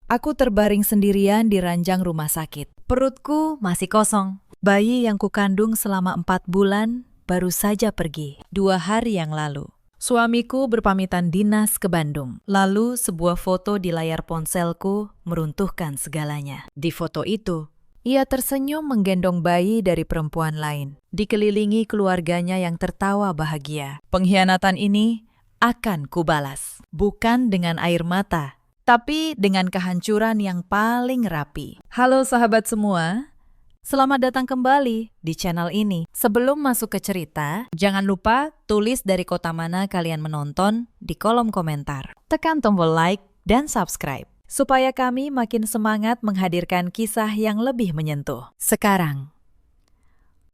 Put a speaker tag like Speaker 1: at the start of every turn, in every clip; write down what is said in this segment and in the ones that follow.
Speaker 1: Aku terbaring sendirian di ranjang rumah sakit. Perutku masih kosong. Bayi yang kukandung selama 4 bulan baru saja pergi 2 hari yang lalu. Suamiku berpamitan dinas ke Bandung. Lalu sebuah foto di layar ponselku meruntuhkan segalanya. Di foto itu, ia tersenyum menggendong bayi dari perempuan lain, dikelilingi keluarganya yang tertawa bahagia. Pengkhianatan ini akan kubalas, bukan dengan air mata, tapi dengan kehancuran yang paling rapi. Halo sahabat semua, selamat datang kembali di channel ini. Sebelum masuk ke cerita, jangan lupa tulis dari kota mana kalian menonton di kolom komentar. Tekan tombol like dan subscribe, supaya kami makin semangat menghadirkan kisah yang lebih menyentuh. Sekarang,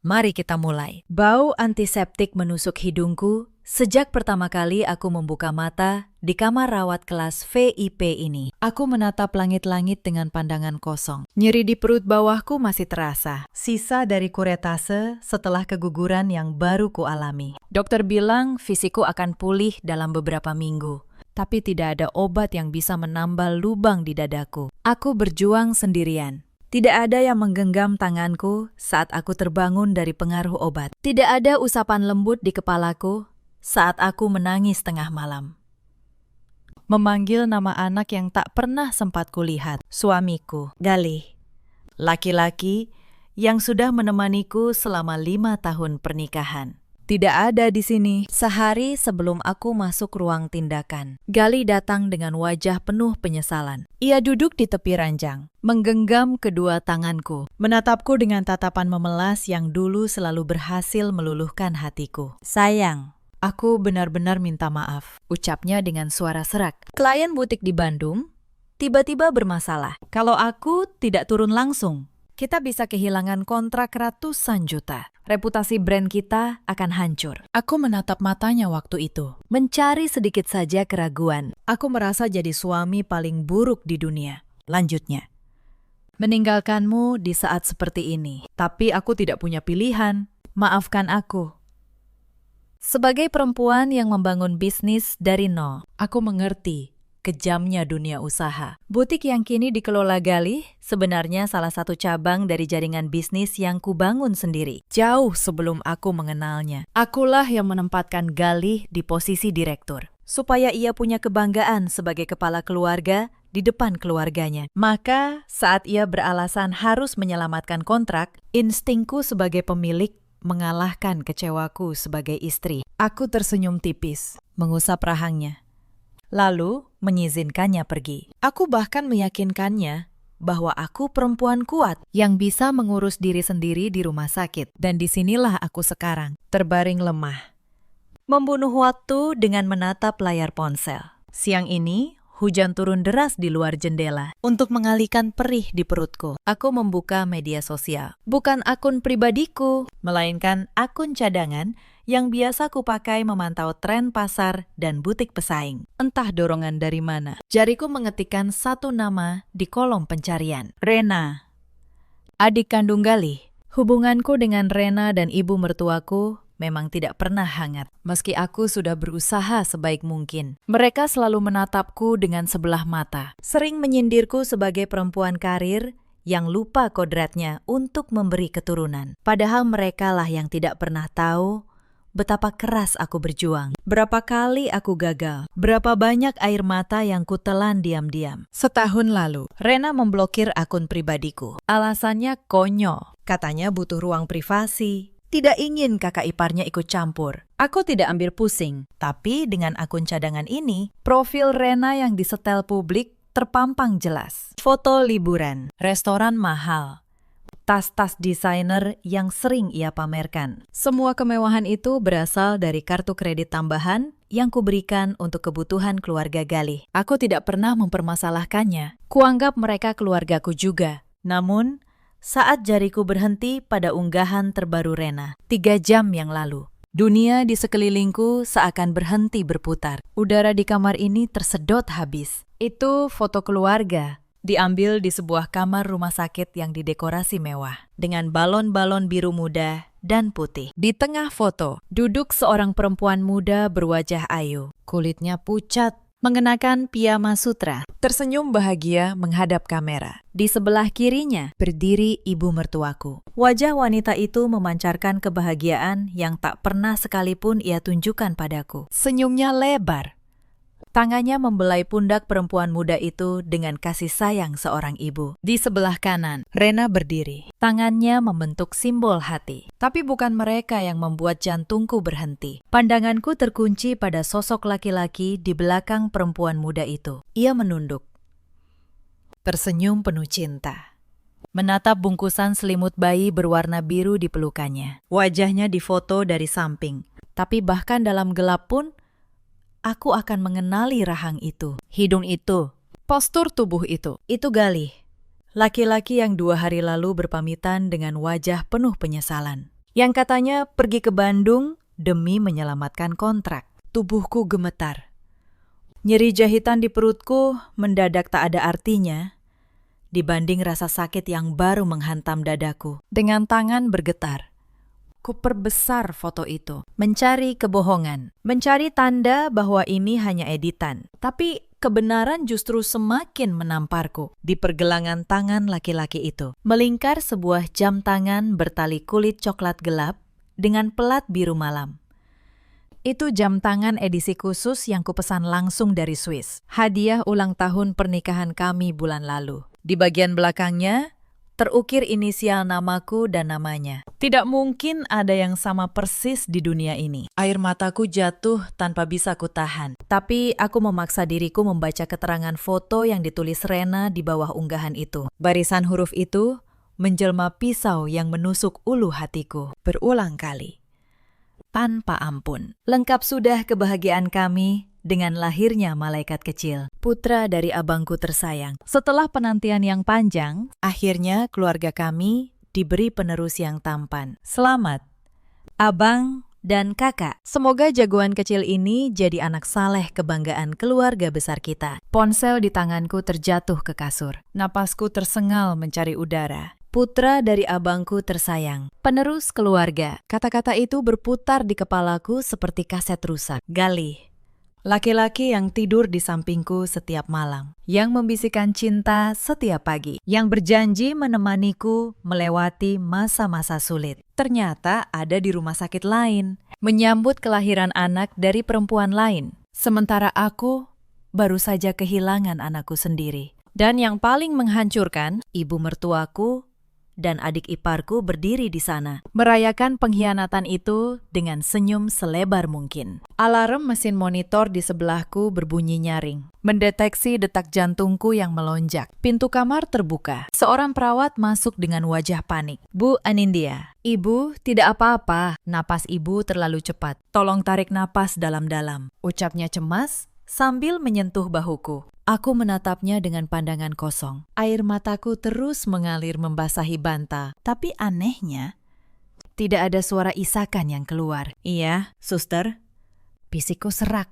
Speaker 1: mari kita mulai. Bau antiseptik menusuk hidungku sejak pertama kali aku membuka mata di kamar rawat kelas VIP ini. Aku menatap langit-langit dengan pandangan kosong. Nyeri di perut bawahku masih terasa, sisa dari kuretase setelah keguguran yang baru kualami. Dokter bilang fisikku akan pulih dalam beberapa minggu, tapi tidak ada obat yang bisa menambal lubang di dadaku. Aku berjuang sendirian. Tidak ada yang menggenggam tanganku saat aku terbangun dari pengaruh obat. Tidak ada usapan lembut di kepalaku saat aku menangis tengah malam. Memanggil nama anak yang tak pernah sempat kulihat, suamiku, Galih. Laki-laki yang sudah menemaniku selama 5 tahun pernikahan. Tidak ada di sini. Sehari sebelum aku masuk ruang tindakan, Galih datang dengan wajah penuh penyesalan. Ia duduk di tepi ranjang, menggenggam kedua tanganku, menatapku dengan tatapan memelas yang dulu selalu berhasil meluluhkan hatiku. Sayang, aku benar-benar minta maaf, ucapnya dengan suara serak. Klien butik di Bandung tiba-tiba bermasalah. Kalau aku tidak turun langsung, kita bisa kehilangan kontrak ratusan juta. Reputasi brand kita akan hancur. Aku menatap matanya waktu itu, mencari sedikit saja keraguan. Aku merasa jadi suami paling buruk di dunia. Lanjutnya, meninggalkanmu di saat seperti ini. Tapi aku tidak punya pilihan. Maafkan aku. Sebagai perempuan yang membangun bisnis dari nol, aku mengerti kejamnya dunia usaha. Butik yang kini dikelola Galih sebenarnya salah satu cabang dari jaringan bisnis yang kubangun sendiri. Jauh sebelum aku mengenalnya, akulah yang menempatkan Galih di posisi direktur, supaya ia punya kebanggaan sebagai kepala keluarga di depan keluarganya. Maka saat ia beralasan harus menyelamatkan kontrak, instingku sebagai pemilik mengalahkan kecewaku sebagai istri. Aku tersenyum tipis, mengusap rahangnya, lalu mengizinkannya pergi. Aku bahkan meyakinkannya bahwa aku perempuan kuat yang bisa mengurus diri sendiri di rumah sakit. Dan disinilah aku sekarang, terbaring lemah, membunuh waktu dengan menatap layar ponsel. Siang ini, hujan turun deras di luar jendela. Untuk mengalihkan perih di perutku, aku membuka media sosial. Bukan akun pribadiku, melainkan akun cadangan yang biasa kupakai memantau tren pasar dan butik pesaing. Entah dorongan dari mana, jariku mengetikkan satu nama di kolom pencarian. Rena, adik kandung Galih. Hubunganku dengan Rena dan ibu mertuaku memang tidak pernah hangat, meski aku sudah berusaha sebaik mungkin. Mereka selalu menatapku dengan sebelah mata, sering menyindirku sebagai perempuan karir yang lupa kodratnya untuk memberi keturunan. Padahal merekalah yang tidak pernah tahu betapa keras aku berjuang. Berapa kali aku gagal, berapa banyak air mata yang kutelan diam-diam. Setahun lalu, Rena memblokir akun pribadiku. Alasannya konyol, katanya butuh ruang privasi. Tidak ingin kakak iparnya ikut campur. Aku tidak ambil pusing, tapi dengan akun cadangan ini, profil Rena yang disetel publik terpampang jelas. Foto liburan, restoran mahal, tas-tas desainer yang sering ia pamerkan. Semua kemewahan itu berasal dari kartu kredit tambahan yang kuberikan untuk kebutuhan keluarga Galih. Aku tidak pernah mempermasalahkannya. Kuanggap mereka keluargaku juga. Namun, saat jariku berhenti pada unggahan terbaru Rena, 3 jam yang lalu, dunia di sekelilingku seakan berhenti berputar. Udara di kamar ini tersedot habis. Itu foto keluarga, diambil di sebuah kamar rumah sakit yang didekorasi mewah, dengan balon-balon biru muda dan putih. Di tengah foto, duduk seorang perempuan muda berwajah ayu. Kulitnya pucat, mengenakan piyama sutra, tersenyum bahagia menghadap kamera. Di sebelah kirinya berdiri ibu mertuaku. Wajah wanita itu memancarkan kebahagiaan yang tak pernah sekalipun ia tunjukkan padaku. Senyumnya lebar. Tangannya membelai pundak perempuan muda itu dengan kasih sayang seorang ibu. Di sebelah kanan, Rena berdiri. Tangannya membentuk simbol hati. Tapi bukan mereka yang membuat jantungku berhenti. Pandanganku terkunci pada sosok laki-laki di belakang perempuan muda itu. Ia menunduk. Tersenyum penuh cinta. Menatap bungkusan selimut bayi berwarna biru di pelukannya. Wajahnya difoto dari samping. Tapi bahkan dalam gelap pun, aku akan mengenali rahang itu, hidung itu, postur tubuh itu. Itu Galih, laki-laki yang 2 hari lalu berpamitan dengan wajah penuh penyesalan. Yang katanya pergi ke Bandung demi menyelamatkan kontrak. Tubuhku gemetar. Nyeri jahitan di perutku mendadak tak ada artinya dibanding rasa sakit yang baru menghantam dadaku. Dengan tangan bergetar, kuperbesar foto itu, mencari kebohongan, mencari tanda bahwa ini hanya editan. Tapi kebenaran justru semakin menamparku. Di pergelangan tangan laki-laki itu, melingkar sebuah jam tangan bertali kulit coklat gelap dengan pelat biru malam. Itu jam tangan edisi khusus yang kupesan langsung dari Swiss. Hadiah ulang tahun pernikahan kami bulan lalu. Di bagian belakangnya, terukir inisial namaku dan namanya. Tidak mungkin ada yang sama persis di dunia ini. Air mataku jatuh tanpa bisa kutahan. Tapi aku memaksa diriku membaca keterangan foto yang ditulis Rena di bawah unggahan itu. Barisan huruf itu menjelma pisau yang menusuk ulu hatiku berulang kali. Tanpa ampun. Lengkap sudah kebahagiaan kami dengan lahirnya malaikat kecil, putra dari abangku tersayang. Setelah penantian yang panjang, akhirnya keluarga kami diberi penerus yang tampan. Selamat, abang dan kakak. Semoga jagoan kecil ini jadi anak saleh kebanggaan keluarga besar kita. Ponsel di tanganku terjatuh ke kasur. Napasku tersengal mencari udara. Putra dari abangku tersayang, penerus keluarga. Kata-kata itu berputar di kepalaku seperti kaset rusak. Galih, laki-laki yang tidur di sampingku setiap malam, yang membisikkan cinta setiap pagi, yang berjanji menemaniku melewati masa-masa sulit. Ternyata ada di rumah sakit lain, menyambut kelahiran anak dari perempuan lain. Sementara aku baru saja kehilangan anakku sendiri. Dan yang paling menghancurkan, ibu mertuaku dan adik iparku berdiri di sana, merayakan pengkhianatan itu dengan senyum selebar mungkin. Alarm mesin monitor di sebelahku berbunyi nyaring, mendeteksi detak jantungku yang melonjak. Pintu kamar terbuka. Seorang perawat masuk dengan wajah panik. Bu Anindya, ibu tidak apa-apa. Napas ibu terlalu cepat. Tolong tarik napas dalam-dalam, ucapnya cemas sambil menyentuh bahuku. Aku menatapnya dengan pandangan kosong. Air mataku terus mengalir membasahi bantal. Tapi anehnya, tidak ada suara isakan yang keluar. Iya, suster. Bisikku serak.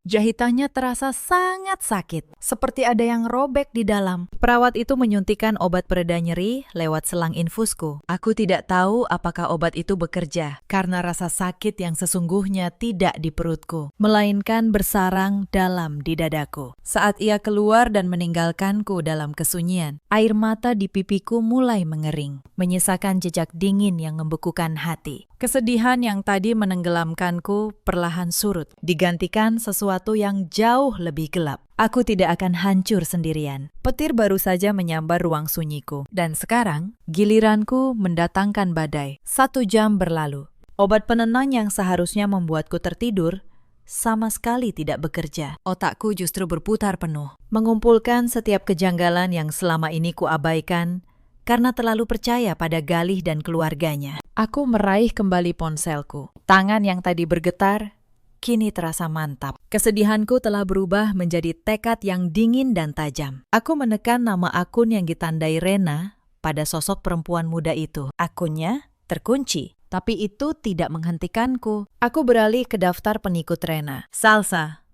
Speaker 1: Jahitannya terasa sangat sakit, seperti ada yang robek di dalam. Perawat itu menyuntikkan obat pereda nyeri lewat selang infusku. Aku tidak tahu apakah obat itu bekerja, karena rasa sakit yang sesungguhnya tidak di perutku, melainkan bersarang dalam di dadaku. Saat ia keluar dan meninggalkanku dalam kesunyian, air mata di pipiku mulai mengering, menyisakan jejak dingin yang membekukan hati. Kesedihan yang tadi menenggelamkanku perlahan surut, digantikan sesuatu yang jauh lebih gelap. Aku tidak akan hancur sendirian. Petir baru saja menyambar ruang sunyiku. Dan sekarang, giliranku mendatangkan badai. 1 jam berlalu. Obat penenang yang seharusnya membuatku tertidur, sama sekali tidak bekerja. Otakku justru berputar penuh, mengumpulkan setiap kejanggalan yang selama ini kuabaikan, karena terlalu percaya pada Galih dan keluarganya. Aku meraih kembali ponselku. Tangan yang tadi bergetar, kini terasa mantap. Kesedihanku telah berubah menjadi tekad yang dingin dan tajam. Aku menekan nama akun yang ditandai Rena pada sosok perempuan muda itu. Akunnya terkunci, tapi itu tidak menghentikanku. Aku beralih ke daftar pengikut Rena. Salsa.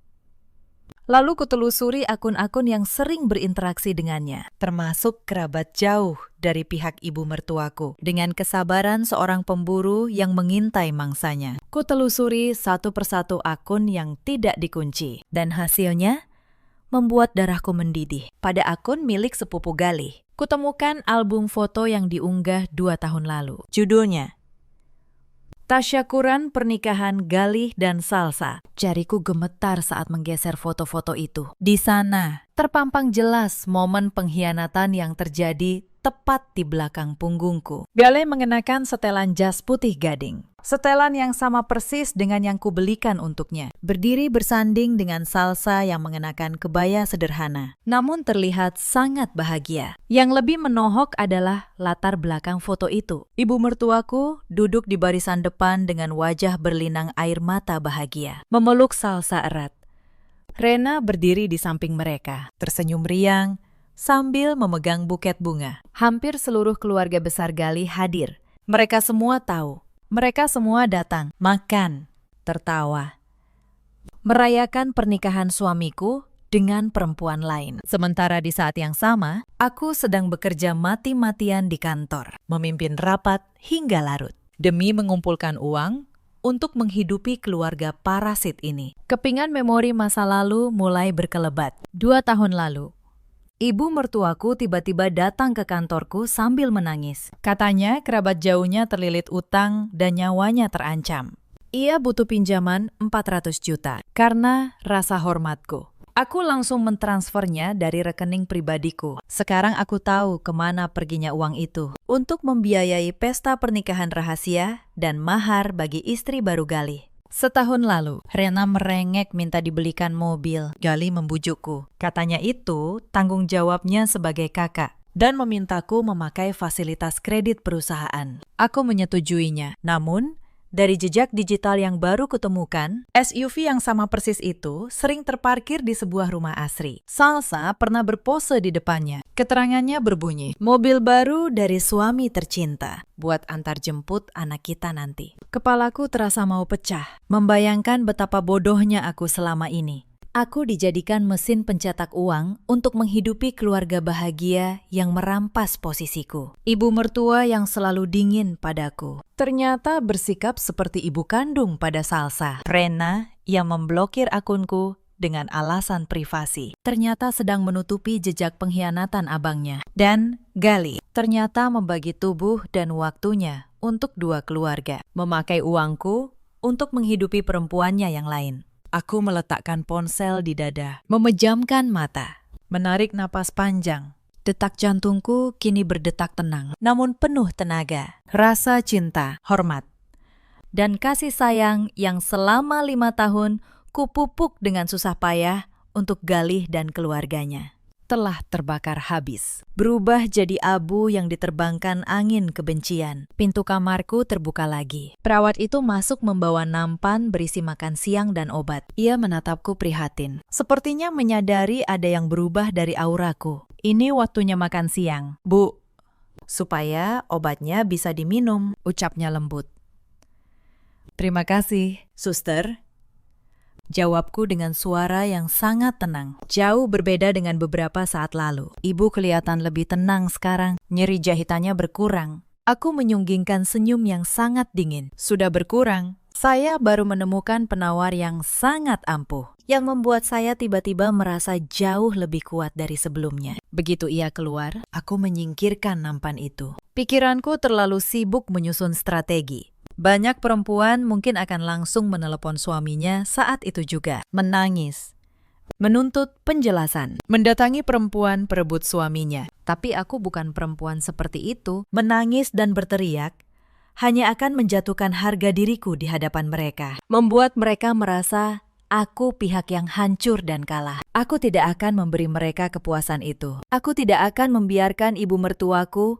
Speaker 1: Lalu kutelusuri akun-akun yang sering berinteraksi dengannya, termasuk kerabat jauh dari pihak ibu mertuaku. Dengan kesabaran seorang pemburu yang mengintai mangsanya, Kutelusuri satu persatu akun yang tidak dikunci. Dan hasilnya membuat darahku mendidih. Pada akun milik sepupu Galih, kutemukan album foto yang diunggah 2 tahun lalu. Judulnya, Tasyakuran Pernikahan Galih dan Salsa. Jariku gemetar saat menggeser foto-foto itu. Di sana, terpampang jelas momen pengkhianatan yang terjadi tepat di belakang punggungku. Galih mengenakan setelan jas putih gading. Setelan yang sama persis dengan yang kubelikan untuknya. Berdiri bersanding dengan Salsa yang mengenakan kebaya sederhana, namun terlihat sangat bahagia. Yang lebih menohok adalah latar belakang foto itu. Ibu mertuaku duduk di barisan depan dengan wajah berlinang air mata bahagia, memeluk Salsa erat. Rena berdiri di samping mereka, tersenyum riang sambil memegang buket bunga. Hampir seluruh keluarga besar Galih hadir. Mereka semua tahu. Mereka semua datang, makan, tertawa, merayakan pernikahan suamiku dengan perempuan lain. Sementara di saat yang sama, aku sedang bekerja mati-matian di kantor, memimpin rapat hingga larut, demi mengumpulkan uang untuk menghidupi keluarga parasit ini. Kepingan memori masa lalu mulai berkelebat. 2 tahun lalu, ibu mertuaku tiba-tiba datang ke kantorku sambil menangis. Katanya kerabat jauhnya terlilit utang dan nyawanya terancam. Ia butuh pinjaman 400 juta karena rasa hormatku. Aku langsung mentransfernya dari rekening pribadiku. Sekarang aku tahu kemana perginya uang itu. Untuk membiayai pesta pernikahan rahasia dan mahar bagi istri baru Galih. Setahun lalu, Rena merengek minta dibelikan mobil. Galih membujukku. Katanya itu tanggung jawabnya sebagai kakak dan memintaku memakai fasilitas kredit perusahaan. Aku menyetujuinya. Namun, dari jejak digital yang baru kutemukan, SUV yang sama persis itu sering terparkir di sebuah rumah asri. Salsa pernah berpose di depannya. Keterangannya berbunyi, mobil baru dari suami tercinta, buat antar jemput anak kita nanti. Kepalaku terasa mau pecah, membayangkan betapa bodohnya aku selama ini. Aku dijadikan mesin pencetak uang untuk menghidupi keluarga bahagia yang merampas posisiku. Ibu mertua yang selalu dingin padaku ternyata bersikap seperti ibu kandung pada Salsa. Rena yang memblokir akunku dengan alasan privasi ternyata sedang menutupi jejak pengkhianatan abangnya. Dan Galih ternyata membagi tubuh dan waktunya untuk 2 keluarga, memakai uangku untuk menghidupi perempuannya yang lain. Aku meletakkan ponsel di dada, memejamkan mata, menarik napas panjang. Detak jantungku kini berdetak tenang, namun penuh tenaga. Rasa cinta, hormat, dan kasih sayang yang selama 5 tahun kupupuk dengan susah payah untuk Galih dan keluarganya telah terbakar habis, berubah jadi abu yang diterbangkan angin kebencian. Pintu kamarku terbuka lagi. Perawat itu masuk membawa nampan berisi makan siang dan obat. Ia menatapku prihatin, sepertinya menyadari ada yang berubah dari auraku. Ini waktunya makan siang, Bu, supaya obatnya bisa diminum, ucapnya lembut. Terima kasih, suster. Jawabku dengan suara yang sangat tenang, jauh berbeda dengan beberapa saat lalu. Ibu kelihatan lebih tenang sekarang, nyeri jahitannya berkurang. Aku menyunggingkan senyum yang sangat dingin. Sudah berkurang. Saya baru menemukan penawar yang sangat ampuh, yang membuat saya tiba-tiba merasa jauh lebih kuat dari sebelumnya. Begitu ia keluar, aku menyingkirkan nampan itu. Pikiranku terlalu sibuk menyusun strategi. Banyak perempuan mungkin akan langsung menelepon suaminya saat itu juga, menangis, menuntut penjelasan, mendatangi perempuan perebut suaminya. Tapi aku bukan perempuan seperti itu. Menangis dan berteriak hanya akan menjatuhkan harga diriku di hadapan mereka, membuat mereka merasa aku pihak yang hancur dan kalah. Aku tidak akan memberi mereka kepuasan itu. Aku tidak akan membiarkan ibu mertuaku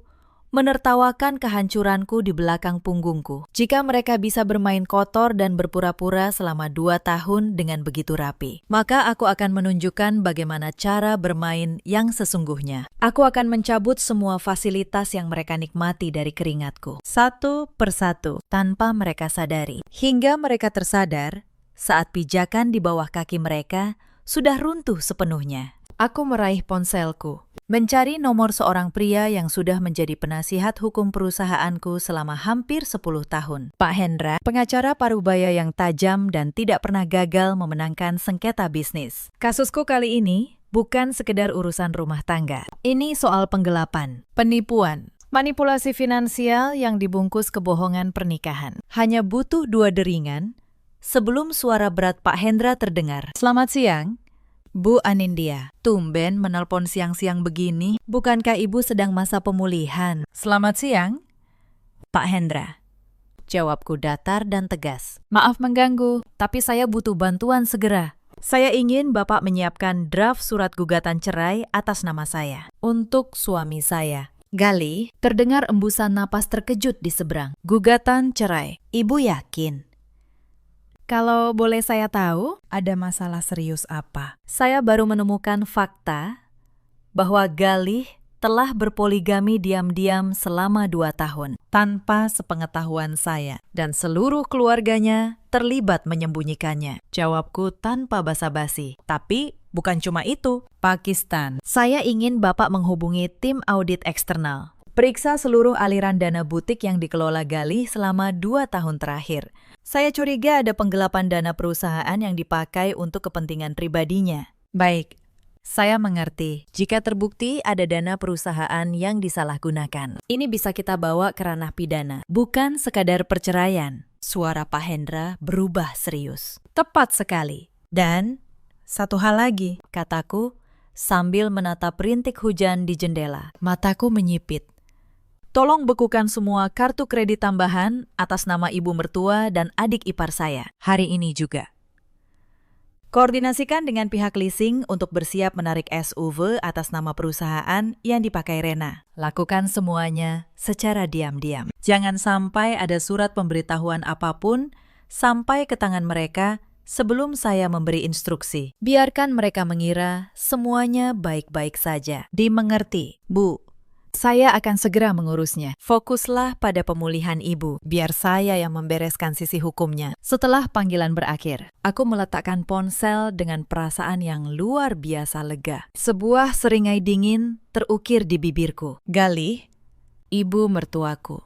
Speaker 1: menertawakan kehancuranku di belakang punggungku. Jika mereka bisa bermain kotor dan berpura-pura selama 2 tahun dengan begitu rapi, maka aku akan menunjukkan bagaimana cara bermain yang sesungguhnya. Aku akan mencabut semua fasilitas yang mereka nikmati dari keringatku, satu persatu, tanpa mereka sadari. Hingga mereka tersadar saat pijakan di bawah kaki mereka sudah runtuh sepenuhnya. Aku meraih ponselku. Mencari nomor seorang pria yang sudah menjadi penasihat hukum perusahaanku selama hampir 10 tahun. Pak Hendra, pengacara parubaya yang tajam dan tidak pernah gagal memenangkan sengketa bisnis. Kasusku kali ini bukan sekedar urusan rumah tangga. Ini soal penggelapan, penipuan, manipulasi finansial yang dibungkus kebohongan pernikahan. Hanya butuh 2 deringan sebelum suara berat Pak Hendra terdengar. Selamat siang. Bu Anindya, tumben menelpon siang-siang begini. Bukankah ibu sedang masa pemulihan? Selamat siang, Pak Hendra. Jawabku datar dan tegas. Maaf mengganggu, tapi saya butuh bantuan segera. Saya ingin Bapak menyiapkan draft surat gugatan cerai atas nama saya. Untuk suami saya. Galih, terdengar embusan napas terkejut di seberang. Gugatan cerai. Ibu yakin? Kalau boleh saya tahu, ada masalah serius apa? Saya baru menemukan fakta bahwa Galih telah berpoligami diam-diam selama 2 tahun tanpa sepengetahuan saya dan seluruh keluarganya terlibat menyembunyikannya. Jawabku tanpa basa-basi. Tapi bukan cuma itu. Pakistan. Saya ingin Bapak menghubungi tim audit eksternal. Periksa seluruh aliran dana butik yang dikelola Galih selama 2 tahun terakhir. Saya curiga ada penggelapan dana perusahaan yang dipakai untuk kepentingan pribadinya. Baik, saya mengerti. Jika terbukti ada dana perusahaan yang disalahgunakan, ini bisa kita bawa ke ranah pidana, bukan sekadar perceraian. Suara Pak Hendra berubah serius. Tepat sekali. Dan satu hal lagi, kataku sambil menatap rintik hujan di jendela. Mataku menyipit. Tolong bekukan semua kartu kredit tambahan atas nama ibu mertua dan adik ipar saya hari ini juga. Koordinasikan dengan pihak leasing untuk bersiap menarik SUV atas nama perusahaan yang dipakai Rena. Lakukan semuanya secara diam-diam. Jangan sampai ada surat pemberitahuan apapun sampai ke tangan mereka sebelum saya memberi instruksi. Biarkan mereka mengira semuanya baik-baik saja. Dimengerti, Bu. Saya akan segera mengurusnya. Fokuslah pada pemulihan ibu, biar saya yang membereskan sisi hukumnya. Setelah panggilan berakhir, aku meletakkan ponsel dengan perasaan yang luar biasa lega. Sebuah seringai dingin terukir di bibirku. Galih, ibu mertuaku.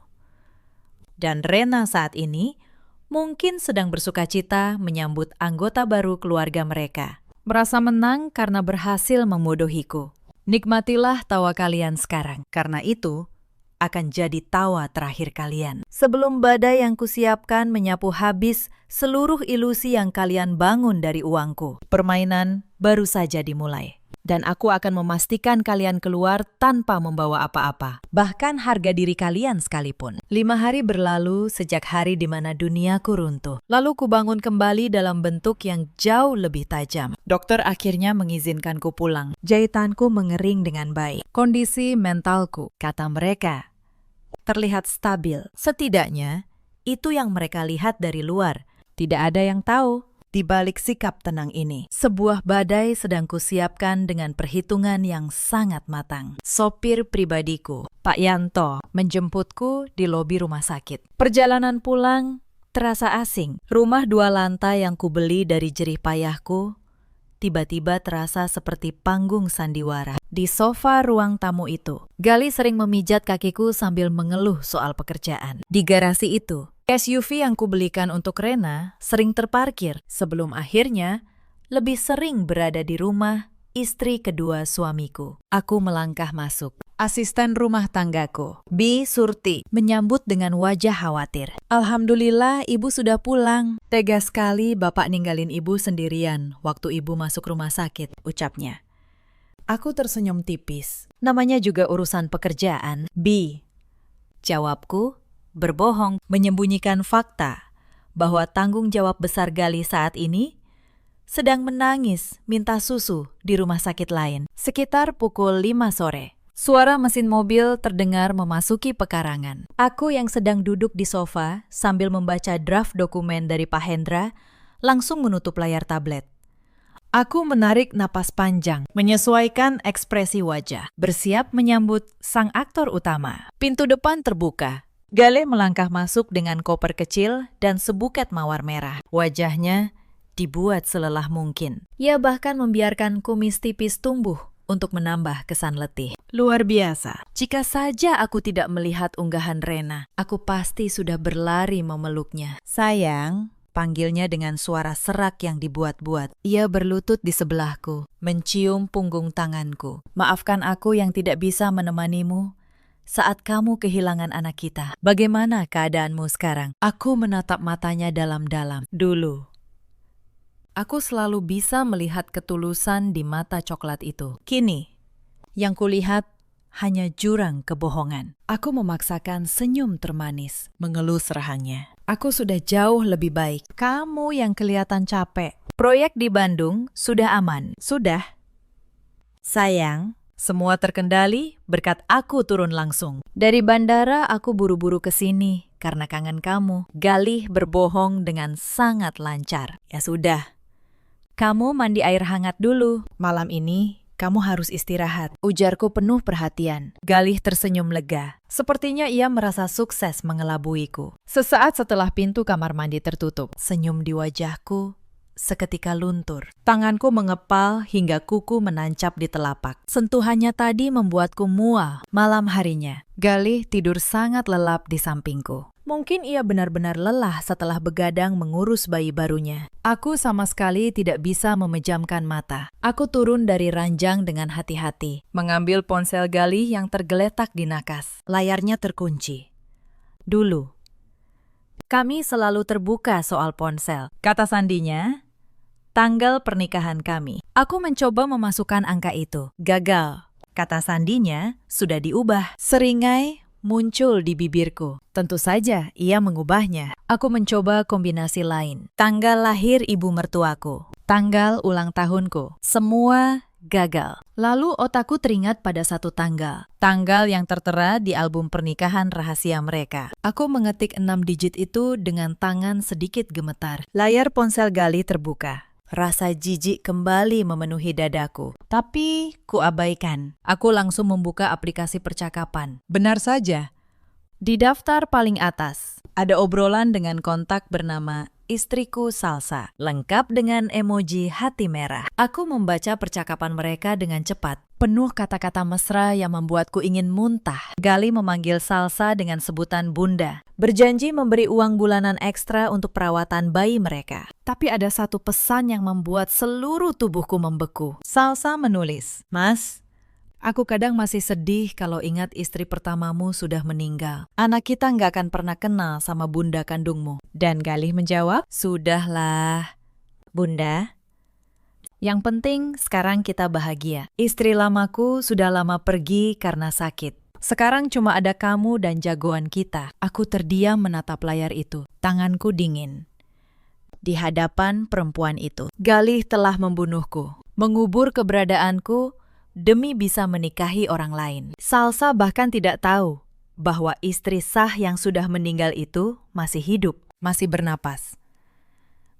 Speaker 1: Dan Rena saat ini mungkin sedang bersukacita menyambut anggota baru keluarga mereka. Merasa menang karena berhasil memodohiku. Nikmatilah tawa kalian sekarang, karena itu akan jadi tawa terakhir kalian. Sebelum badai yang kusiapkan menyapu habis seluruh ilusi yang kalian bangun dari uangku. Permainan baru saja dimulai. Dan aku akan memastikan kalian keluar tanpa membawa apa-apa. Bahkan harga diri kalian sekalipun. 5 hari berlalu sejak hari di mana duniaku runtuh. Lalu kubangun kembali dalam bentuk yang jauh lebih tajam. Dokter akhirnya mengizinkanku pulang. Jahitanku mengering dengan baik. Kondisi mentalku, kata mereka, terlihat stabil. Setidaknya, itu yang mereka lihat dari luar. Tidak ada yang tahu. Di balik sikap tenang ini, sebuah badai sedang kusiapkan dengan perhitungan yang sangat matang. Sopir pribadiku, Pak Yanto, menjemputku di lobi rumah sakit. Perjalanan pulang terasa asing. Rumah 2 lantai yang kubeli dari jerih payahku tiba-tiba terasa seperti panggung sandiwara. Di sofa ruang tamu itu, Galih sering memijat kakiku sambil mengeluh soal pekerjaan. Di garasi itu, SUV yang kubelikan untuk Rena sering terparkir sebelum akhirnya lebih sering berada di rumah istri kedua suamiku. Aku melangkah masuk. Asisten rumah tanggaku, Bi Surti, menyambut dengan wajah khawatir. Alhamdulillah ibu sudah pulang. Tega sekali bapak ninggalin ibu sendirian waktu ibu masuk rumah sakit, ucapnya. Aku tersenyum tipis. Namanya juga urusan pekerjaan, Bi. Jawabku, berbohong, menyembunyikan fakta bahwa tanggung jawab besar Galih saat ini sedang menangis minta susu di rumah sakit lain. Sekitar pukul 5 sore, suara mesin mobil terdengar memasuki pekarangan. Aku yang sedang duduk di sofa sambil membaca draft dokumen dari Pak Hendra langsung menutup layar tablet. Aku menarik napas panjang, menyesuaikan ekspresi wajah, bersiap menyambut sang aktor utama. Pintu depan terbuka. Galih melangkah masuk dengan koper kecil dan sebuket mawar merah. Wajahnya dibuat selelah mungkin. Ia bahkan membiarkan kumis tipis tumbuh untuk menambah kesan letih. Luar biasa. Jika saja aku tidak melihat unggahan Rena, aku pasti sudah berlari memeluknya. Sayang, panggilnya dengan suara serak yang dibuat-buat. Ia berlutut di sebelahku, mencium punggung tanganku. Maafkan aku yang tidak bisa menemanimu saat kamu kehilangan anak kita. Bagaimana keadaanmu sekarang? Aku menatap matanya dalam-dalam. Dulu, aku selalu bisa melihat ketulusan di mata coklat itu. Kini, yang kulihat hanya jurang kebohongan. Aku memaksakan senyum termanis, mengelus rahangnya. Aku sudah jauh lebih baik. Kamu yang kelihatan capek. Proyek di Bandung sudah aman. Sudah. Sayang, semua terkendali berkat aku turun langsung. Dari bandara aku buru-buru ke sini karena kangen kamu. Galih berbohong dengan sangat lancar. Ya sudah. Kamu mandi air hangat dulu. Malam ini kamu harus istirahat. Ujarku penuh perhatian. Galih tersenyum lega. Sepertinya ia merasa sukses mengelabuiku. Sesaat setelah pintu kamar mandi tertutup, senyum di wajahku seketika luntur. Tanganku mengepal hingga kuku menancap di telapak. Sentuhannya tadi membuatku mual. Malam harinya, Galih tidur sangat lelap di sampingku. Mungkin ia benar-benar lelah setelah begadang mengurus bayi barunya. Aku sama sekali tidak bisa memejamkan mata. Aku turun dari ranjang dengan hati-hati, mengambil ponsel Galih yang tergeletak di nakas. Layarnya terkunci. Dulu, kami selalu terbuka soal ponsel. Kata sandinya, tanggal pernikahan kami. Aku mencoba memasukkan angka itu. Gagal. Kata sandinya sudah diubah. Seringai muncul di bibirku. Tentu saja ia mengubahnya. Aku mencoba kombinasi lain. Tanggal lahir ibu mertuaku. Tanggal ulang tahunku. Semua gagal. Lalu otakku teringat pada satu tanggal. Tanggal yang tertera di album pernikahan rahasia mereka. Aku mengetik 6 digit itu dengan tangan sedikit gemetar. Layar ponsel Galih terbuka. Rasa jijik kembali memenuhi dadaku. Tapi kuabaikan. Aku langsung membuka aplikasi percakapan. Benar saja. Di daftar paling atas, ada obrolan dengan kontak bernama Istriku Salsa, lengkap dengan emoji hati merah. Aku membaca percakapan mereka dengan cepat, penuh kata-kata mesra yang membuatku ingin muntah. Galih memanggil Salsa dengan sebutan Bunda, berjanji memberi uang bulanan ekstra untuk perawatan bayi mereka. Tapi ada satu pesan yang membuat seluruh tubuhku membeku. Salsa menulis, "Mas, aku kadang masih sedih kalau ingat istri pertamamu sudah meninggal. Anak kita nggak akan pernah kenal sama bunda kandungmu." Dan Galih menjawab, "Sudahlah, Bunda. Yang penting sekarang kita bahagia. Istri lamaku sudah lama pergi karena sakit. Sekarang cuma ada kamu dan jagoan kita." Aku terdiam menatap layar itu. Tanganku dingin. Di hadapan perempuan itu, Galih telah membunuhku, mengubur keberadaanku demi bisa menikahi orang lain. Salsa bahkan tidak tahu bahwa istri sah yang sudah meninggal itu masih hidup, masih bernapas,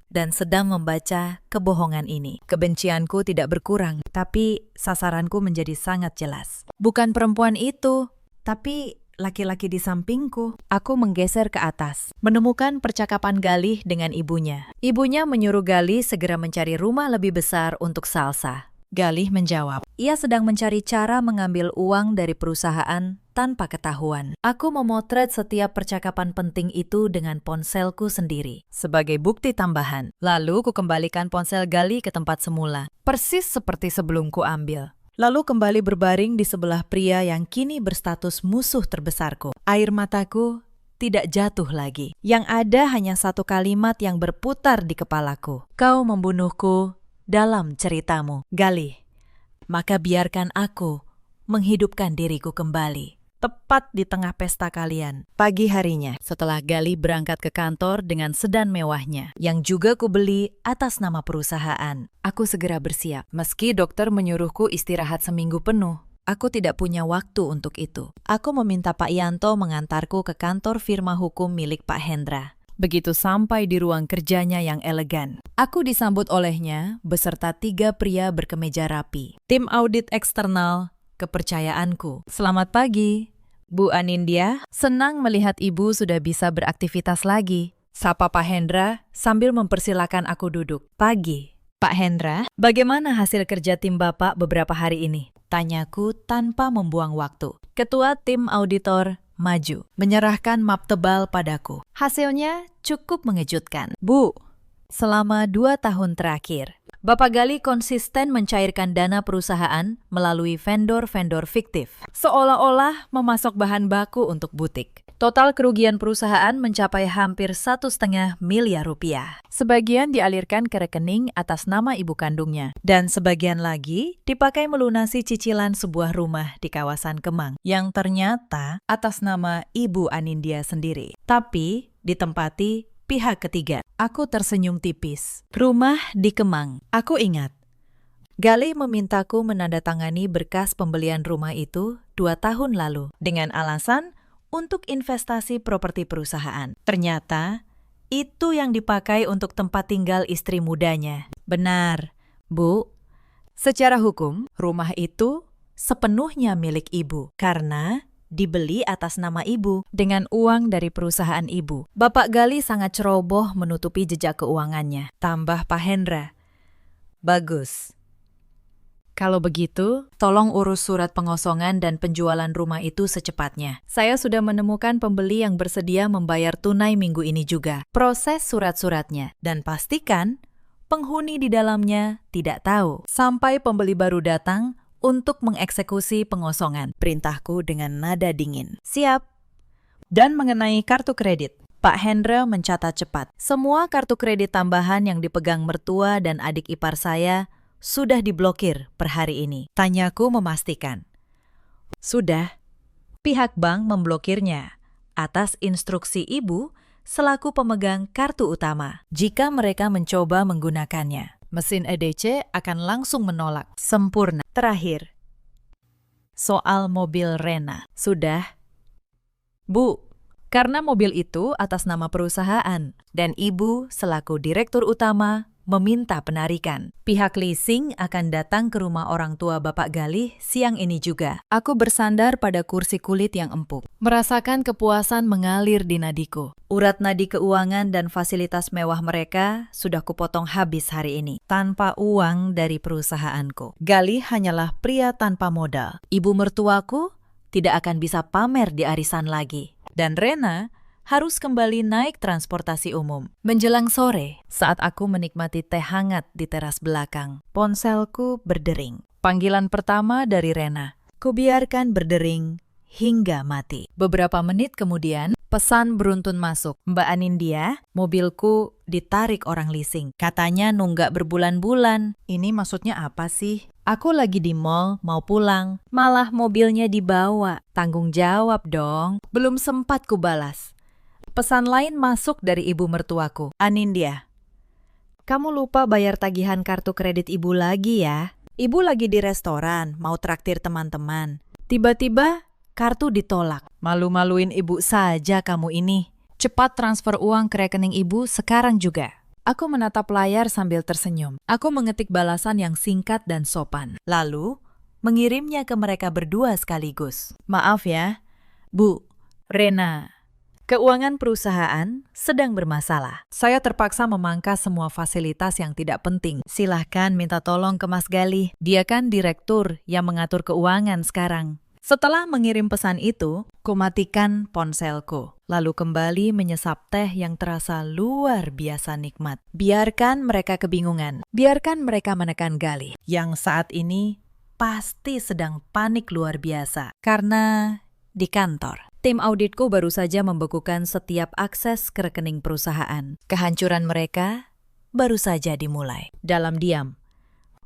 Speaker 1: dan sedang membaca kebohongan ini. Kebencianku tidak berkurang, tapi sasaranku menjadi sangat jelas. Bukan perempuan itu, tapi laki-laki di sampingku. Aku menggeser ke atas, menemukan percakapan Galih dengan ibunya. Ibunya menyuruh Galih segera mencari rumah lebih besar untuk Salsa. Galih menjawab, ia sedang mencari cara mengambil uang dari perusahaan tanpa ketahuan. Aku memotret setiap percakapan penting itu dengan ponselku sendiri, sebagai bukti tambahan. Lalu kukembalikan ponsel Galih ke tempat semula, persis seperti sebelum kuambil. Lalu kembali berbaring di sebelah pria yang kini berstatus musuh terbesarku. Air mataku tidak jatuh lagi. Yang ada hanya satu kalimat yang berputar di kepalaku. Kau membunuhku dalam ceritamu, Galih. Maka biarkan aku menghidupkan diriku kembali. Tepat di tengah pesta kalian, pagi harinya, setelah Galih berangkat ke kantor dengan sedan mewahnya, yang juga kubeli atas nama perusahaan. Aku segera bersiap. Meski dokter menyuruhku istirahat seminggu penuh, aku tidak punya waktu untuk itu. Aku meminta Pak Yanto mengantarku ke kantor firma hukum milik Pak Hendra. Begitu sampai di ruang kerjanya yang elegan, aku disambut olehnya beserta 3 pria berkemeja rapi. Tim audit eksternal kepercayaanku. Selamat pagi, Bu Anindya. Senang melihat Ibu sudah bisa beraktivitas lagi. Sapa Pak Hendra sambil mempersilakan aku duduk. Pagi, Pak Hendra, bagaimana hasil kerja tim Bapak beberapa hari ini? Tanyaku tanpa membuang waktu. Ketua tim auditor maju, menyerahkan map tebal padaku. Hasilnya cukup mengejutkan. Bu, selama 2 tahun terakhir, Bapak Gali konsisten mencairkan dana perusahaan melalui vendor-vendor fiktif, seolah-olah memasok bahan baku untuk butik. Total kerugian perusahaan mencapai hampir 1,5 miliar rupiah. Sebagian dialirkan ke rekening atas nama ibu kandungnya, dan sebagian lagi dipakai melunasi cicilan sebuah rumah di kawasan Kemang, yang ternyata atas nama Ibu Anindya sendiri. Tapi ditempati pihak ketiga. Aku tersenyum tipis. Rumah di Kemang. Aku ingat. Gali memintaku menandatangani berkas pembelian rumah itu 2 tahun lalu dengan alasan untuk investasi properti perusahaan. Ternyata itu yang dipakai untuk tempat tinggal istri mudanya. Benar, Bu. Secara hukum, rumah itu sepenuhnya milik ibu karena dibeli atas nama ibu dengan uang dari perusahaan ibu. Bapak Gali sangat ceroboh menutupi jejak keuangannya. Tambah Pak Hendra. Bagus. Kalau begitu, tolong urus surat pengosongan dan penjualan rumah itu secepatnya. Saya sudah menemukan pembeli yang bersedia membayar tunai minggu ini juga. Proses surat-suratnya dan pastikan penghuni di dalamnya tidak tahu sampai pembeli baru datang untuk mengeksekusi pengosongan. Perintahku dengan nada dingin. Siap. Dan mengenai kartu kredit, Pak Hendra mencatat cepat. Semua kartu kredit tambahan yang dipegang mertua dan adik ipar saya sudah diblokir per hari ini. Tanyaku memastikan. Sudah. Pihak bank memblokirnya atas instruksi ibu selaku pemegang kartu utama. Jika mereka mencoba menggunakannya, mesin EDC akan langsung menolak. Sempurna. Terakhir. Soal mobil Rena. Sudah. Bu, karena mobil itu atas nama perusahaan dan ibu selaku direktur utama meminta penarikan. Pihak leasing akan datang ke rumah orang tua Bapak Gali siang ini juga. Aku bersandar pada kursi kulit yang empuk. Merasakan kepuasan mengalir di nadiku. Urat nadi keuangan dan fasilitas mewah mereka sudah kupotong habis hari ini. Tanpa uang dari perusahaanku. Gali hanyalah pria tanpa modal. Ibu mertuaku tidak akan bisa pamer di arisan lagi. Dan Rena harus kembali naik transportasi umum. Menjelang sore, saat aku menikmati teh hangat di teras belakang, ponselku berdering. Panggilan pertama dari Rena. Kubiarkan berdering hingga mati. Beberapa menit kemudian, pesan beruntun masuk. Mbak Anindya, mobilku ditarik orang leasing. Katanya nunggak berbulan-bulan. Ini maksudnya apa sih? Aku lagi di mall, mau pulang. Malah mobilnya dibawa. Tanggung jawab dong. Belum sempat kubalas. Pesan lain masuk dari ibu mertuaku. Anindya, kamu lupa bayar tagihan kartu kredit ibu lagi ya. Ibu lagi di restoran, mau traktir teman-teman. Tiba-tiba kartu ditolak. Malu-maluin ibu saja kamu ini. Cepat transfer uang ke rekening ibu sekarang juga. Aku menatap layar sambil tersenyum. Aku mengetik balasan yang singkat dan sopan. Lalu, mengirimnya ke mereka berdua sekaligus. Maaf ya, Bu, Rena. Keuangan perusahaan sedang bermasalah. Saya terpaksa memangkas semua fasilitas yang tidak penting. Silahkan minta tolong ke Mas Gali. Dia kan direktur yang mengatur keuangan sekarang. Setelah mengirim pesan itu, kumatikan ponselku. Lalu kembali menyesap teh yang terasa luar biasa nikmat. Biarkan mereka kebingungan. Biarkan mereka menekan Gali. Yang saat ini pasti sedang panik luar biasa. Karena di kantor. Tim auditku baru saja membekukan setiap akses ke rekening perusahaan. Kehancuran mereka baru saja dimulai. Dalam diam.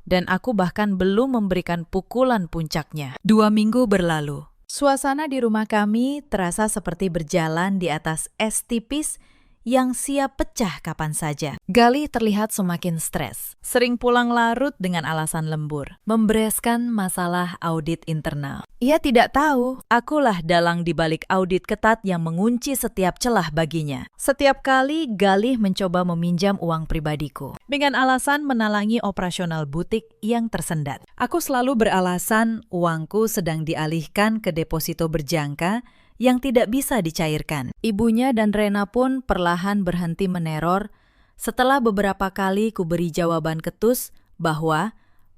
Speaker 1: Dan aku bahkan belum memberikan pukulan puncaknya. 2 minggu berlalu. Suasana di rumah kami terasa seperti berjalan di atas es tipis yang siap pecah kapan saja. Gali terlihat semakin stres. Sering pulang larut dengan alasan lembur. Membereskan masalah audit internal. Ia tidak tahu, akulah dalang di balik audit ketat yang mengunci setiap celah baginya. Setiap kali Galih mencoba meminjam uang pribadiku. Dengan alasan menalangi operasional butik yang tersendat. Aku selalu beralasan uangku sedang dialihkan ke deposito berjangka yang tidak bisa dicairkan. Ibunya dan Rena pun perlahan berhenti meneror Setelah beberapa kali kuberi jawaban ketus bahwa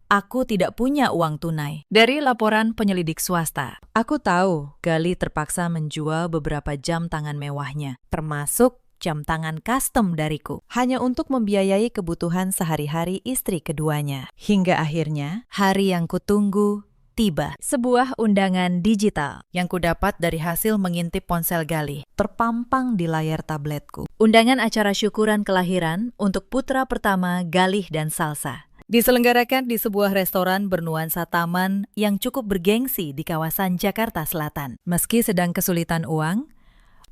Speaker 1: aku tidak punya uang tunai. Dari laporan penyelidik swasta, aku tahu Galih terpaksa menjual beberapa jam tangan mewahnya, termasuk jam tangan custom dariku, hanya untuk membiayai kebutuhan sehari-hari istri keduanya. Hingga akhirnya, hari yang kutunggu tiba. Sebuah undangan digital yang kudapat dari hasil mengintip ponsel Galih terpampang di layar tabletku. Undangan acara syukuran kelahiran untuk putra pertama Galih dan Salsa. Diselenggarakan di sebuah restoran bernuansa taman yang cukup bergengsi di kawasan Jakarta Selatan. Meski sedang kesulitan uang,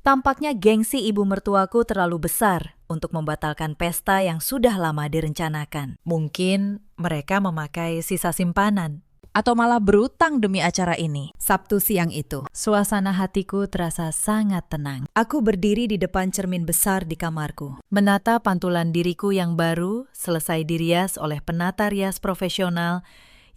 Speaker 1: tampaknya gengsi ibu mertuaku terlalu besar untuk membatalkan pesta yang sudah lama direncanakan. Mungkin mereka memakai sisa simpanan atau malah berutang demi acara ini. Sabtu siang itu, suasana hatiku terasa sangat tenang. Aku berdiri di depan cermin besar di kamarku, menata pantulan diriku yang baru selesai dirias oleh penata rias profesional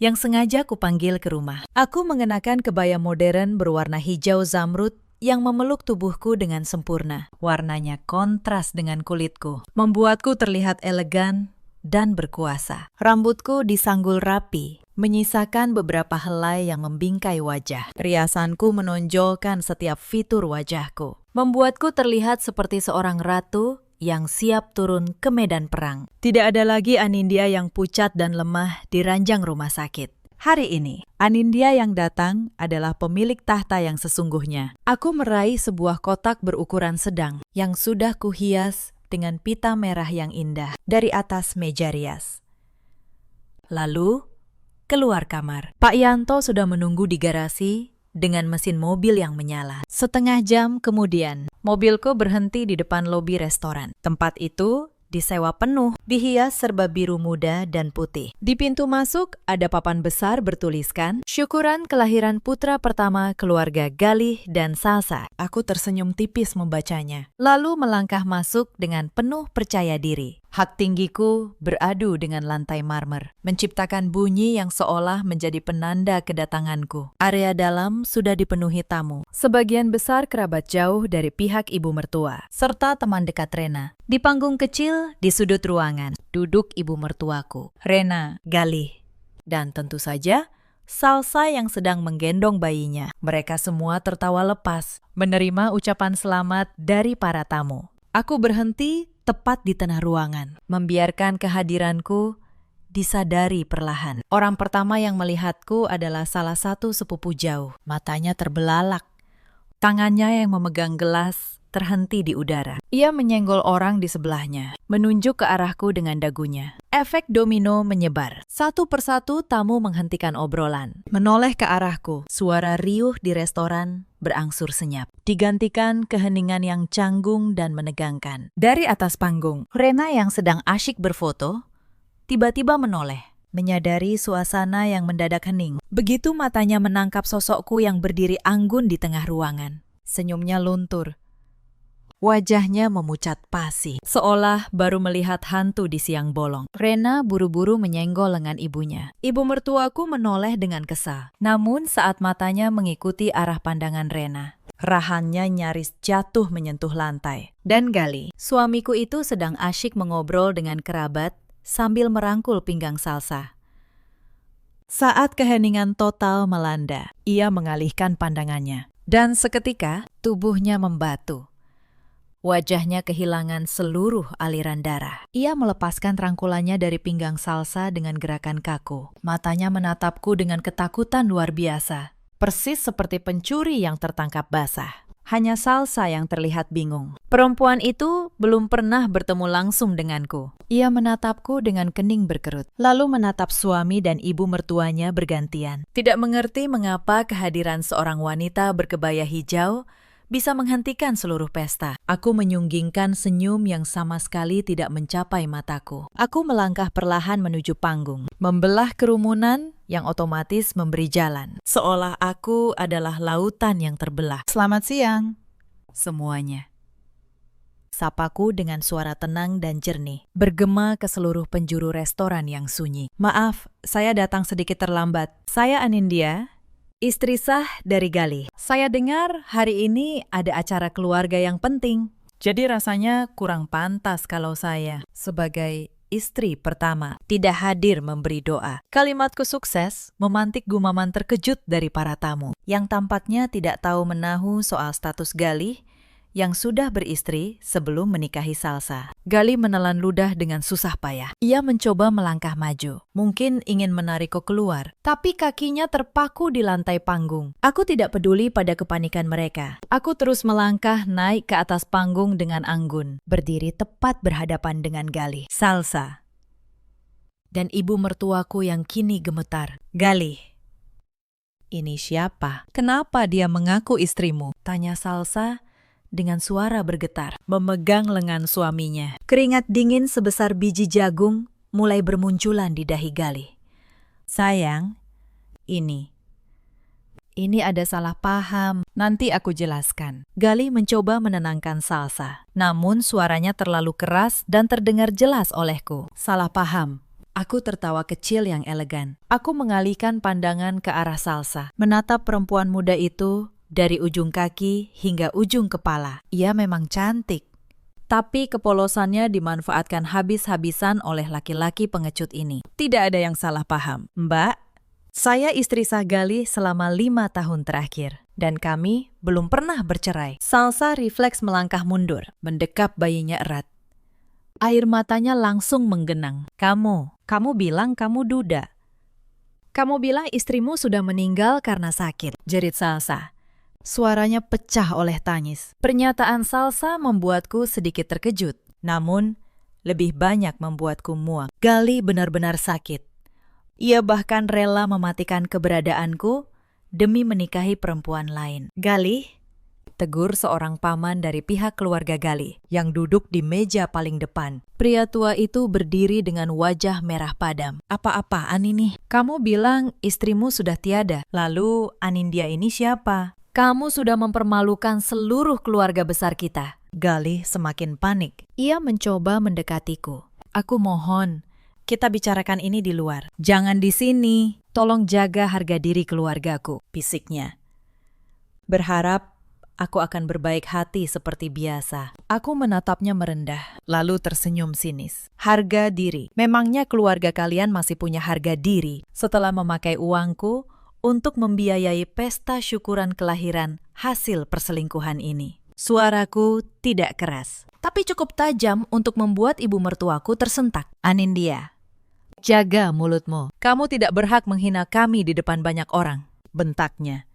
Speaker 1: yang sengaja kupanggil ke rumah. Aku mengenakan kebaya modern berwarna hijau zamrud yang memeluk tubuhku dengan sempurna. Warnanya kontras dengan kulitku, membuatku terlihat elegan dan berkuasa. Rambutku disanggul rapi, menyisakan beberapa helai yang membingkai wajah. Riasanku menonjolkan setiap fitur wajahku, membuatku terlihat seperti seorang ratu yang siap turun ke medan perang. Tidak ada lagi Anindya yang pucat dan lemah di ranjang rumah sakit. Hari ini, Anindya yang datang adalah pemilik tahta yang sesungguhnya. Aku meraih sebuah kotak berukuran sedang yang sudah kuhias dengan pita merah yang indah dari atas meja rias. Lalu, keluar kamar. Pak Yanto sudah menunggu di garasi dengan mesin mobil yang menyala. Setengah jam kemudian, mobilku berhenti di depan lobi restoran. Tempat itu disewa penuh, dihias serba biru muda dan putih. Di pintu masuk ada papan besar bertuliskan, "Syukuran kelahiran putra pertama keluarga Galih dan Salsa." Aku tersenyum tipis membacanya, lalu melangkah masuk dengan penuh percaya diri. Hak tinggiku beradu dengan lantai marmer, menciptakan bunyi yang seolah menjadi penanda kedatanganku. Area dalam sudah dipenuhi tamu, sebagian besar kerabat jauh dari pihak ibu mertua, serta teman dekat Rena. Di panggung kecil, di sudut ruangan, duduk ibu mertuaku, Rena, Galih, dan tentu saja Salsa yang sedang menggendong bayinya. Mereka semua tertawa lepas, menerima ucapan selamat dari para tamu. Aku berhenti tepat di tengah ruangan, membiarkan kehadiranku disadari perlahan. Orang pertama yang melihatku adalah salah satu sepupu jauh. Matanya terbelalak, tangannya yang memegang gelas terhenti di udara. Ia menyenggol orang di sebelahnya, menunjuk ke arahku dengan dagunya. Efek domino menyebar. Satu persatu tamu menghentikan obrolan, menoleh ke arahku. Suara riuh di restoran berangsur senyap, digantikan keheningan yang canggung dan menegangkan. Dari atas panggung, Rena yang sedang asyik berfoto, tiba-tiba menoleh, menyadari suasana yang mendadak hening. Begitu matanya menangkap sosokku yang berdiri anggun di tengah ruangan. Senyumnya luntur. Wajahnya memucat pasi, seolah baru melihat hantu di siang bolong. Rena buru-buru menyenggol lengan ibunya. Ibu mertuaku menoleh dengan kesal. Namun saat matanya mengikuti arah pandangan Rena, rahannya nyaris jatuh menyentuh lantai. Dan Galih, suamiku itu sedang asyik mengobrol dengan kerabat sambil merangkul pinggang Salsa. Saat keheningan total melanda, ia mengalihkan pandangannya. Dan seketika, tubuhnya membatu. Wajahnya kehilangan seluruh aliran darah. Ia melepaskan rangkulannya dari pinggang Salsa dengan gerakan kaku. Matanya menatapku dengan ketakutan luar biasa, persis seperti pencuri yang tertangkap basah. Hanya Salsa yang terlihat bingung. Perempuan itu belum pernah bertemu langsung denganku. Ia menatapku dengan kening berkerut, lalu menatap suami dan ibu mertuanya bergantian. Tidak mengerti mengapa kehadiran seorang wanita berkebaya hijau bisa menghentikan seluruh pesta. Aku menyunggingkan senyum yang sama sekali tidak mencapai mataku. Aku melangkah perlahan menuju panggung, membelah kerumunan yang otomatis memberi jalan. Seolah aku adalah lautan yang terbelah. Selamat siang, semuanya. Sapaku dengan suara tenang dan jernih, bergema ke seluruh penjuru restoran yang sunyi. Maaf, saya datang sedikit terlambat. Saya Anindya, istri sah dari Galih. Saya dengar hari ini ada acara keluarga yang penting. Jadi rasanya kurang pantas kalau saya, sebagai istri pertama, tidak hadir memberi doa. Kalimatku sukses memantik gumaman terkejut dari para tamu, yang tampaknya tidak tahu menahu soal status Galih yang sudah beristri sebelum menikahi Salsa. Galih menelan ludah dengan susah payah. Ia mencoba melangkah maju, mungkin ingin menarikku keluar, tapi kakinya terpaku di lantai panggung. Aku tidak peduli pada kepanikan mereka. Aku terus melangkah naik ke atas panggung dengan anggun, berdiri tepat berhadapan dengan Galih, Salsa, dan ibu mertuaku yang kini gemetar. Galih, ini siapa? Kenapa dia mengaku istrimu? Tanya Salsa dengan suara bergetar, memegang lengan suaminya. Keringat dingin sebesar biji jagung mulai bermunculan di dahi Galih. Sayang, ini ada salah paham. Nanti aku jelaskan. Galih mencoba menenangkan Salsa, namun suaranya terlalu keras dan terdengar jelas olehku. Salah paham. Aku tertawa kecil yang elegan. Aku mengalihkan pandangan ke arah Salsa, menatap perempuan muda itu dari ujung kaki hingga ujung kepala. Ia memang cantik, tapi kepolosannya dimanfaatkan habis-habisan oleh laki-laki pengecut ini. Tidak ada yang salah paham. Mbak, saya istri sah Galih selama 5 tahun terakhir, dan kami belum pernah bercerai. Salsa refleks melangkah mundur, mendekap bayinya erat. Air matanya langsung menggenang. Kamu bilang kamu duda. Kamu bilang istrimu sudah meninggal karena sakit, jerit Salsa. Suaranya pecah oleh tangis. Pernyataan Salsa membuatku sedikit terkejut, namun lebih banyak membuatku muak. Galih benar-benar sakit. Ia bahkan rela mematikan keberadaanku demi menikahi perempuan lain. Galih, tegur seorang paman dari pihak keluarga Galih yang duduk di meja paling depan. Pria tua itu berdiri dengan wajah merah padam. Apa-apaan ini? Kamu bilang istrimu sudah tiada. Lalu Anindya ini siapa? Kamu sudah mempermalukan seluruh keluarga besar kita. Galih semakin panik. Ia mencoba mendekatiku. Aku mohon, kita bicarakan ini di luar. Jangan di sini. Tolong jaga harga diri keluargaku, bisiknya. Berharap aku akan berbaik hati seperti biasa. Aku menatapnya merendah, lalu tersenyum sinis. Harga diri. Memangnya keluarga kalian masih punya harga diri setelah memakai uangku untuk membiayai pesta syukuran kelahiran hasil perselingkuhan ini. Suaraku tidak keras, tapi cukup tajam untuk membuat ibu mertuaku tersentak. Anindya, jaga mulutmu. Kamu tidak berhak menghina kami di depan banyak orang, bentaknya.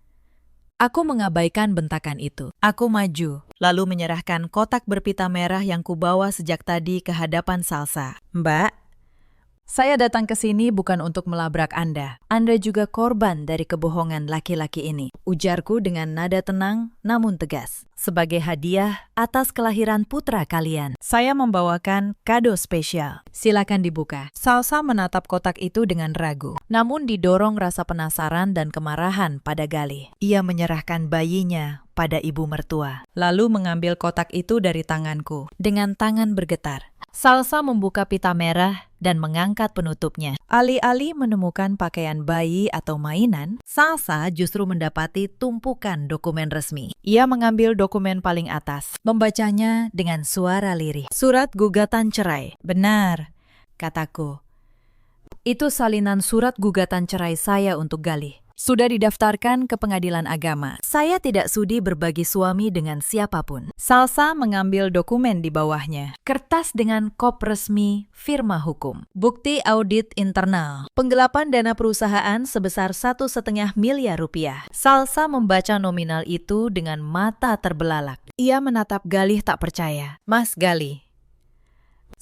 Speaker 1: Aku mengabaikan bentakan itu. Aku maju, lalu menyerahkan kotak berpita merah yang kubawa sejak tadi ke hadapan Salsa. Mbak, saya datang ke sini bukan untuk melabrak Anda. Anda juga korban dari kebohongan laki-laki ini. Ujarku dengan nada tenang namun tegas. Sebagai hadiah atas kelahiran putra kalian, saya membawakan kado spesial. Silakan dibuka. Salsa menatap kotak itu dengan ragu, namun didorong rasa penasaran dan kemarahan pada Galih. Ia menyerahkan bayinya pada ibu mertua, lalu mengambil kotak itu dari tanganku. Dengan tangan bergetar, Salsa membuka pita merah dan mengangkat penutupnya. Alih-alih menemukan pakaian bayi atau mainan, Salsa justru mendapati tumpukan dokumen resmi. Ia mengambil dokumen paling atas, membacanya dengan suara lirih. Surat gugatan cerai. Benar, kataku. Itu salinan surat gugatan cerai saya untuk Galih. Sudah didaftarkan ke pengadilan agama. Saya tidak sudi berbagi suami dengan siapapun. Salsa mengambil dokumen di bawahnya. Kertas dengan kop resmi firma hukum. Bukti audit internal. Penggelapan dana perusahaan sebesar 1,5 miliar rupiah. Salsa membaca nominal itu dengan mata terbelalak. Ia menatap Galih tak percaya. Mas Galih,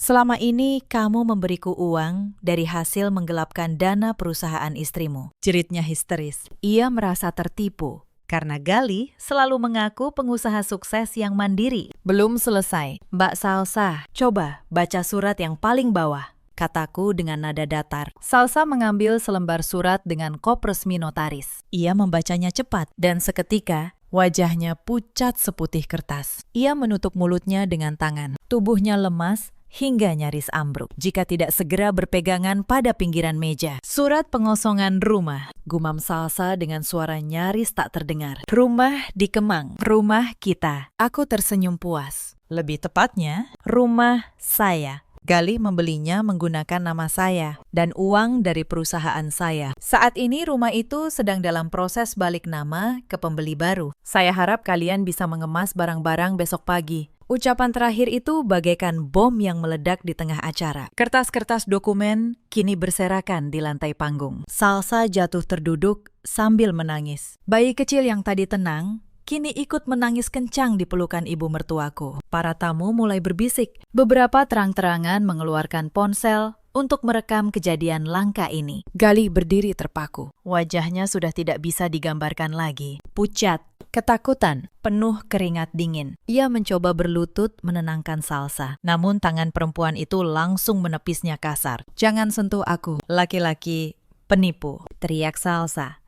Speaker 1: selama ini kamu memberiku uang dari hasil menggelapkan dana perusahaan istrimu, jeritnya histeris. Ia merasa tertipu karena Galih selalu mengaku pengusaha sukses yang mandiri. Belum selesai, Mbak Salsa, coba baca surat yang paling bawah, kataku dengan nada datar. Salsa mengambil selembar surat dengan kop resmi notaris. Ia membacanya cepat dan seketika wajahnya pucat seputih kertas. Ia menutup mulutnya dengan tangan. Tubuhnya lemas hingga nyaris ambruk jika tidak segera berpegangan pada pinggiran meja. Surat pengosongan rumah, gumam Salsa dengan suara nyaris tak terdengar. Rumah di Kemang, rumah kita. Aku tersenyum puas. Lebih tepatnya, rumah saya. Galih membelinya menggunakan nama saya dan uang dari perusahaan saya. Saat ini rumah itu sedang dalam proses balik nama ke pembeli baru. Saya harap kalian bisa mengemas barang-barang besok pagi. Ucapan terakhir itu bagaikan bom yang meledak di tengah acara. Kertas-kertas dokumen kini berserakan di lantai panggung. Salsa jatuh terduduk sambil menangis. Bayi kecil yang tadi tenang kini ikut menangis kencang di pelukan ibu mertuaku. Para tamu mulai berbisik. Beberapa terang-terangan mengeluarkan ponsel untuk merekam kejadian langka ini. Galih berdiri terpaku. Wajahnya sudah tidak bisa digambarkan lagi. Pucat, ketakutan, penuh keringat dingin. Ia mencoba berlutut menenangkan Salsa. Namun tangan perempuan itu langsung menepisnya kasar. "Jangan sentuh aku, laki-laki penipu," teriak Salsa.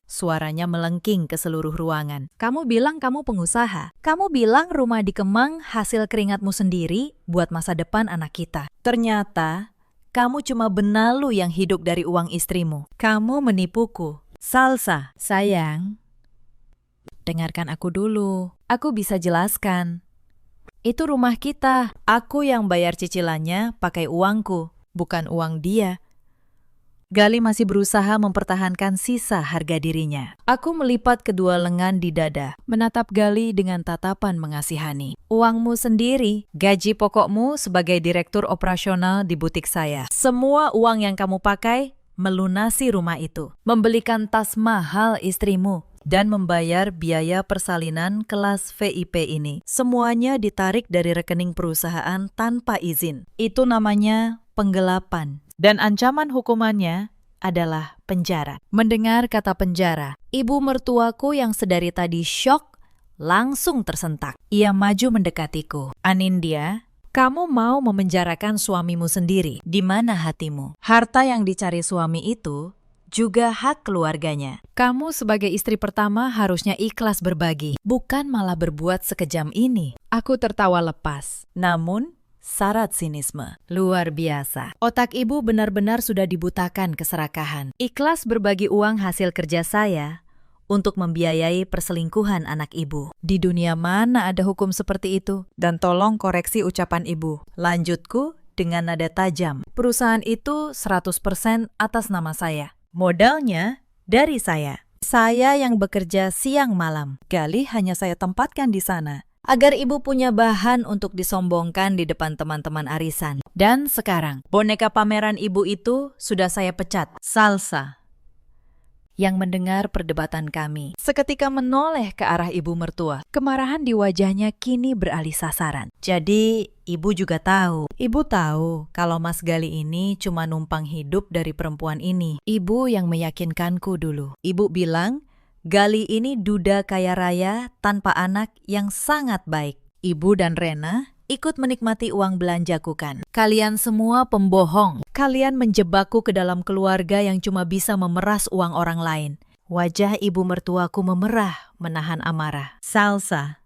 Speaker 1: Suaranya melengking ke seluruh ruangan. "Kamu bilang kamu pengusaha. Kamu bilang rumah di Kemang hasil keringatmu sendiri buat masa depan anak kita. Ternyata kamu cuma benalu yang hidup dari uang istrimu. Kamu menipuku." "Salsa, sayang. Dengarkan aku dulu. Aku bisa jelaskan. Itu rumah kita. Aku yang bayar cicilannya pakai uangku, bukan uang dia." Galih masih berusaha mempertahankan sisa harga dirinya. Aku melipat kedua lengan di dada, menatap Galih dengan tatapan mengasihani. "Uangmu sendiri, gaji pokokmu sebagai direktur operasional di butik saya. Semua uang yang kamu pakai melunasi rumah itu, membelikan tas mahal istrimu, dan membayar biaya persalinan kelas VIP ini. Semuanya ditarik dari rekening perusahaan tanpa izin. Itu namanya penggelapan. Dan ancaman hukumannya adalah penjara." Mendengar kata penjara, ibu mertuaku yang sedari tadi syok langsung tersentak. Ia maju mendekatiku. "Anindya, kamu mau memenjarakan suamimu sendiri. Di mana hatimu? Harta yang dicari suami itu juga hak keluarganya. Kamu sebagai istri pertama harusnya ikhlas berbagi, bukan malah berbuat sekejam ini." Aku tertawa lepas. Namun syarat sinisme. Luar biasa. Otak ibu benar-benar sudah dibutakan keserakahan. Ikhlas berbagi uang hasil kerja saya untuk membiayai perselingkuhan anak ibu. Di dunia mana ada hukum seperti itu? Dan tolong koreksi ucapan ibu. Lanjutku dengan nada tajam. Perusahaan itu 100% atas nama saya. Modalnya dari saya. Saya yang bekerja siang malam. Galih hanya saya tempatkan di sana agar ibu punya bahan untuk disombongkan di depan teman-teman arisan. Dan sekarang, boneka pameran ibu itu sudah saya pecat. Salsa, yang mendengar perdebatan kami, seketika menoleh ke arah ibu mertua. Kemarahan di wajahnya kini beralih sasaran. "Jadi, ibu juga tahu. Ibu tahu kalau Mas Galih ini cuma numpang hidup dari perempuan ini. Ibu yang meyakinkanku dulu. Ibu bilang, Galih ini duda kaya raya tanpa anak yang sangat baik. Ibu dan Rena ikut menikmati uang belanjaku kan. Kalian semua pembohong. Kalian menjebakku ke dalam keluarga yang cuma bisa memeras uang orang lain." Wajah ibu mertuaku memerah, menahan amarah. "Salsa,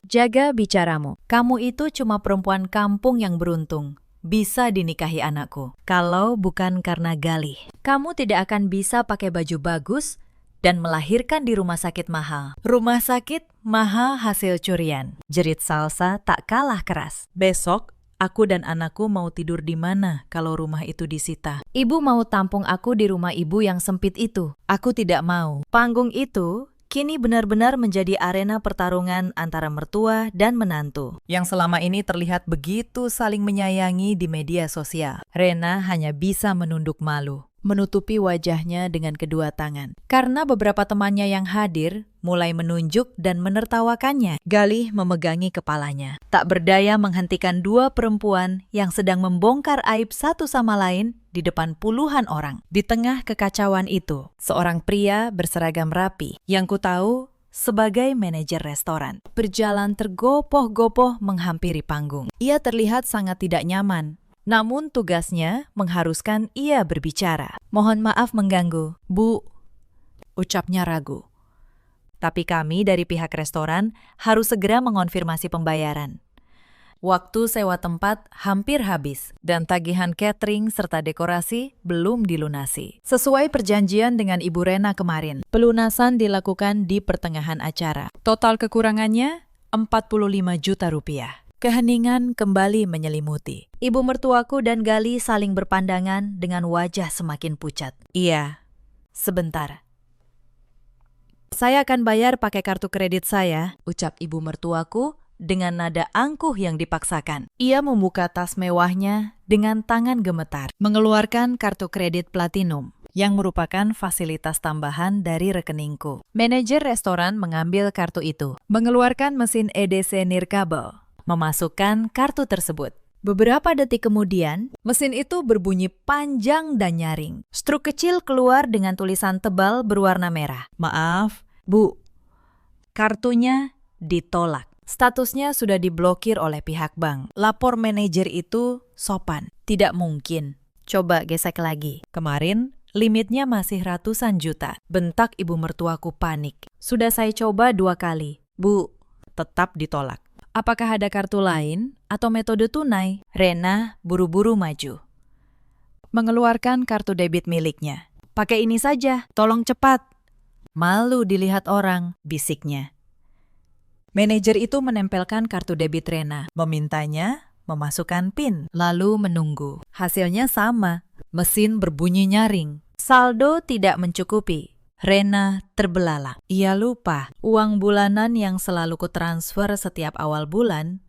Speaker 1: jaga bicaramu. Kamu itu cuma perempuan kampung yang beruntung bisa dinikahi anakku. Kalau bukan karena Galih, kamu tidak akan bisa pakai baju bagus dan melahirkan di rumah sakit mahal. Rumah sakit mahal hasil curian." Jerit Salsa tak kalah keras. "Besok, aku dan anakku mau tidur di mana kalau rumah itu disita? Ibu mau tampung aku di rumah ibu yang sempit itu. Aku tidak mau." Panggung itu kini benar-benar menjadi arena pertarungan antara mertua dan menantu, yang selama ini terlihat begitu saling menyayangi di media sosial. Rena hanya bisa menunduk malu, menutupi wajahnya dengan kedua tangan. Karena beberapa temannya yang hadir mulai menunjuk dan menertawakannya. Galih memegangi kepalanya, tak berdaya menghentikan dua perempuan yang sedang membongkar aib satu sama lain di depan puluhan orang. Di tengah kekacauan itu, seorang pria berseragam rapi yang ku tahu sebagai manajer restoran berjalan tergopoh-gopoh menghampiri panggung. Ia terlihat sangat tidak nyaman. Namun tugasnya mengharuskan ia berbicara. "Mohon maaf mengganggu, Bu," ucapnya ragu. "Tapi kami dari pihak restoran harus segera mengonfirmasi pembayaran. Waktu sewa tempat hampir habis dan tagihan catering serta dekorasi belum dilunasi. Sesuai perjanjian dengan Ibu Rena kemarin, pelunasan dilakukan di pertengahan acara. Total kekurangannya 45 juta rupiah. Keheningan kembali menyelimuti. Ibu mertuaku dan Gali saling berpandangan dengan wajah semakin pucat. Iya, sebentar. Saya akan bayar pakai kartu kredit saya, ucap ibu mertuaku dengan nada angkuh yang dipaksakan. Ia membuka tas mewahnya dengan tangan gemetar, mengeluarkan kartu kredit platinum yang merupakan fasilitas tambahan dari rekeningku. Manajer restoran mengambil kartu itu, mengeluarkan mesin EDC nirkabel, memasukkan kartu tersebut. Beberapa detik kemudian, mesin itu berbunyi panjang dan nyaring. Struk kecil keluar dengan tulisan tebal berwarna merah. Maaf, Bu, kartunya ditolak. Statusnya sudah diblokir oleh pihak bank. Lapor manajer itu sopan. Tidak mungkin. Coba gesek lagi. Kemarin, limitnya masih ratusan juta. Bentak ibu mertuaku panik. Sudah saya coba 2 kali. Bu, tetap ditolak. Apakah ada kartu lain atau metode tunai? Rena buru-buru maju, mengeluarkan kartu debit miliknya. Pakai ini saja, tolong cepat. Malu dilihat orang, bisiknya. Manajer itu menempelkan kartu debit Rena, memintanya memasukkan PIN, lalu menunggu. Hasilnya sama, mesin berbunyi nyaring. Saldo tidak mencukupi. Rena terbelalak. Ia lupa uang bulanan yang selalu kutransfer setiap awal bulan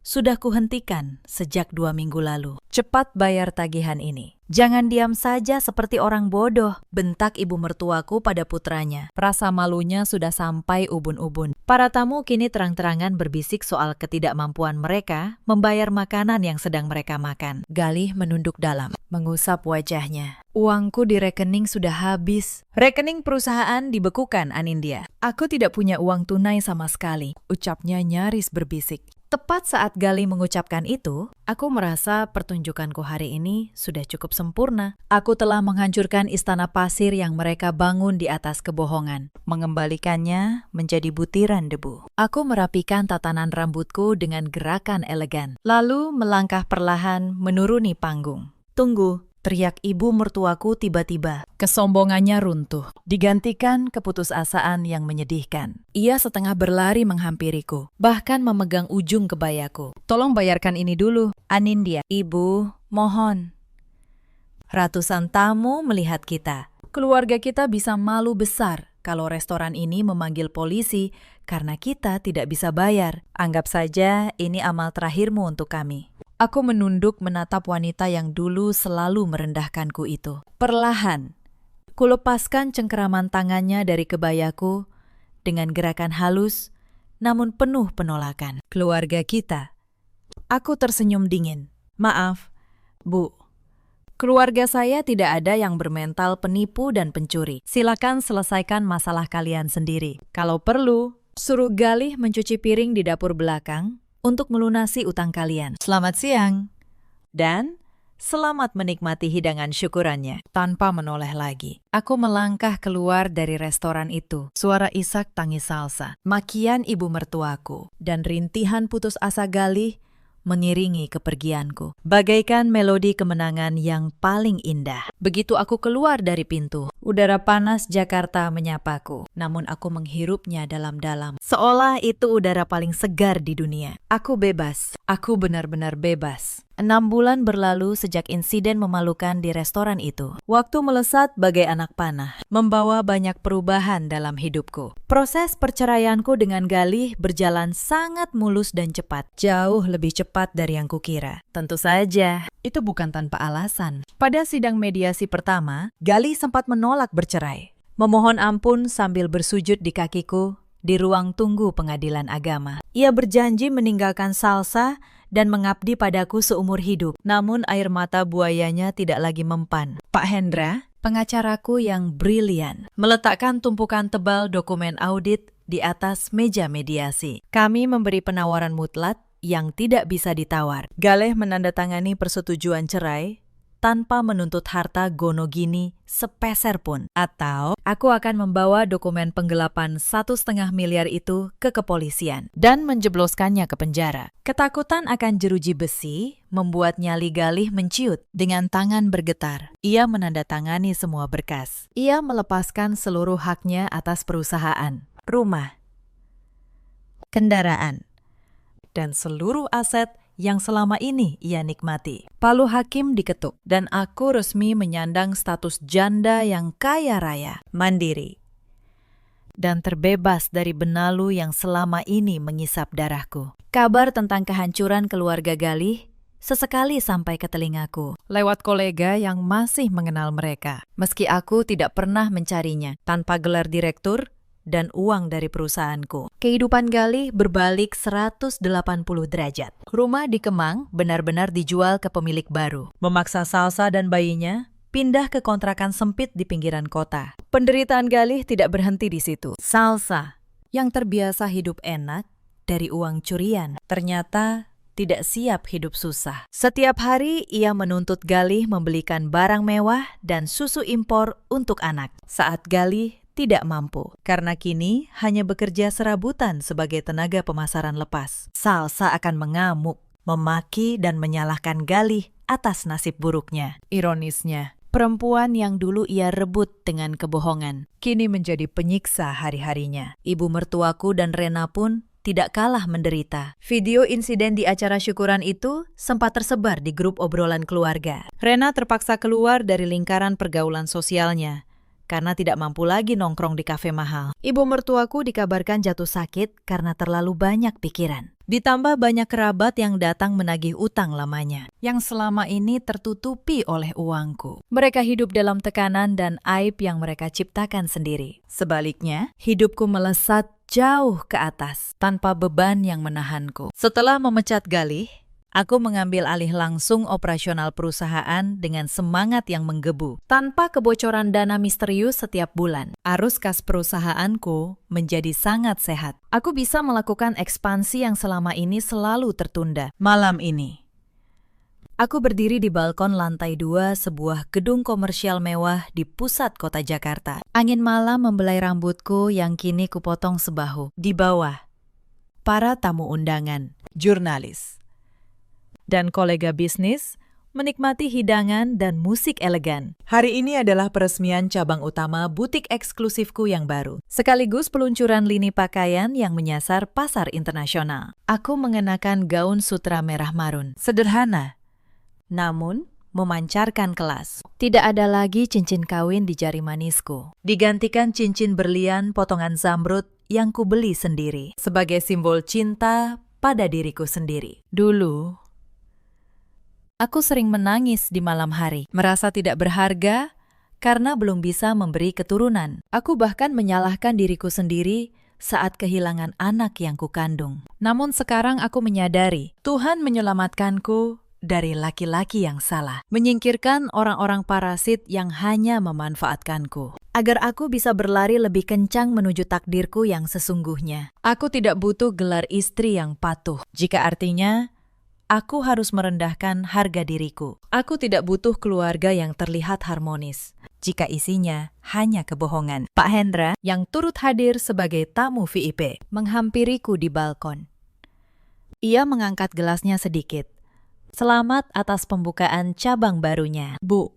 Speaker 1: sudah kuhentikan sejak 2 minggu lalu. Cepat bayar tagihan ini. Jangan diam saja seperti orang bodoh, bentak ibu mertuaku pada putranya. Rasa malunya sudah sampai ubun-ubun. Para tamu kini terang-terangan berbisik soal ketidakmampuan mereka membayar makanan yang sedang mereka makan. Galih menunduk dalam, mengusap wajahnya. Uangku di rekening sudah habis. Rekening perusahaan dibekukan, Anindya. Aku tidak punya uang tunai sama sekali, ucapnya nyaris berbisik. Tepat saat Gali mengucapkan itu, aku merasa pertunjukanku hari ini sudah cukup sempurna. Aku telah menghancurkan istana pasir yang mereka bangun di atas kebohongan, mengembalikannya menjadi butiran debu. Aku merapikan tatanan rambutku dengan gerakan elegan, lalu melangkah perlahan menuruni panggung. Tunggu, teriak ibu mertuaku tiba-tiba. Kesombongannya runtuh, digantikan keputusasaan yang menyedihkan. Ia setengah berlari menghampiriku, bahkan memegang ujung kebayaku. Tolong bayarkan ini dulu, Anindya. Ibu, mohon. Ratusan tamu melihat kita. Keluarga kita bisa malu besar kalau restoran ini memanggil polisi karena kita tidak bisa bayar. Anggap saja ini amal terakhirmu untuk kami. Aku menunduk menatap wanita yang dulu selalu merendahkanku itu. Perlahan, kulepaskan cengkeraman tangannya dari kebayaku dengan gerakan halus, namun penuh penolakan. Keluarga kita. Aku tersenyum dingin. Maaf, Bu. Keluarga saya tidak ada yang bermental penipu dan pencuri. Silakan selesaikan masalah kalian sendiri. Kalau perlu, suruh Galih mencuci piring di dapur belakang untuk melunasi utang kalian. Selamat siang. Dan selamat menikmati hidangan syukurannya. Tanpa menoleh lagi, aku melangkah keluar dari restoran itu. Suara isak tangis salsa, makian ibu mertuaku, dan rintihan putus asa Galih mengiringi kepergianku. Bagaikan melodi kemenangan yang paling indah. Begitu aku keluar dari pintu, udara panas Jakarta menyapaku. Namun aku menghirupnya dalam-dalam. Seolah itu udara paling segar di dunia. Aku bebas. Aku benar-benar bebas. 6 bulan berlalu sejak insiden memalukan di restoran itu. Waktu melesat bagai anak panah, membawa banyak perubahan dalam hidupku. Proses perceraianku dengan Galih berjalan sangat mulus dan cepat. Jauh lebih cepat dari yang kukira. Tentu saja, itu bukan tanpa alasan. Pada sidang mediasi pertama, Galih sempat menolak bercerai. Memohon ampun sambil bersujud di kakiku di ruang tunggu pengadilan agama. Ia berjanji meninggalkan salsa dan mengabdi padaku seumur hidup. Namun air mata buayanya tidak lagi mempan. Pak Hendra, pengacaraku yang brilian, meletakkan tumpukan tebal dokumen audit di atas meja mediasi. Kami memberi penawaran mutlak yang tidak bisa ditawar. Galih menandatangani persetujuan cerai tanpa menuntut harta gonogini sepeser pun. Atau aku akan membawa dokumen penggelapan 1,5 miliar itu ke kepolisian dan menjebloskannya ke penjara. Ketakutan akan jeruji besi membuat nyali Galih menciut. Dengan tangan bergetar, ia menandatangani semua berkas. Ia melepaskan seluruh haknya atas perusahaan, rumah, kendaraan, dan seluruh aset yang selama ini ia nikmati. Palu hakim diketuk, dan aku resmi menyandang status janda yang kaya raya, mandiri, dan terbebas dari benalu yang selama ini mengisap darahku. Kabar tentang kehancuran keluarga Galih sesekali sampai ke telingaku, lewat kolega yang masih mengenal mereka. Meski aku tidak pernah mencarinya, tanpa gelar direktur dan uang dari perusahaanku. Kehidupan Galih berbalik 180 derajat. Rumah di Kemang benar-benar dijual ke pemilik baru. Memaksa Salsa dan bayinya pindah ke kontrakan sempit di pinggiran kota. Penderitaan Galih tidak berhenti di situ. Salsa, yang terbiasa hidup enak dari uang curian, ternyata tidak siap hidup susah. Setiap hari ia menuntut Galih membelikan barang mewah dan susu impor untuk anak. Saat Galih tidak mampu, karena kini hanya bekerja serabutan sebagai tenaga pemasaran lepas. Salsa akan mengamuk, memaki dan menyalahkan Galih atas nasib buruknya. Ironisnya, perempuan yang dulu ia rebut dengan kebohongan, kini menjadi penyiksa hari-harinya. Ibu mertuaku dan Rena pun tidak kalah menderita. Video insiden di acara syukuran itu sempat tersebar di grup obrolan keluarga. Rena terpaksa keluar dari lingkaran pergaulan sosialnya karena tidak mampu lagi nongkrong di kafe mahal. Ibu mertuaku dikabarkan jatuh sakit karena terlalu banyak pikiran. Ditambah banyak kerabat yang datang menagih utang lamanya, yang selama ini tertutupi oleh uangku. Mereka hidup dalam tekanan dan aib yang mereka ciptakan sendiri. Sebaliknya, hidupku melesat jauh ke atas, tanpa beban yang menahanku. Setelah memecat Galih, aku mengambil alih langsung operasional perusahaan dengan semangat yang menggebu. Tanpa kebocoran dana misterius setiap bulan, arus kas perusahaanku menjadi sangat sehat. Aku bisa melakukan ekspansi yang selama ini selalu tertunda. Malam ini, aku berdiri di balkon lantai 2 sebuah gedung komersial mewah di pusat kota Jakarta. Angin malam membelai rambutku yang kini kupotong sebahu. Di bawah, para tamu undangan, jurnalis, dan kolega bisnis menikmati hidangan dan musik elegan. Hari ini adalah peresmian cabang utama butik eksklusifku yang baru, sekaligus peluncuran lini pakaian yang menyasar pasar internasional. Aku mengenakan gaun sutra merah marun, sederhana, namun memancarkan kelas. Tidak ada lagi cincin kawin di jari manisku. Digantikan cincin berlian potongan zamrud yang kubeli sendiri, sebagai simbol cinta pada diriku sendiri. Dulu, aku sering menangis di malam hari, merasa tidak berharga karena belum bisa memberi keturunan. Aku bahkan menyalahkan diriku sendiri saat kehilangan anak yang kukandung. Namun sekarang aku menyadari, Tuhan menyelamatkanku dari laki-laki yang salah, menyingkirkan orang-orang parasit yang hanya memanfaatkanku, agar aku bisa berlari lebih kencang menuju takdirku yang sesungguhnya. Aku tidak butuh gelar istri yang patuh, jika artinya aku harus merendahkan harga diriku. Aku tidak butuh keluarga yang terlihat harmonis, jika isinya hanya kebohongan. Pak Hendra, yang turut hadir sebagai tamu VIP, menghampiriku di balkon. Ia mengangkat gelasnya sedikit. Selamat atas pembukaan cabang barunya. Bu,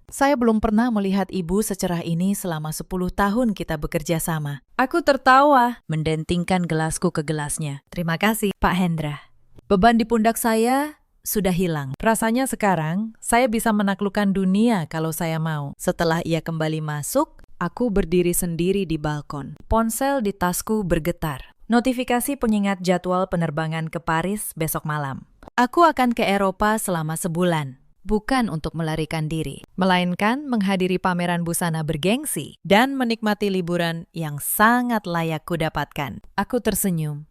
Speaker 1: saya belum pernah melihat ibu secerah ini selama 10 tahun kita bekerja sama. Aku tertawa, mendentingkan gelasku ke gelasnya. Terima kasih, Pak Hendra. Beban di pundak saya sudah hilang. Rasanya sekarang saya bisa menaklukkan dunia kalau saya mau. Setelah ia kembali masuk, aku berdiri sendiri di balkon. Ponsel di tasku bergetar. Notifikasi pengingat jadwal penerbangan ke Paris besok malam. Aku akan ke Eropa selama sebulan, bukan untuk melarikan diri, melainkan menghadiri pameran busana bergengsi dan menikmati liburan yang sangat layak kudapatkan. Aku tersenyum,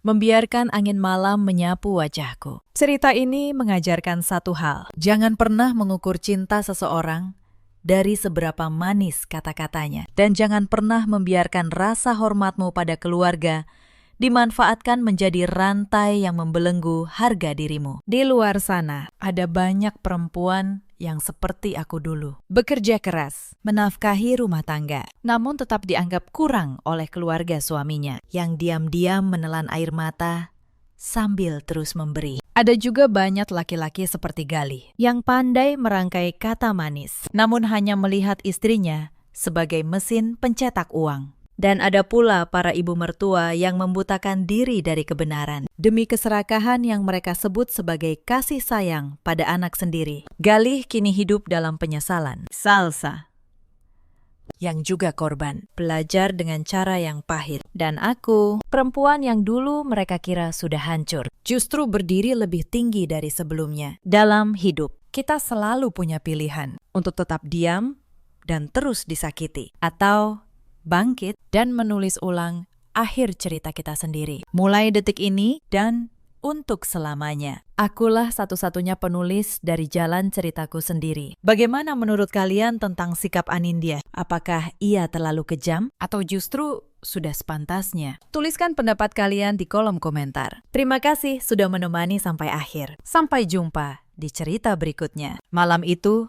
Speaker 1: membiarkan angin malam menyapu wajahku. Cerita ini mengajarkan satu hal, jangan pernah mengukur cinta seseorang dari seberapa manis kata-katanya, dan jangan pernah membiarkan rasa hormatmu pada keluarga dimanfaatkan menjadi rantai yang membelenggu harga dirimu. Di luar sana, ada banyak perempuan yang seperti aku dulu. Bekerja keras, menafkahi rumah tangga, namun tetap dianggap kurang oleh keluarga suaminya, yang diam-diam menelan air mata sambil terus memberi. Ada juga banyak laki-laki seperti Galih, yang pandai merangkai kata manis, namun hanya melihat istrinya sebagai mesin pencetak uang. Dan ada pula para ibu mertua yang membutakan diri dari kebenaran demi keserakahan yang mereka sebut sebagai kasih sayang pada anak sendiri. Galih kini hidup dalam penyesalan. Salsa, yang juga korban, belajar dengan cara yang pahit. Dan aku, perempuan yang dulu mereka kira sudah hancur, justru berdiri lebih tinggi dari sebelumnya. Dalam hidup, kita selalu punya pilihan untuk tetap diam dan terus disakiti, atau bangkit dan menulis ulang akhir cerita kita sendiri. Mulai detik ini dan untuk selamanya. Akulah satu-satunya penulis dari jalan ceritaku sendiri. Bagaimana menurut kalian tentang sikap Anindya? Apakah ia terlalu kejam atau justru sudah sepantasnya? Tuliskan pendapat kalian di kolom komentar. Terima kasih sudah menemani sampai akhir. Sampai jumpa di cerita berikutnya. Malam itu,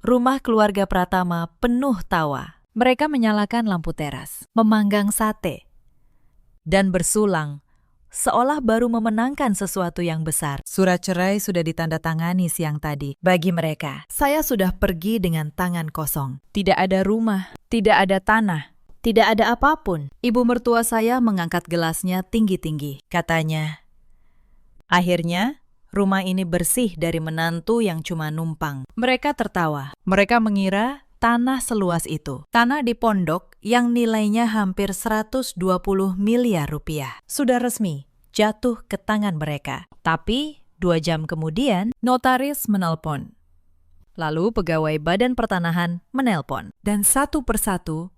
Speaker 1: rumah keluarga Pratama penuh tawa. Mereka menyalakan lampu teras, memanggang sate, dan bersulang seolah baru memenangkan sesuatu yang besar. Surat cerai sudah ditandatangani siang tadi. Bagi mereka, saya sudah pergi dengan tangan kosong. Tidak ada rumah, tidak ada tanah, tidak ada apapun. Ibu mertua saya mengangkat gelasnya tinggi-tinggi. Katanya, akhirnya rumah ini bersih dari menantu yang cuma numpang. Mereka tertawa. Mereka mengira tanah seluas itu. Tanah di pondok yang nilainya hampir 120 miliar rupiah. Sudah resmi jatuh ke tangan mereka. Tapi 2 jam kemudian notaris menelpon. Lalu pegawai Badan Pertanahan menelpon. Dan satu persatu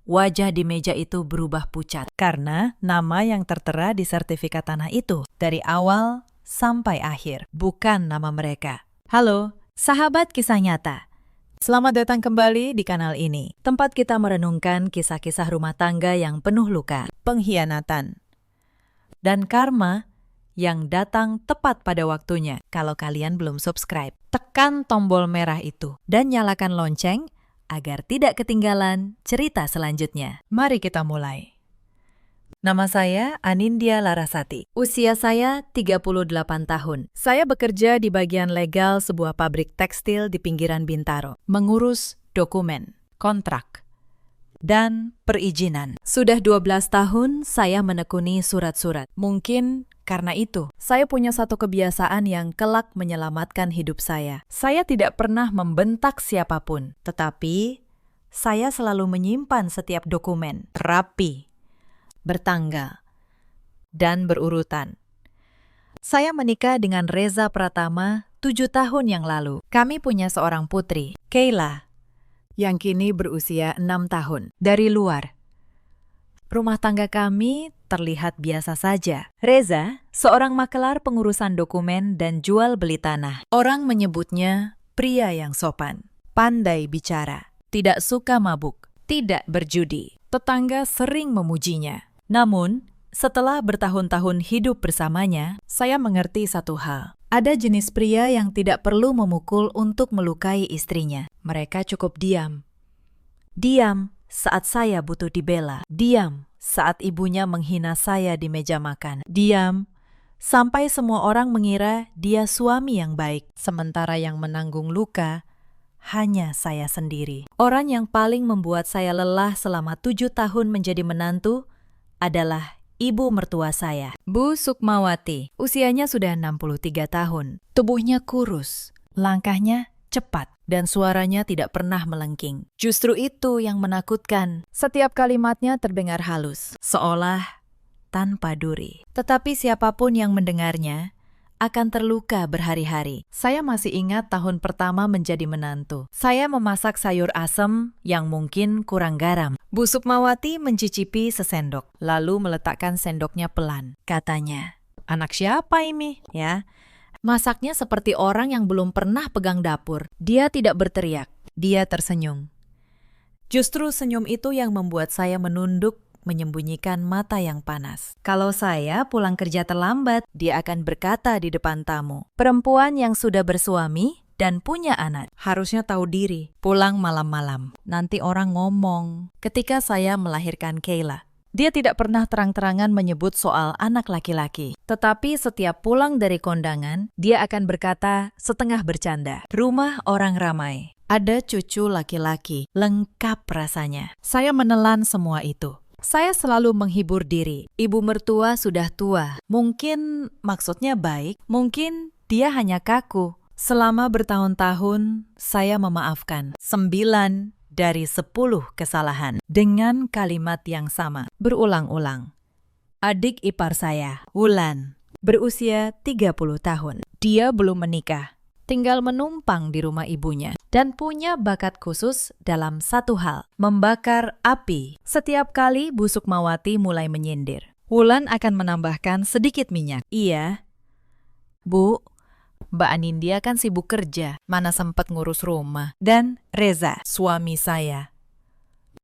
Speaker 1: wajah di meja itu berubah pucat. Karena nama yang tertera di sertifikat tanah itu dari awal sampai akhir bukan nama mereka. Halo, sahabat kisah nyata. Selamat datang kembali di kanal ini, tempat kita merenungkan kisah-kisah rumah tangga yang penuh luka, pengkhianatan, dan karma yang datang tepat pada waktunya. Kalau kalian belum subscribe, tekan tombol merah itu dan nyalakan lonceng agar tidak ketinggalan cerita selanjutnya. Mari kita mulai. Nama saya Anindya Larasati. Usia saya 38 tahun. Saya bekerja di bagian legal sebuah pabrik tekstil di pinggiran Bintaro, mengurus dokumen, kontrak, dan perizinan. Sudah 12 tahun saya menekuni surat-surat. Mungkin karena itu, saya punya satu kebiasaan yang kelak menyelamatkan hidup saya. Saya tidak pernah membentak siapapun, tetapi saya selalu menyimpan setiap dokumen rapi, bertanggal, dan berurutan. Saya menikah dengan Reza Pratama 7 tahun yang lalu. Kami punya seorang putri, Kayla, yang kini berusia 6 tahun. Dari luar, rumah tangga kami terlihat biasa saja. Reza, seorang makelar pengurusan dokumen dan jual beli tanah. Orang menyebutnya pria yang sopan, pandai bicara, tidak suka mabuk, tidak berjudi. Tetangga sering memujinya. Namun, setelah bertahun-tahun hidup bersamanya, saya mengerti satu hal. Ada jenis pria yang tidak perlu memukul untuk melukai istrinya. Mereka cukup diam. Diam saat saya butuh dibela. Diam saat ibunya menghina saya di meja makan. Diam sampai semua orang mengira dia suami yang baik, sementara yang menanggung luka hanya saya sendiri. Orang yang paling membuat saya lelah selama 7 tahun menjadi menantu adalah ibu mertua saya, Bu Sukmawati. Usianya sudah 63 tahun. Tubuhnya kurus, langkahnya cepat, dan suaranya tidak pernah melengking. Justru itu yang menakutkan. Setiap kalimatnya terdengar halus, seolah tanpa duri. Tetapi siapapun yang mendengarnya akan terluka berhari-hari. Saya masih ingat tahun pertama menjadi menantu. Saya memasak sayur asem yang mungkin kurang garam. Bu Sukmawati mencicipi sesendok, lalu meletakkan sendoknya pelan. Katanya, "Anak siapa ini?" Ya, masaknya seperti orang yang belum pernah pegang dapur. Dia tidak berteriak, dia tersenyum. Justru senyum itu yang membuat saya menunduk, menyembunyikan mata yang panas. Kalau saya pulang kerja terlambat, dia akan berkata di depan tamu, "Perempuan yang sudah bersuami dan punya anak harusnya tahu diri, pulang malam-malam. Nanti orang ngomong." Ketika saya melahirkan Kayla, dia tidak pernah terang-terangan menyebut soal anak laki-laki. Tetapi setiap pulang dari kondangan, dia akan berkata setengah bercanda, "Rumah orang ramai, ada cucu laki-laki, lengkap rasanya." Saya menelan semua itu. Saya selalu menghibur diri. Ibu mertua sudah tua. Mungkin maksudnya baik, mungkin dia hanya kaku. Selama bertahun-tahun, saya memaafkan 9 dari 10 kesalahan dengan kalimat yang sama, berulang-ulang. Adik ipar saya, Wulan, berusia 30 tahun. Dia belum menikah, tinggal menumpang di rumah ibunya, dan punya bakat khusus dalam satu hal, membakar api. Setiap kali Bu Sukmawati mulai menyindir, Wulan akan menambahkan sedikit minyak. Iya, Bu, Mbak Anindya kan sibuk kerja, mana sempat ngurus rumah. Dan Reza, suami saya,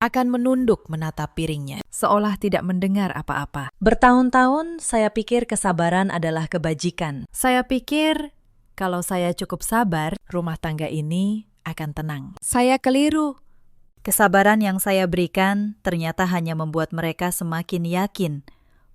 Speaker 1: akan menunduk menatap piringnya, seolah tidak mendengar apa-apa. Bertahun-tahun saya pikir kesabaran adalah kebajikan. Saya pikir kalau saya cukup sabar, rumah tangga ini akan tenang. Saya keliru. Kesabaran yang saya berikan ternyata hanya membuat mereka semakin yakin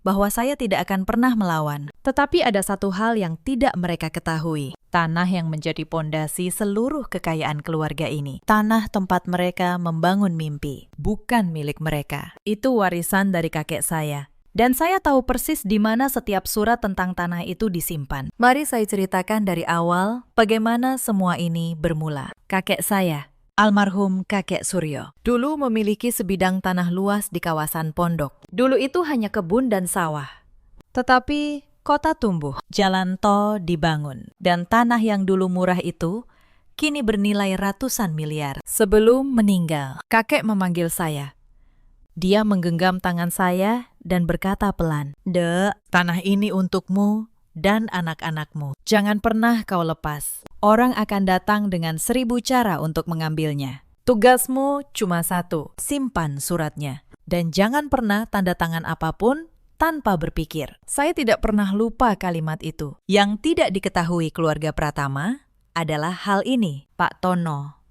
Speaker 1: bahwa saya tidak akan pernah melawan. Tetapi ada satu hal yang tidak mereka ketahui. Tanah yang menjadi pondasi seluruh kekayaan keluarga ini. Tanah tempat mereka membangun mimpi. Bukan milik mereka. Itu warisan dari kakek saya. Dan saya tahu persis di mana setiap surat tentang tanah itu disimpan. Mari saya ceritakan dari awal bagaimana semua ini bermula. Kakek saya, almarhum kakek Suryo, dulu memiliki sebidang tanah luas di kawasan Pondok. Dulu itu hanya kebun dan sawah. Tetapi kota tumbuh, jalan tol dibangun, dan tanah yang dulu murah itu kini bernilai ratusan miliar. Sebelum meninggal, kakek memanggil saya. Dia menggenggam tangan saya dan berkata pelan, "Dek, tanah ini untukmu dan anak-anakmu. Jangan pernah kau lepas. Orang akan datang dengan 1000 cara untuk mengambilnya. Tugasmu cuma satu, simpan suratnya. Dan jangan pernah tanda tangan apapun tanpa berpikir." Saya tidak pernah lupa kalimat itu. Yang tidak diketahui keluarga Pratama adalah hal ini. Pak Tono,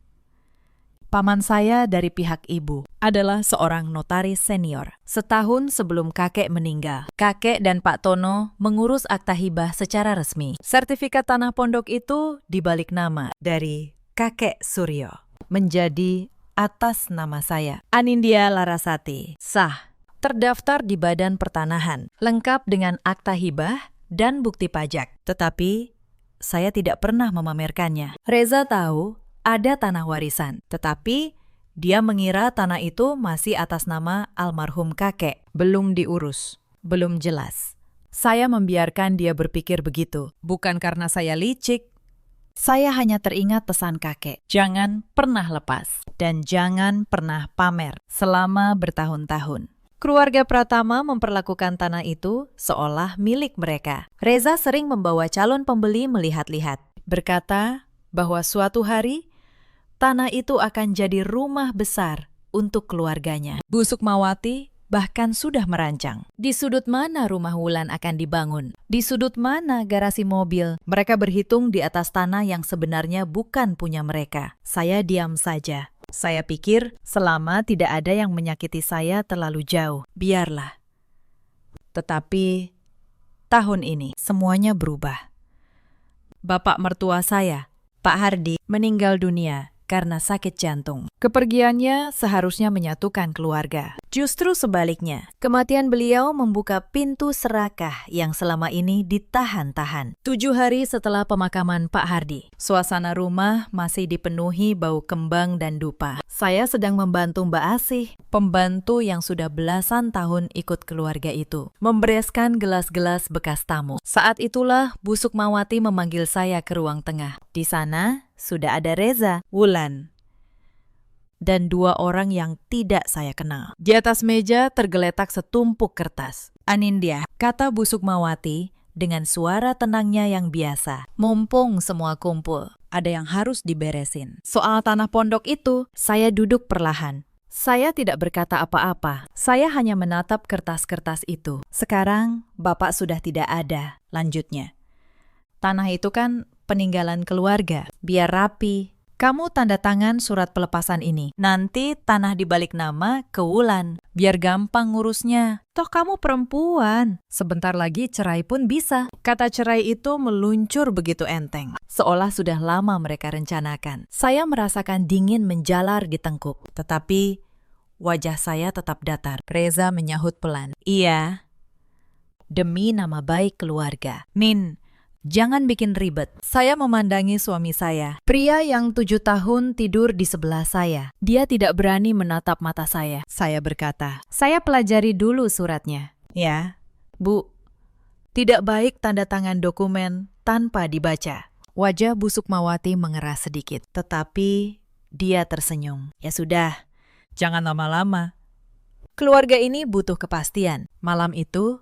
Speaker 1: paman saya dari pihak ibu, adalah seorang notaris senior. Setahun sebelum kakek meninggal, kakek dan Pak Tono mengurus akta hibah secara resmi. Sertifikat tanah pondok itu dibalik nama dari kakek Suryo menjadi atas nama saya, Anindya Larasati. Sah, terdaftar di Badan Pertanahan, lengkap dengan akta hibah dan bukti pajak. Tetapi saya tidak pernah memamerkannya. Reza tahu ada tanah warisan, tetapi dia mengira tanah itu masih atas nama almarhum kakek. Belum diurus, belum jelas. Saya membiarkan dia berpikir begitu, bukan karena saya licik. Saya hanya teringat pesan kakek, jangan pernah lepas dan jangan pernah pamer selama bertahun-tahun. Keluarga Pratama memperlakukan tanah itu seolah milik mereka. Reza sering membawa calon pembeli melihat-lihat, berkata bahwa suatu hari tanah itu akan jadi rumah besar untuk keluarganya. Bu Sukmawati bahkan sudah merancang. Di sudut mana rumah Wulan akan dibangun? Di sudut mana garasi mobil? Mereka berhitung di atas tanah yang sebenarnya bukan punya mereka. Saya diam saja. Saya pikir selama tidak ada yang menyakiti saya terlalu jauh, biarlah. Tetapi tahun ini semuanya berubah. Bapak mertua saya, Pak Hardi, meninggal dunia karena sakit jantung. Kepergiannya seharusnya menyatukan keluarga. Justru sebaliknya, kematian beliau membuka pintu serakah yang selama ini ditahan-tahan. 7 hari setelah pemakaman Pak Hardi, suasana rumah masih dipenuhi bau kembang dan dupa. Saya sedang membantu Mbak Asih, pembantu yang sudah belasan tahun ikut keluarga itu, membereskan gelas-gelas bekas tamu. Saat itulah Bu Sukmawati memanggil saya ke ruang tengah. Di sana sudah ada Reza, Wulan, dan 2 orang yang tidak saya kenal. Di atas meja tergeletak setumpuk kertas. "Anindya," kata Bu Sukmawati dengan suara tenangnya yang biasa. "Mumpung semua kumpul, ada yang harus diberesin. Soal tanah pondok itu, saya duduk perlahan. Saya tidak berkata apa-apa. Saya hanya menatap kertas-kertas itu. Sekarang Bapak sudah tidak ada," lanjutnya. "Tanah itu kan peninggalan keluarga. Biar rapi. Kamu tanda tangan surat pelepasan ini. Nanti tanah dibalik nama ke Wulan. Biar gampang ngurusnya. Toh kamu perempuan. Sebentar lagi cerai pun bisa." Kata cerai itu meluncur begitu enteng, seolah sudah lama mereka rencanakan. Saya merasakan dingin menjalar di tengkuk. Tetapi Wajah saya tetap datar. Reza menyahut pelan. Iya, demi nama baik keluarga. Nin, jangan bikin ribet. Saya memandangi suami saya. Pria yang 7 tahun tidur di sebelah saya. Dia tidak berani menatap mata saya. Saya berkata, saya pelajari dulu suratnya. Ya, Bu. Tidak baik tanda tangan dokumen tanpa dibaca. Wajah Bu Sukmawati mengeras sedikit. Tetapi dia tersenyum. Ya sudah, jangan lama-lama. Keluarga ini butuh kepastian. Malam itu,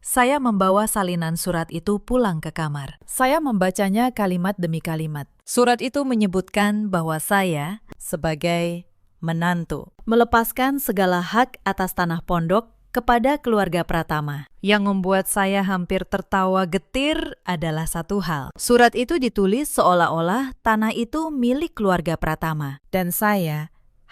Speaker 1: saya membawa salinan surat itu pulang ke kamar. Saya membacanya kalimat demi kalimat. Surat itu menyebutkan bahwa saya, sebagai menantu, melepaskan segala hak atas tanah pondok kepada keluarga Pratama. Yang membuat saya hampir tertawa getir adalah satu hal. Surat itu ditulis seolah-olah tanah itu milik keluarga Pratama. Dan saya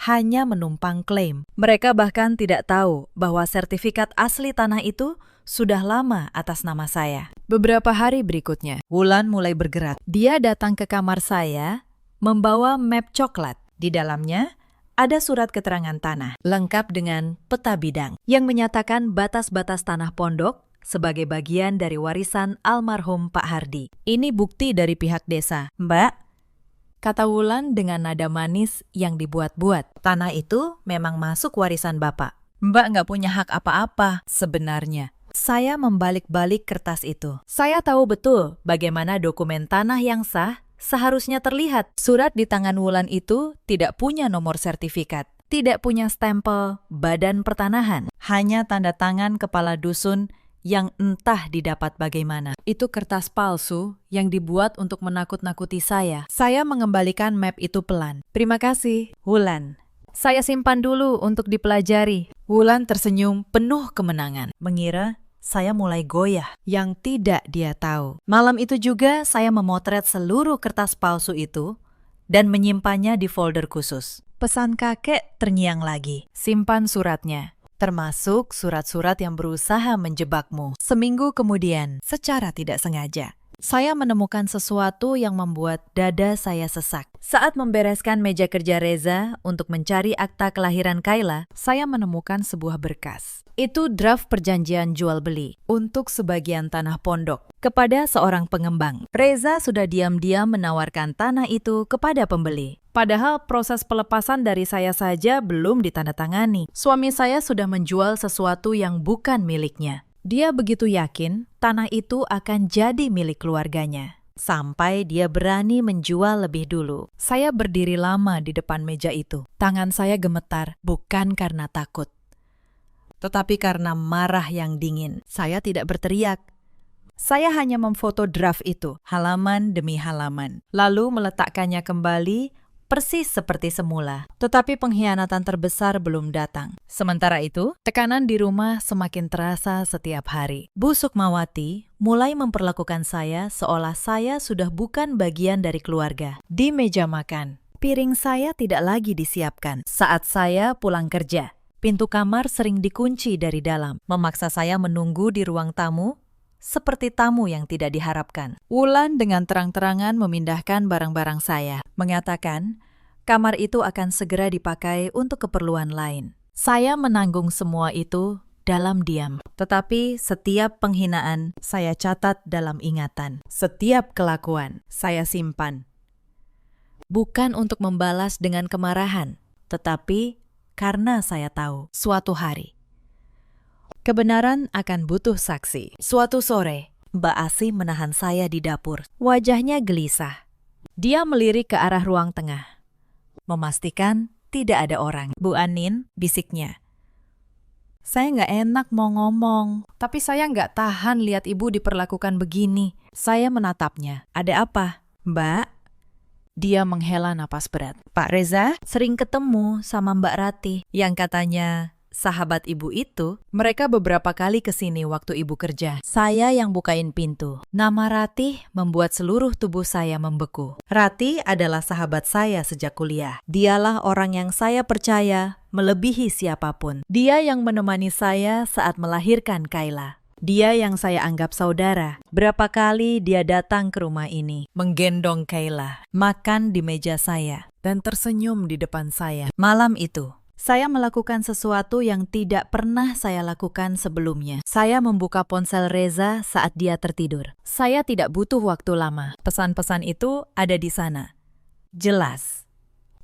Speaker 1: hanya menumpang klaim. Mereka bahkan tidak tahu bahwa sertifikat asli tanah itu sudah lama atas nama saya. Beberapa hari berikutnya, Wulan mulai bergerak. Dia datang ke kamar saya, membawa map coklat. Di dalamnya, ada surat keterangan tanah, lengkap dengan peta bidang, yang menyatakan batas-batas tanah pondok sebagai bagian dari warisan almarhum Pak Hardi. Ini bukti dari pihak desa. Mbak, kata Wulan dengan nada manis yang dibuat-buat. Tanah itu memang masuk warisan Bapak. Mbak nggak punya hak apa-apa sebenarnya. Saya membalik-balik kertas itu. Saya tahu betul bagaimana dokumen tanah yang sah seharusnya terlihat. Surat di tangan Wulan itu tidak punya nomor sertifikat, tidak punya stempel Badan Pertanahan, hanya tanda tangan kepala dusun yang entah didapat bagaimana. Itu kertas palsu yang dibuat untuk menakut-nakuti saya. Saya mengembalikan map itu pelan. Terima kasih, Wulan. Saya simpan dulu untuk dipelajari. Wulan tersenyum penuh kemenangan, mengira saya mulai goyah. Yang tidak dia tahu, malam itu juga saya memotret seluruh kertas palsu itu dan menyimpannya di folder khusus. Pesan kakek terngiang lagi. Simpan suratnya, termasuk surat-surat yang berusaha menjebakmu. Seminggu kemudian, secara tidak sengaja, saya menemukan sesuatu yang membuat dada saya sesak. Saat membereskan meja kerja Reza untuk mencari akta kelahiran Kayla, saya menemukan sebuah berkas. Itu draft perjanjian jual beli untuk sebagian tanah pondok kepada seorang pengembang. Reza sudah diam-diam menawarkan tanah itu kepada pembeli. Padahal proses pelepasan dari saya saja belum ditandatangani. Suami saya sudah menjual sesuatu yang bukan miliknya. Dia begitu yakin tanah itu akan jadi milik keluarganya. Sampai dia berani menjual lebih dulu. Saya berdiri lama di depan meja itu. Tangan saya gemetar, bukan karena takut, tetapi karena marah yang dingin. Saya tidak berteriak. Saya hanya memfoto draft itu, halaman demi halaman, lalu meletakkannya kembali persis seperti semula. Tetapi pengkhianatan terbesar belum datang. Sementara itu, tekanan di rumah semakin terasa setiap hari. Bu Sukmawati mulai memperlakukan saya seolah saya sudah bukan bagian dari keluarga. Di meja makan, piring saya tidak lagi disiapkan. Saat saya pulang kerja, pintu kamar sering dikunci dari dalam, memaksa saya menunggu di ruang tamu, seperti tamu yang tidak diharapkan. Wulan dengan terang-terangan memindahkan barang-barang saya, mengatakan kamar itu akan segera dipakai untuk keperluan lain. Saya menanggung semua itu dalam diam. Tetapi setiap penghinaan saya catat dalam ingatan. Setiap kelakuan saya simpan. Bukan untuk membalas dengan kemarahan, tetapi karena saya tahu suatu hari kebenaran akan butuh saksi. Suatu sore, Mbak Asi menahan saya di dapur. Wajahnya gelisah. Dia melirik ke arah ruang tengah, memastikan tidak ada orang. Bu Anin, bisiknya. Saya nggak enak mau ngomong, tapi saya nggak tahan lihat ibu diperlakukan begini. Saya menatapnya. Ada apa, Mbak? Dia menghela napas berat. Pak Reza sering ketemu sama Mbak Rati yang katanya sahabat ibu itu. Mereka beberapa kali kesini waktu ibu kerja. Saya yang bukain pintu. Nama Ratih membuat seluruh tubuh saya membeku. Ratih adalah sahabat saya sejak kuliah. Dialah orang yang saya percaya melebihi siapapun. Dia yang menemani saya saat melahirkan Kayla. Dia yang saya anggap saudara. Berapa kali dia datang ke rumah ini, menggendong Kayla, makan di meja saya, dan tersenyum di depan saya. Malam itu, Saya melakukan sesuatu yang tidak pernah saya lakukan sebelumnya. Saya membuka ponsel Reza saat dia tertidur. Saya tidak butuh waktu lama. Pesan-pesan itu ada di sana. Jelas.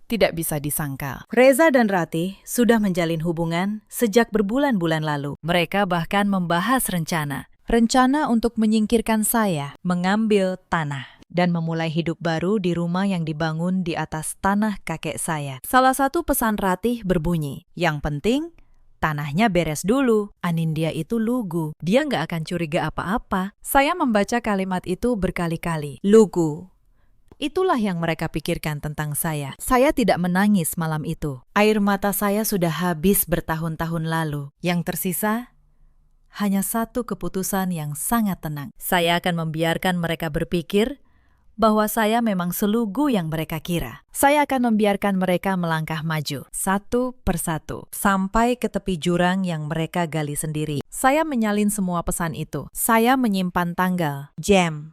Speaker 1: Tidak bisa disangkal. Reza dan Ratih sudah menjalin hubungan sejak berbulan-bulan lalu. Mereka bahkan membahas rencana. Rencana untuk menyingkirkan saya, mengambil tanah, dan memulai hidup baru di rumah yang dibangun di atas tanah kakek saya. Salah satu pesan Ratih berbunyi, yang penting, tanahnya beres dulu. Anindya itu lugu. Dia nggak akan curiga apa-apa. Saya membaca kalimat itu berkali-kali. Lugu. Itulah yang mereka pikirkan tentang saya. Saya tidak menangis malam itu. Air mata saya sudah habis bertahun-tahun lalu. Yang tersisa hanya satu keputusan yang sangat tenang. Saya akan membiarkan mereka berpikir bahwa saya memang selugu yang mereka kira. Saya akan membiarkan mereka melangkah maju, satu persatu, sampai ke tepi jurang yang mereka gali sendiri. Saya menyalin semua pesan itu. Saya menyimpan tanggal, jam,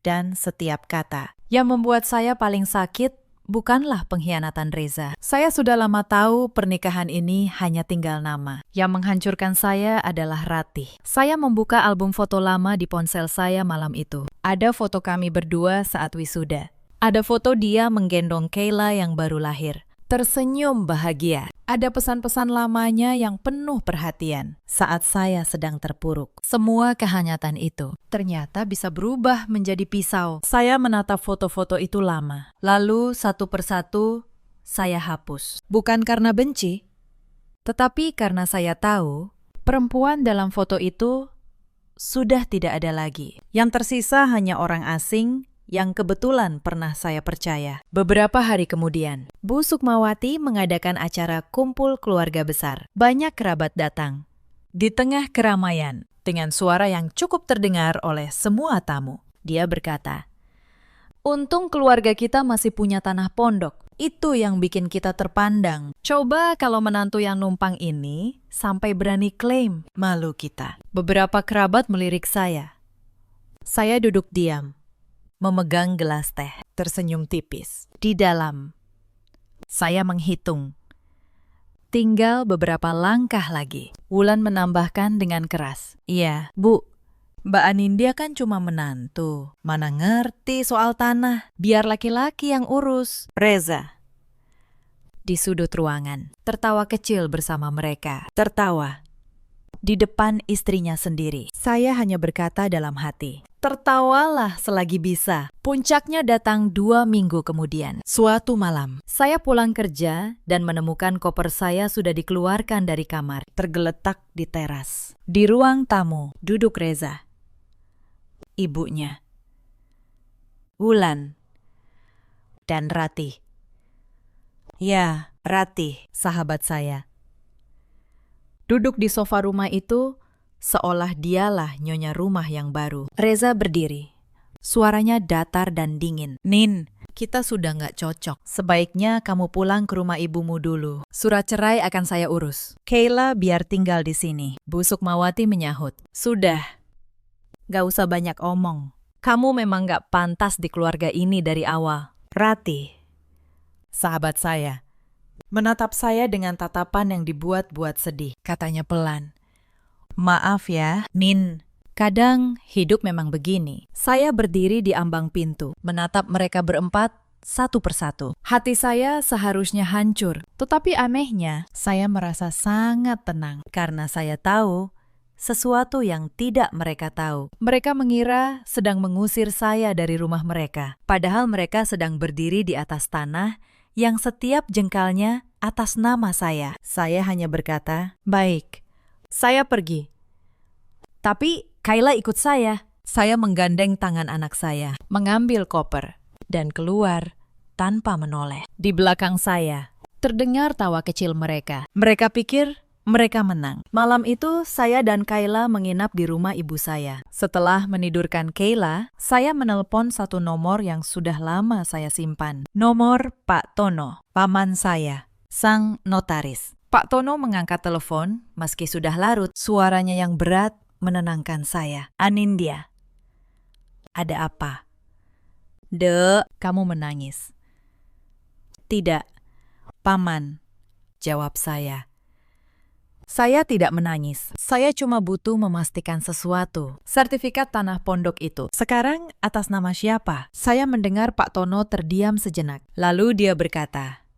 Speaker 1: dan setiap kata. Yang membuat saya paling sakit bukanlah pengkhianatan Reza. Saya sudah lama tahu pernikahan ini hanya tinggal nama. Yang menghancurkan saya adalah Ratih. Saya membuka album foto lama di ponsel saya malam itu. Ada foto kami berdua saat wisuda. Ada foto dia menggendong Kayla yang baru lahir. Tersenyum bahagia. Ada pesan-pesan lamanya yang penuh perhatian saat saya sedang terpuruk. Semua kehangatan itu ternyata bisa berubah menjadi pisau. Saya menatap foto-foto itu lama. Lalu satu persatu saya hapus. Bukan karena benci, tetapi karena saya tahu perempuan dalam foto itu sudah tidak ada lagi. Yang tersisa hanya orang asing yang kebetulan pernah saya percaya. Beberapa hari kemudian, Bu Sukmawati mengadakan acara kumpul keluarga besar. Banyak kerabat datang. Di tengah keramaian, dengan suara yang cukup terdengar oleh semua tamu, dia berkata, "Untung keluarga kita masih punya tanah pondok. Itu yang bikin kita terpandang. Coba kalau menantu yang numpang ini sampai berani klaim, malu kita." Beberapa kerabat melirik saya. Saya duduk diam, memegang gelas teh, tersenyum tipis. Di dalam, saya menghitung. Tinggal beberapa langkah lagi. Wulan menambahkan dengan keras. "Iya, Bu, Mbak Anindya kan cuma menantu. Mana ngerti soal tanah. Biar laki-laki yang urus." Reza di sudut ruangan, tertawa kecil bersama mereka. Tertawa di depan istrinya sendiri. Saya hanya berkata dalam hati, tertawalah selagi bisa. Puncaknya datang 2 minggu kemudian. Suatu malam, saya pulang kerja dan menemukan koper saya sudah dikeluarkan dari kamar, tergeletak di teras. Di ruang tamu, duduk Reza, ibunya, Wulan, dan Ratih. Ya, Ratih, sahabat saya. Duduk di sofa rumah itu, seolah dialah nyonya rumah yang baru. Reza berdiri. Suaranya datar dan dingin. "Nin, kita sudah nggak cocok. Sebaiknya kamu pulang ke rumah ibumu dulu. Surat cerai akan saya urus. Kayla biar tinggal di sini." Bu Sukmawati menyahut. "Sudah. Nggak usah banyak omong. Kamu memang nggak pantas di keluarga ini dari awal." Ratih, sahabat saya, menatap saya dengan tatapan yang dibuat-buat sedih. Katanya pelan, "Maaf ya, Nin. Kadang hidup memang begini." Saya berdiri di ambang pintu, menatap mereka berempat satu persatu. Hati saya seharusnya hancur, tetapi anehnya saya merasa sangat tenang karena saya tahu sesuatu yang tidak mereka tahu. Mereka mengira sedang mengusir saya dari rumah mereka, padahal mereka sedang berdiri di atas tanah yang setiap jengkalnya atas nama saya. Saya hanya berkata, "Baik, saya pergi. Tapi Kayla ikut saya." Saya menggandeng tangan anak saya, mengambil koper, dan keluar tanpa menoleh. Di belakang saya, terdengar tawa kecil mereka. Mereka pikir mereka menang. Malam itu, saya dan Kayla menginap di rumah ibu saya. Setelah menidurkan Kayla, saya menelpon satu nomor yang sudah lama saya simpan. Nomor Pak Tono, paman saya, sang notaris. Pak Tono mengangkat telepon, meski sudah larut. Suaranya yang berat menenangkan saya. "Anindya, ada apa?" "Dek, kamu menangis." "Tidak, Paman. jawab saya. Saya tidak menangis. Saya cuma butuh memastikan sesuatu. Sertifikat tanah pondok itu sekarang atas nama siapa? Saya mendengar Pak Tono terdiam sejenak. Lalu dia berkata,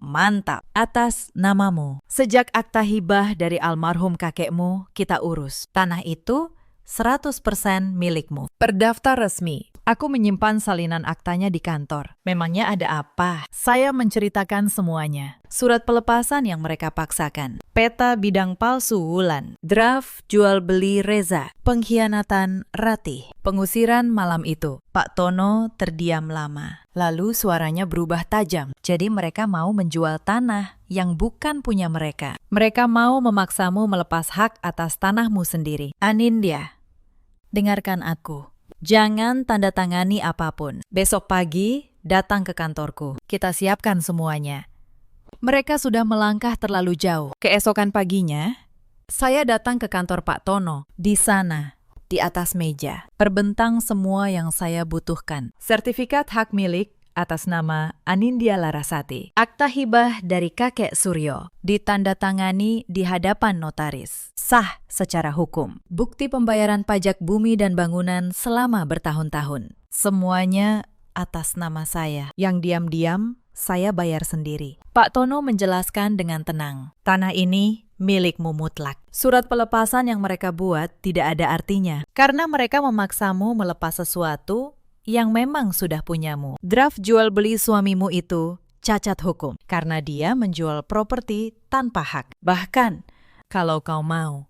Speaker 1: "Mantap, atas namamu. Sejak akta hibah dari almarhum kakekmu, kita urus. Tanah itu 100% milikmu. Berdaftar resmi." Aku menyimpan salinan aktanya di kantor. Memangnya ada apa? Saya menceritakan semuanya. Surat pelepasan yang mereka paksakan. Peta bidang palsu Wulan. Draft jual beli Reza. Pengkhianatan Ratih. Pengusiran malam itu. Pak Tono terdiam lama. Lalu suaranya berubah tajam. Jadi mereka mau menjual tanah yang bukan punya mereka. Mereka mau memaksamu melepas hak atas tanahmu sendiri. Anindya, dengarkan aku. Jangan tanda tangani apapun. Besok pagi, datang ke kantorku. Kita siapkan semuanya. Mereka sudah melangkah terlalu jauh. Keesokan paginya, saya datang ke kantor Pak Tono. Di sana, di atas meja, terbentang semua yang saya butuhkan. Sertifikat hak milik atas nama Anindya Larasati. Akta hibah dari kakek Suryo. Ditandatangani di hadapan notaris. Sah secara hukum. Bukti pembayaran pajak bumi dan bangunan selama bertahun-tahun. Semuanya atas nama saya. Yang diam-diam saya bayar sendiri. Pak Tono menjelaskan dengan tenang. Tanah ini milikmu mutlak. Surat pelepasan yang mereka buat tidak ada artinya. Karena mereka memaksamu melepas sesuatu yang memang sudah punyamu. Draft jual beli suamimu itu cacat hukum. Karena dia menjual properti tanpa hak. Bahkan, kalau kau mau,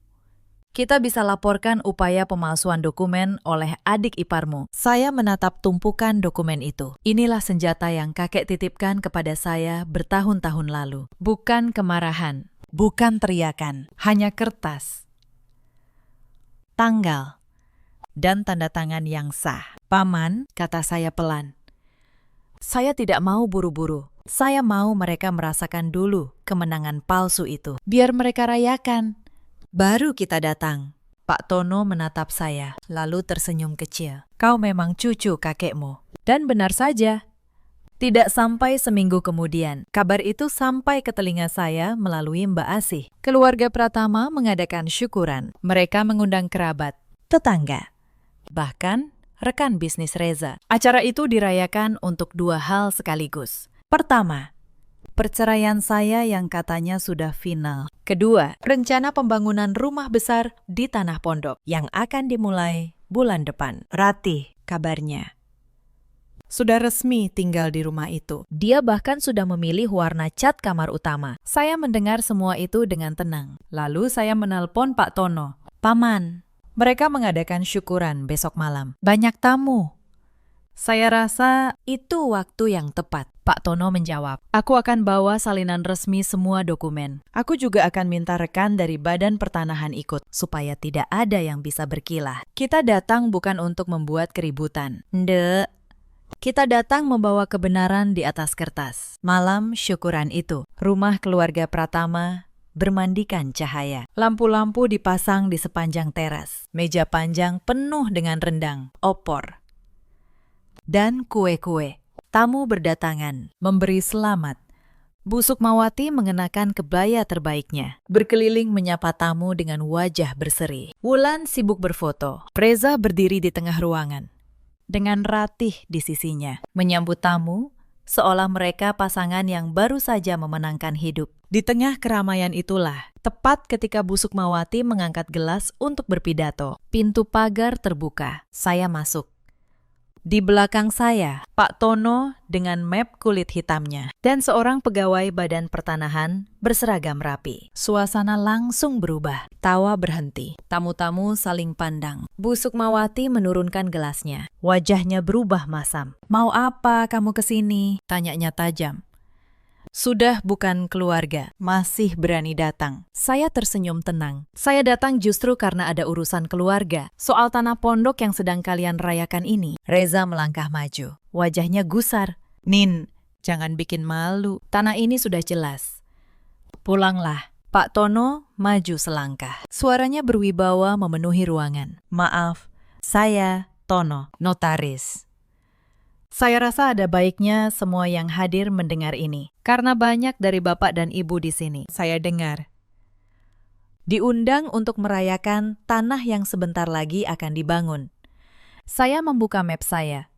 Speaker 1: kita bisa laporkan upaya pemalsuan dokumen oleh adik iparmu. Saya menatap tumpukan dokumen itu. Inilah senjata yang kakek titipkan kepada saya bertahun-tahun lalu. Bukan kemarahan, bukan teriakan, hanya kertas, tanggal, dan tanda tangan yang sah. Paman, kata saya pelan. Saya tidak mau buru-buru. Saya mau mereka merasakan dulu kemenangan palsu itu. Biar mereka rayakan. Baru kita datang. Pak Tono menatap saya, lalu tersenyum kecil. Kau memang cucu kakekmu. Dan benar saja. Tidak sampai seminggu kemudian, kabar itu sampai ke telinga saya melalui Mbak Asih. Keluarga Pratama mengadakan syukuran. Mereka mengundang kerabat, tetangga, bahkan rekan bisnis Reza. Acara itu dirayakan untuk dua hal sekaligus. Pertama, perceraian saya yang katanya sudah final. Kedua, rencana pembangunan rumah besar di Tanah Pondok yang akan dimulai bulan depan. Ratih, kabarnya, sudah resmi tinggal di rumah itu. Dia bahkan sudah memilih warna cat kamar utama. Saya mendengar semua itu dengan tenang. Lalu saya menelpon Pak Tono. Paman, mereka mengadakan syukuran besok malam. Banyak tamu. Saya rasa itu waktu yang tepat. Pak Tono menjawab, aku akan bawa salinan resmi semua dokumen. Aku juga akan minta rekan dari Badan Pertanahan ikut, supaya tidak ada yang bisa berkilah. Kita datang bukan untuk membuat keributan. Ndek. Kita datang membawa kebenaran di atas kertas. Malam syukuran itu, rumah keluarga Pratama bermandikan cahaya. Lampu-lampu dipasang di sepanjang teras. Meja panjang penuh dengan rendang, opor, dan kue-kue. Tamu berdatangan, memberi selamat. Bu Sukmawati mengenakan kebaya terbaiknya, berkeliling menyapa tamu dengan wajah berseri. Wulan sibuk berfoto. Reza berdiri di tengah ruangan, dengan Ratih di sisinya, menyambut tamu seolah mereka pasangan yang baru saja memenangkan hidup. Di tengah keramaian itulah, tepat ketika Bu Sukmawati mengangkat gelas untuk berpidato, pintu pagar terbuka. Saya masuk. Di belakang saya, Pak Tono dengan map kulit hitamnya dan seorang pegawai Badan Pertanahan berseragam rapi. Suasana langsung berubah. Tawa berhenti. Tamu-tamu saling pandang. Bu Sukmawati menurunkan gelasnya. Wajahnya berubah masam. Mau apa kamu kesini? Tanyanya tajam. Sudah bukan keluarga, masih berani datang. Saya tersenyum tenang. Saya datang justru karena ada urusan keluarga. Soal tanah pondok yang sedang kalian rayakan ini. Reza melangkah maju. Wajahnya gusar. Nin, jangan bikin malu. Tanah ini sudah jelas. Pulanglah. Pak Tono maju selangkah. Suaranya berwibawa memenuhi ruangan. Maaf, saya Tono, notaris. Saya rasa ada baiknya semua yang hadir mendengar ini, karena banyak dari Bapak dan Ibu di sini. Saya dengar. Diundang untuk merayakan tanah yang sebentar lagi akan dibangun. Saya membuka map saya.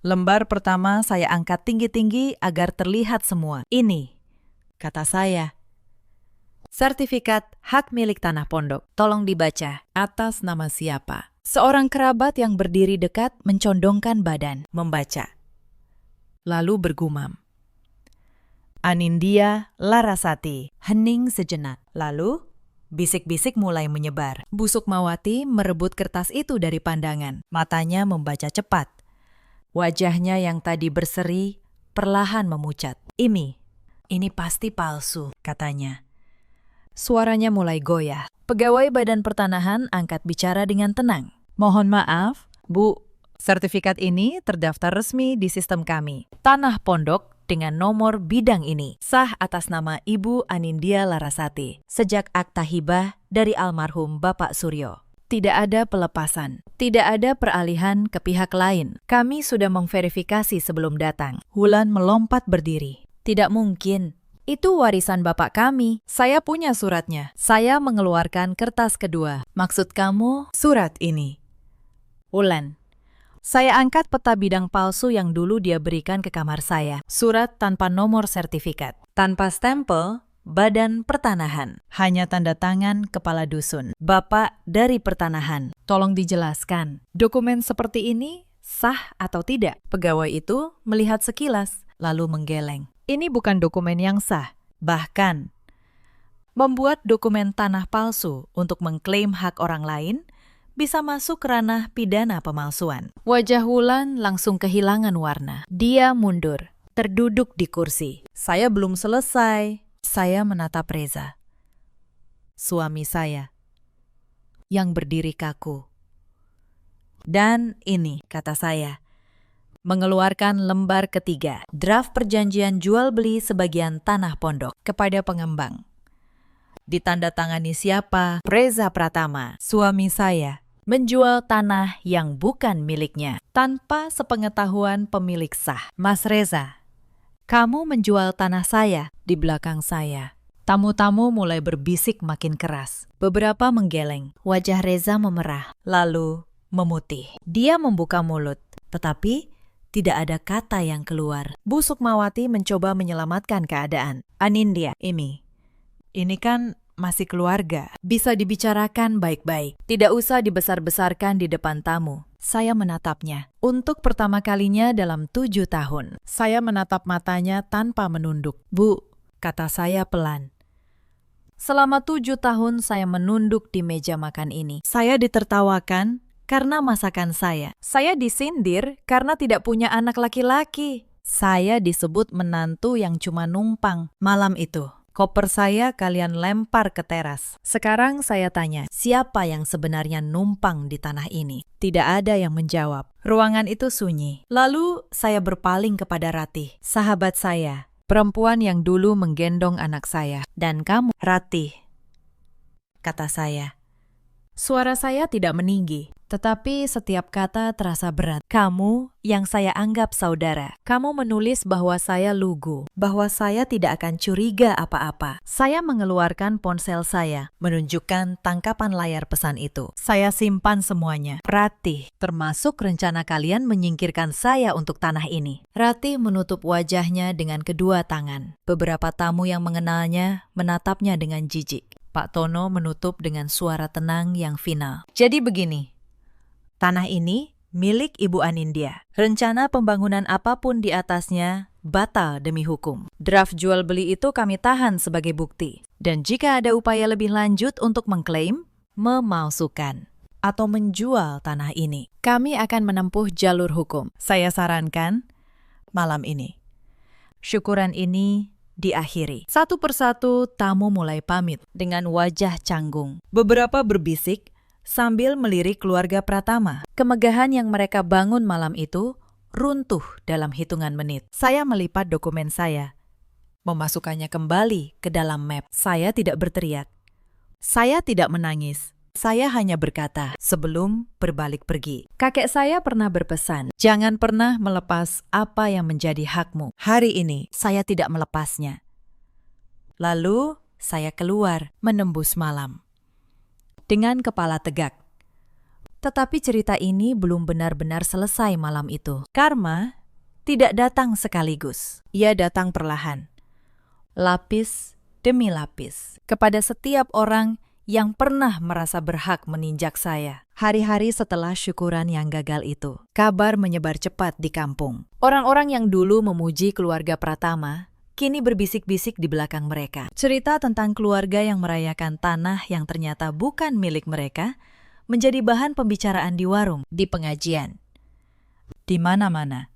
Speaker 1: Lembar pertama saya angkat tinggi-tinggi agar terlihat semua. Ini, kata saya. Sertifikat hak milik tanah pondok. Tolong dibaca. Atas nama siapa? Seorang kerabat yang berdiri dekat mencondongkan badan, membaca. Lalu bergumam. Anindya Larasati. Hening sejenak. Lalu, bisik-bisik mulai menyebar. Bu Sukmawati merebut kertas itu dari pandangan. Matanya membaca cepat. Wajahnya yang tadi berseri, perlahan memucat. Ini pasti palsu, katanya. Suaranya mulai goyah. Pegawai Badan Pertanahan angkat bicara dengan tenang. Mohon maaf, Bu, sertifikat ini terdaftar resmi di sistem kami. Tanah pondok dengan nomor bidang ini sah atas nama Ibu Anindya Larasati sejak akta hibah dari almarhum Bapak Suryo. Tidak ada pelepasan, tidak ada peralihan ke pihak lain. Kami sudah memverifikasi sebelum datang. Wulan melompat berdiri. Tidak mungkin. Itu warisan bapak kami. Saya punya suratnya. Saya mengeluarkan kertas kedua. Maksud kamu surat ini? Wulan. Saya angkat peta bidang palsu yang dulu dia berikan ke kamar saya. Surat tanpa nomor sertifikat. Tanpa stempel, Badan Pertanahan. Hanya tanda tangan kepala dusun. Bapak dari Pertanahan. Tolong dijelaskan. Dokumen seperti ini sah atau tidak? Pegawai itu melihat sekilas, lalu menggeleng. Ini bukan dokumen yang sah. Bahkan, membuat dokumen tanah palsu untuk mengklaim hak orang lain bisa masuk ranah pidana pemalsuan. Wajah Wulan langsung kehilangan warna. Dia mundur, terduduk di kursi. Saya belum selesai. Saya menatap Reza, suami saya, yang berdiri kaku. Dan ini, kata saya, mengeluarkan lembar ketiga, draft perjanjian jual beli sebagian tanah pondok kepada pengembang. Ditandatangani siapa? Reza Pratama, suami saya, menjual tanah yang bukan miliknya tanpa sepengetahuan pemilik sah. Mas Reza, kamu menjual tanah saya di belakang saya. Tamu-tamu mulai berbisik makin keras. Beberapa menggeleng. Wajah Reza memerah, lalu memutih. Dia membuka mulut, tetapi tidak ada kata yang keluar. Bu Sukmawati mencoba menyelamatkan keadaan. Anindya, ini kan masih keluarga. Bisa dibicarakan baik-baik. Tidak usah dibesar-besarkan di depan tamu. Saya menatapnya. Untuk pertama kalinya dalam 7 tahun. Saya menatap matanya tanpa menunduk. Bu, kata saya pelan. Selama 7 tahun saya menunduk di meja makan ini. Saya ditertawakan karena masakan saya. Saya disindir karena tidak punya anak laki-laki. Saya disebut menantu yang cuma numpang. Malam itu, koper saya kalian lempar ke teras. Sekarang saya tanya, siapa yang sebenarnya numpang di tanah ini? Tidak ada yang menjawab. Ruangan itu sunyi. Lalu saya berpaling kepada Ratih, sahabat saya, perempuan yang dulu menggendong anak saya. Dan kamu, Ratih, kata saya. Suara saya tidak meninggi, tetapi setiap kata terasa berat. Kamu yang saya anggap saudara. Kamu menulis bahwa saya lugu, bahwa saya tidak akan curiga apa-apa. Saya mengeluarkan ponsel saya, menunjukkan tangkapan layar pesan itu. Saya simpan semuanya. Ratih, termasuk rencana kalian menyingkirkan saya untuk tanah ini. Ratih menutup wajahnya dengan kedua tangan. Beberapa tamu yang mengenalnya menatapnya dengan jijik. Pak Tono menutup dengan suara tenang yang final. Jadi begini, tanah ini milik Ibu Anindya. Rencana pembangunan apapun di atasnya batal demi hukum. Draft jual beli itu kami tahan sebagai bukti. Dan jika ada upaya lebih lanjut untuk mengklaim, memalsukan, atau menjual tanah ini, kami akan menempuh jalur hukum. Saya sarankan malam ini. Syukuran ini diakhiri. Satu persatu tamu mulai pamit dengan wajah canggung. Beberapa berbisik sambil melirik keluarga Pratama. Kemegahan yang mereka bangun malam itu runtuh dalam hitungan menit. Saya melipat dokumen saya, memasukkannya kembali ke dalam map. Saya tidak berteriak. Saya tidak menangis. Saya hanya berkata sebelum berbalik pergi. Kakek saya pernah berpesan, jangan pernah melepas apa yang menjadi hakmu. Hari ini, saya tidak melepasnya. Lalu, saya keluar menembus malam. Dengan kepala tegak. Tetapi cerita ini belum benar-benar selesai malam itu. Karma tidak datang sekaligus. Ia datang perlahan. Lapis demi lapis. Kepada setiap orang yang pernah merasa berhak meninjak saya. Hari-hari setelah syukuran yang gagal itu, kabar menyebar cepat di kampung. Orang-orang yang dulu memuji keluarga Pratama, kini berbisik-bisik di belakang mereka. Cerita tentang keluarga yang merayakan tanah yang ternyata bukan milik mereka, menjadi bahan pembicaraan di warung, di pengajian. Di mana-mana.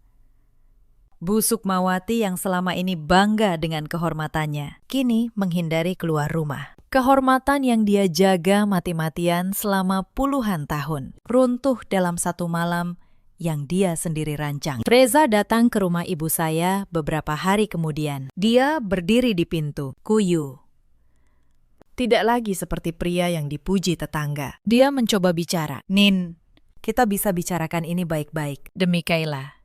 Speaker 1: Bu Sukmawati yang selama ini bangga dengan kehormatannya, kini menghindari keluar rumah. Kehormatan yang dia jaga mati-matian selama puluhan tahun, runtuh dalam satu malam yang dia sendiri rancang. Reza datang ke rumah ibu saya beberapa hari kemudian. Dia berdiri di pintu, kuyu. Tidak lagi seperti pria yang dipuji tetangga. Dia mencoba bicara. Nin, kita bisa bicarakan ini baik-baik. Demi Kayla.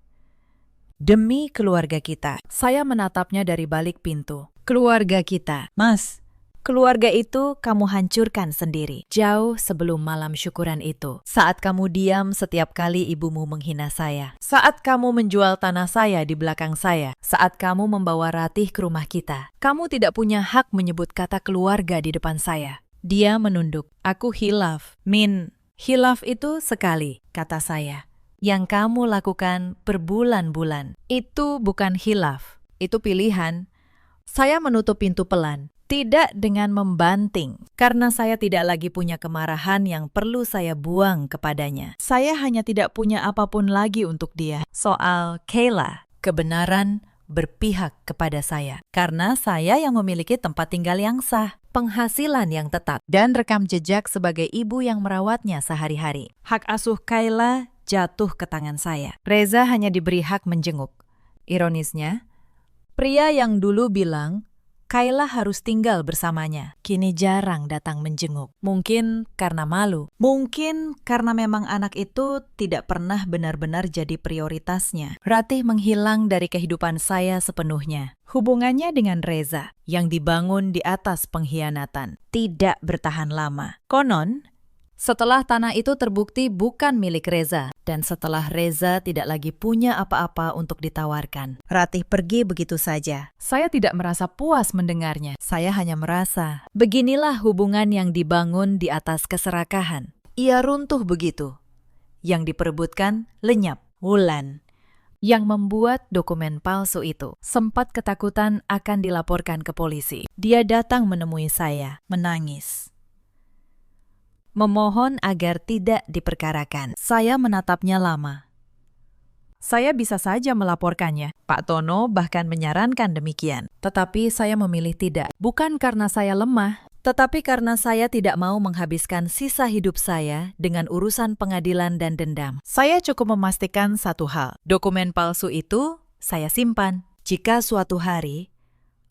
Speaker 1: Demi keluarga kita. Saya menatapnya dari balik pintu. Keluarga kita. Mas, keluarga itu kamu hancurkan sendiri. Jauh sebelum malam syukuran itu. Saat kamu diam setiap kali ibumu menghina saya. Saat kamu menjual tanah saya di belakang saya. Saat kamu membawa Ratih ke rumah kita. Kamu tidak punya hak menyebut kata keluarga di depan saya. Dia menunduk. Aku hilaf. Min, hilaf itu sekali, kata saya. Yang kamu lakukan berbulan-bulan. Itu bukan hilaf. Itu pilihan. Saya menutup pintu pelan. Tidak dengan membanting, karena saya tidak lagi punya kemarahan yang perlu saya buang kepadanya. Saya hanya tidak punya apapun lagi untuk dia. Soal Kayla, kebenaran berpihak kepada saya. Karena saya yang memiliki tempat tinggal yang sah, penghasilan yang tetap, dan rekam jejak sebagai ibu yang merawatnya sehari-hari. Hak asuh Kayla jatuh ke tangan saya. Reza hanya diberi hak menjenguk. Ironisnya, pria yang dulu bilang, Kayla harus tinggal bersamanya. Kini jarang datang menjenguk. Mungkin karena malu. Mungkin karena memang anak itu tidak pernah benar-benar jadi prioritasnya. Ratih menghilang dari kehidupan saya sepenuhnya. Hubungannya dengan Reza, yang dibangun di atas pengkhianatan, tidak bertahan lama. Konon, setelah tanah itu terbukti bukan milik Reza, dan setelah Reza tidak lagi punya apa-apa untuk ditawarkan, Ratih pergi begitu saja. Saya tidak merasa puas mendengarnya. Saya hanya merasa, beginilah hubungan yang dibangun di atas keserakahan. Ia runtuh begitu. Yang diperebutkan lenyap. Wulan, yang membuat dokumen palsu itu, sempat ketakutan akan dilaporkan ke polisi. Dia datang menemui saya, menangis. Memohon agar tidak diperkarakan. Saya menatapnya lama. Saya bisa saja melaporkannya. Pak Tono bahkan menyarankan demikian. Tetapi saya memilih tidak. Bukan karena saya lemah, tetapi karena saya tidak mau menghabiskan sisa hidup saya dengan urusan pengadilan dan dendam. Saya cukup memastikan satu hal. Dokumen palsu itu saya simpan. Jika suatu hari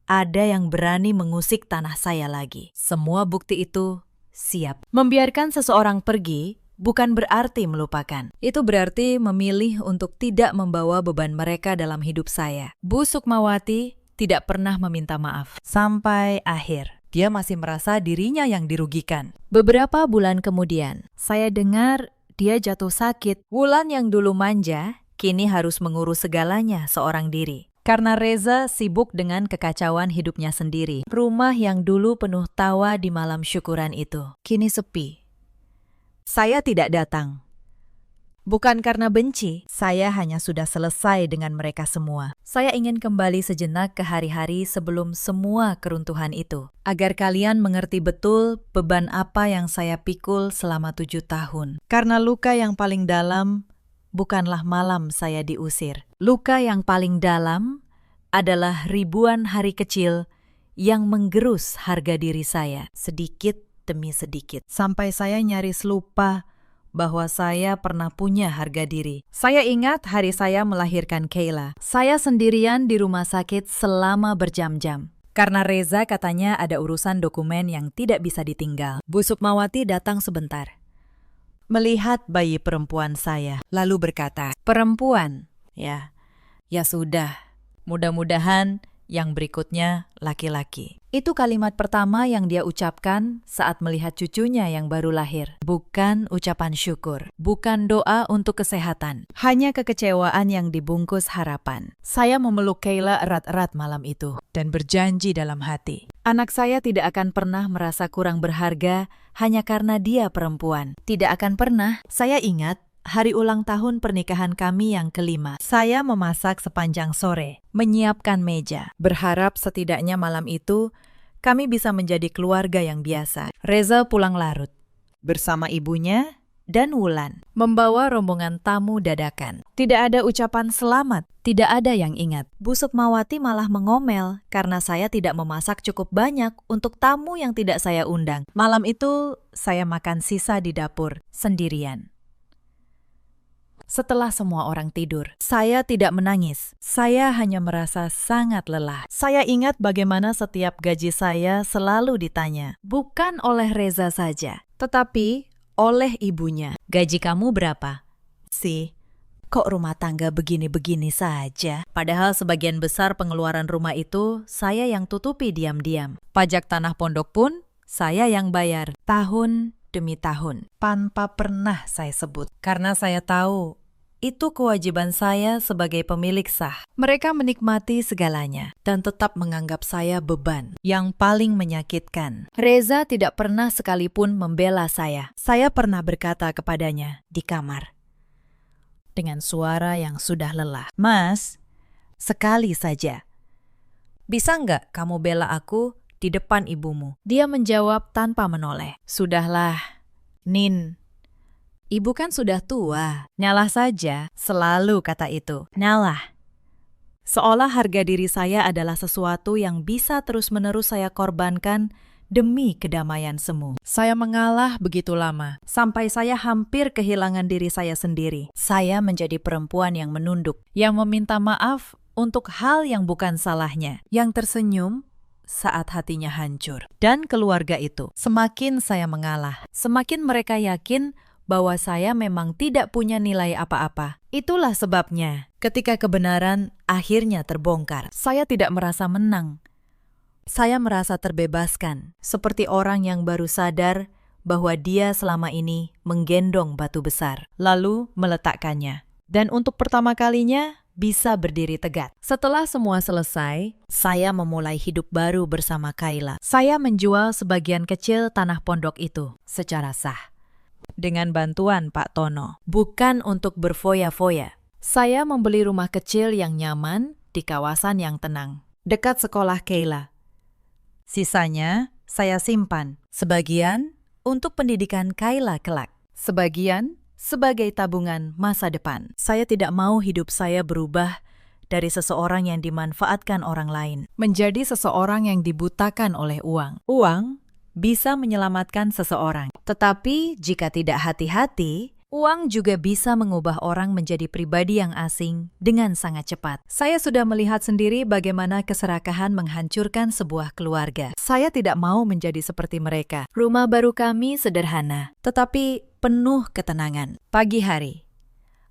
Speaker 1: ada yang berani mengusik tanah saya lagi, semua bukti itu siap. Membiarkan seseorang pergi bukan berarti melupakan. Itu berarti memilih untuk tidak membawa beban mereka dalam hidup saya. Bu Sukmawati tidak pernah meminta maaf. Sampai akhir, dia masih merasa dirinya yang dirugikan. Beberapa bulan kemudian, saya dengar dia jatuh sakit. Wulan yang dulu manja, kini harus mengurus segalanya seorang diri. Karena Reza sibuk dengan kekacauan hidupnya sendiri. Rumah yang dulu penuh tawa di malam syukuran itu, kini sepi. Saya tidak datang. Bukan karena benci, saya hanya sudah selesai dengan mereka semua. Saya ingin kembali sejenak ke hari-hari sebelum semua keruntuhan itu. Agar kalian mengerti betul beban apa yang saya pikul selama 7 tahun. Karena luka yang paling dalam bukanlah malam saya diusir. Luka yang paling dalam adalah ribuan hari kecil yang menggerus harga diri saya sedikit demi sedikit. Sampai saya nyaris lupa bahwa saya pernah punya harga diri. Saya ingat hari saya melahirkan Kayla. Saya sendirian di rumah sakit selama berjam-jam. Karena Reza katanya ada urusan dokumen yang tidak bisa ditinggal. Bu Sukmawati datang sebentar. Melihat bayi perempuan saya, lalu berkata, "Perempuan, ya. Ya sudah, mudah-mudahan yang berikutnya laki-laki." Itu kalimat pertama yang dia ucapkan saat melihat cucunya yang baru lahir. Bukan ucapan syukur, bukan doa untuk kesehatan, hanya kekecewaan yang dibungkus harapan. Saya memeluk Kayla erat-erat malam itu dan berjanji dalam hati, anak saya tidak akan pernah merasa kurang berharga hanya karena dia perempuan. Tidak akan pernah. Saya ingat hari ulang tahun pernikahan kami yang kelima. Saya memasak sepanjang sore, menyiapkan meja, berharap setidaknya malam itu kami bisa menjadi keluarga yang biasa. Reza pulang larut bersama ibunya dan Wulan, membawa rombongan tamu dadakan. Tidak ada ucapan selamat, tidak ada yang ingat. Bu Sukmawati malah mengomel karena saya tidak memasak cukup banyak untuk tamu yang tidak saya undang. Malam itu saya makan sisa di dapur sendirian. Setelah semua orang tidur, saya tidak menangis. Saya hanya merasa sangat lelah. Saya ingat bagaimana setiap gaji saya selalu ditanya, bukan oleh Reza saja, tetapi oleh ibunya. "Gaji kamu berapa?" "Sih, kok rumah tangga begini-begini saja?" Padahal sebagian besar pengeluaran rumah itu saya yang tutupi diam-diam. Pajak tanah pondok pun saya yang bayar tahun demi tahun, tanpa pernah saya sebut. Karena saya tahu itu kewajiban saya sebagai pemilik sah. Mereka menikmati segalanya dan tetap menganggap saya beban yang paling menyakitkan. Reza tidak pernah sekalipun membela saya. Saya pernah berkata kepadanya di kamar dengan suara yang sudah lelah, "Mas, sekali saja, bisa nggak kamu bela aku di depan ibumu?" Dia menjawab tanpa menoleh, "Sudahlah, Nin. Ibu kan sudah tua, nyalah saja." Selalu kata itu, "Nyalah." Seolah harga diri saya adalah sesuatu yang bisa terus-menerus saya korbankan demi kedamaian semu. Saya mengalah begitu lama, sampai saya hampir kehilangan diri saya sendiri. Saya menjadi perempuan yang menunduk, yang meminta maaf untuk hal yang bukan salahnya, yang tersenyum saat hatinya hancur. Dan keluarga itu, semakin saya mengalah, semakin mereka yakin bahwa saya memang tidak punya nilai apa-apa. Itulah sebabnya, ketika kebenaran akhirnya terbongkar, saya tidak merasa menang. Saya merasa terbebaskan, seperti orang yang baru sadar bahwa dia selama ini menggendong batu besar, lalu meletakkannya. Dan untuk pertama kalinya, bisa berdiri tegak. Setelah semua selesai, saya memulai hidup baru bersama Kayla. Saya menjual sebagian kecil tanah pondok itu secara sah, dengan bantuan Pak Tono. Bukan untuk berfoya-foya. Saya membeli rumah kecil yang nyaman di kawasan yang tenang, dekat sekolah Kayla. Sisanya saya simpan, sebagian untuk pendidikan Kayla kelak, sebagian sebagai tabungan masa depan. Saya tidak mau hidup saya berubah dari seseorang yang dimanfaatkan orang lain, menjadi seseorang yang dibutakan oleh uang. Uang bisa menyelamatkan seseorang, tetapi jika tidak hati-hati, uang juga bisa mengubah orang menjadi pribadi yang asing dengan sangat cepat. Saya sudah melihat sendiri bagaimana keserakahan menghancurkan sebuah keluarga. Saya tidak mau menjadi seperti mereka. Rumah baru kami sederhana, tetapi penuh ketenangan. Pagi hari,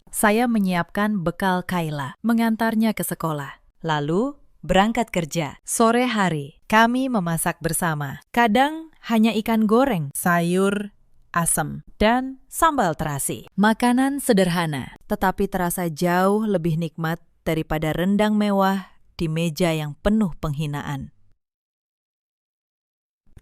Speaker 1: saya menyiapkan bekal Kayla, mengantarnya ke sekolah, lalu berangkat kerja. Sore hari, kami memasak bersama. Kadang hanya ikan goreng, sayur asam, dan sambal terasi. Makanan sederhana, tetapi terasa jauh lebih nikmat daripada rendang mewah di meja yang penuh penghinaan.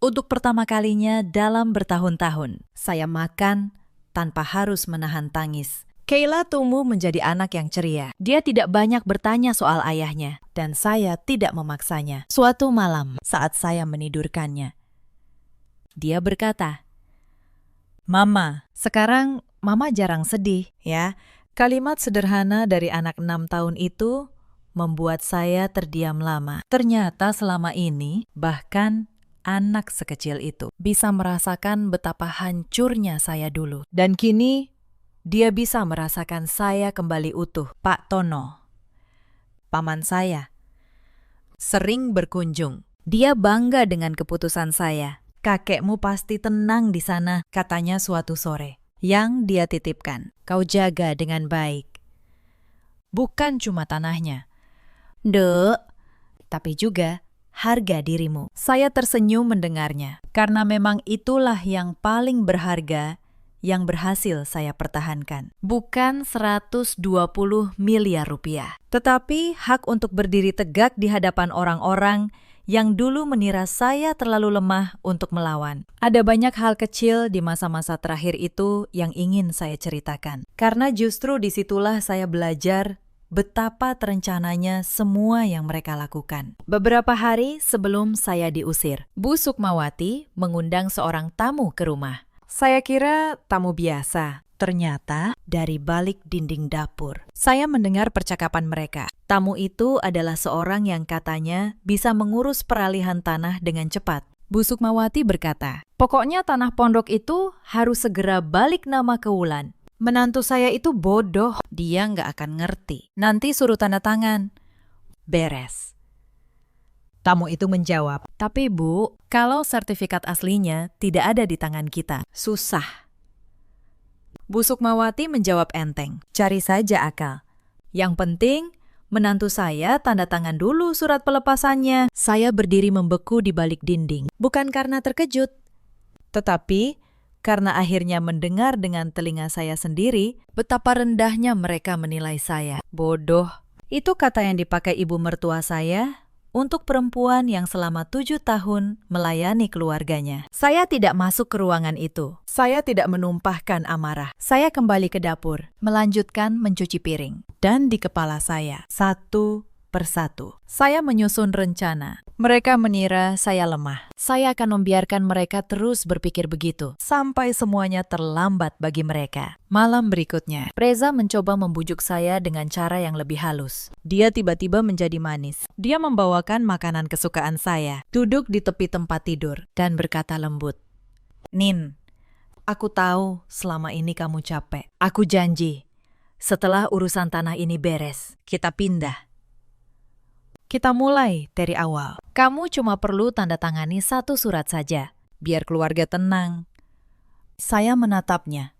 Speaker 1: Untuk pertama kalinya dalam bertahun-tahun, saya makan tanpa harus menahan tangis. Kayla tumbuh menjadi anak yang ceria. Dia tidak banyak bertanya soal ayahnya, dan saya tidak memaksanya. Suatu malam, saat saya menidurkannya, dia berkata, "Mama, sekarang Mama jarang sedih, ya." Kalimat sederhana dari anak 6 tahun itu membuat saya terdiam lama. Ternyata selama ini, bahkan anak sekecil itu bisa merasakan betapa hancurnya saya dulu. Dan kini, dia bisa merasakan saya kembali utuh. Pak Tono, paman saya, sering berkunjung Dia bangga dengan keputusan saya. Kakekmu pasti tenang di sana, katanya suatu sore. Yang dia titipkan, kau jaga dengan baik. Bukan cuma tanahnya, Dek, tapi juga harga dirimu. Saya tersenyum mendengarnya, karena memang itulah yang paling berharga yang berhasil saya pertahankan. Bukan 120 miliar rupiah, tetapi hak untuk berdiri tegak di hadapan orang-orang yang dulu mengira saya terlalu lemah untuk melawan. Ada banyak hal kecil di masa-masa terakhir itu yang ingin saya ceritakan. Karena justru disitulah saya belajar betapa terencananya semua yang mereka lakukan. Beberapa hari sebelum saya diusir, Bu Sukmawati mengundang seorang tamu ke rumah. Saya kira tamu biasa. Ternyata dari balik dinding dapur, saya mendengar percakapan mereka. Tamu itu adalah seorang yang katanya bisa mengurus peralihan tanah dengan cepat. Bu Sukmawati berkata, pokoknya tanah pondok itu harus segera balik nama ke Wulan. Menantu saya itu bodoh, dia nggak akan ngerti. Nanti suruh tanda tangan. Beres. Tamu itu menjawab, tapi Bu, kalau sertifikat aslinya tidak ada di tangan kita, susah. Bu Sukmawati menjawab enteng, cari saja akal. Yang penting, menantu saya tanda tangan dulu surat pelepasannya. Saya berdiri membeku di balik dinding, bukan karena terkejut, tetapi karena akhirnya mendengar dengan telinga saya sendiri betapa rendahnya mereka menilai saya. Bodoh, itu kata yang dipakai ibu mertua saya untuk perempuan yang selama 7 tahun melayani keluarganya. Saya tidak masuk ke ruangan itu. Saya tidak menumpahkan amarah. Saya kembali ke dapur, melanjutkan mencuci piring. Dan di kepala saya, satu persatu, saya menyusun rencana. Mereka mengira saya lemah. Saya akan membiarkan mereka terus berpikir begitu, sampai semuanya terlambat bagi mereka. Malam berikutnya, Reza mencoba membujuk saya dengan cara yang lebih halus. Dia tiba-tiba menjadi manis. Dia membawakan makanan kesukaan saya, duduk di tepi tempat tidur, dan berkata lembut, Nin, aku tahu selama ini kamu capek. Aku janji, setelah urusan tanah ini beres, kita pindah. Kita mulai dari awal. Kamu cuma perlu tanda tangani 1 surat saja, biar keluarga tenang. Saya menatapnya.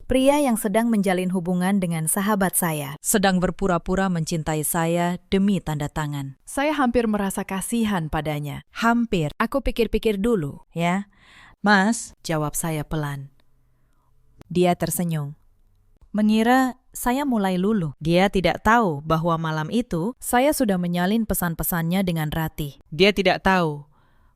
Speaker 1: Pria yang sedang menjalin hubungan dengan sahabat saya, sedang berpura-pura mencintai saya demi tanda tangan. Saya hampir merasa kasihan padanya. Hampir. Aku pikir-pikir dulu, ya. Mas, jawab saya pelan. Dia tersenyum. Mengira saya mulai luluh. Dia tidak tahu bahwa malam itu saya sudah menyalin pesan-pesannya dengan Ratih. Dia tidak tahu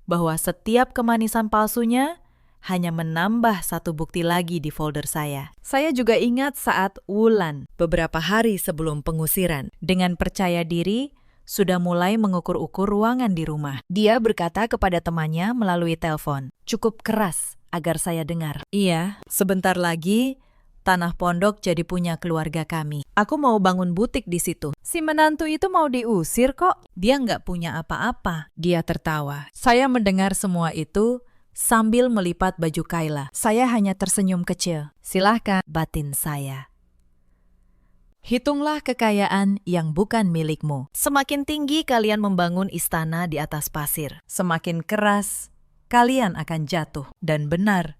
Speaker 1: bahwa setiap kemanisan palsunya hanya menambah 1 bukti lagi di folder saya. Saya juga ingat saat Wulan, beberapa hari sebelum pengusiran, dengan percaya diri sudah mulai mengukur-ukur ruangan di rumah. Dia berkata kepada temannya melalui telepon, cukup keras agar saya dengar. Iya, sebentar lagi tanah pondok jadi punya keluarga kami. Aku mau bangun butik di situ. Si menantu itu mau diusir kok. Dia nggak punya apa-apa. Dia tertawa. Saya mendengar semua itu sambil melipat baju Kayla. Saya hanya tersenyum kecil. Silahkan, batin saya. Hitunglah kekayaan yang bukan milikmu. Semakin tinggi kalian membangun istana di atas pasir, semakin keras kalian akan jatuh. Dan benar,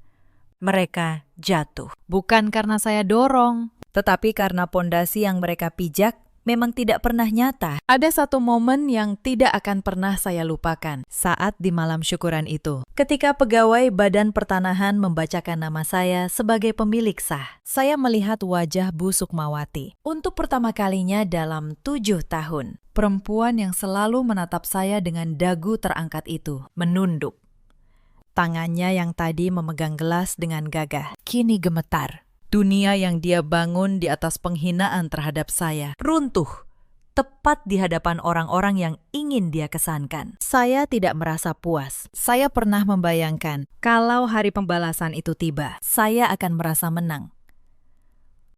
Speaker 1: mereka jatuh. Bukan karena saya dorong, tetapi karena pondasi yang mereka pijak memang tidak pernah nyata. Ada satu momen yang tidak akan pernah saya lupakan saat di malam syukuran itu. Ketika pegawai Badan Pertanahan membacakan nama saya sebagai pemilik sah, saya melihat wajah Bu Sukmawati. Untuk pertama kalinya dalam 7 tahun, perempuan yang selalu menatap saya dengan dagu terangkat itu menunduk. Tangannya yang tadi memegang gelas dengan gagah, kini gemetar. Dunia yang dia bangun di atas penghinaan terhadap saya runtuh, tepat di hadapan orang-orang yang ingin dia kesankan. Saya tidak merasa puas. Saya pernah membayangkan, kalau hari pembalasan itu tiba, saya akan merasa menang.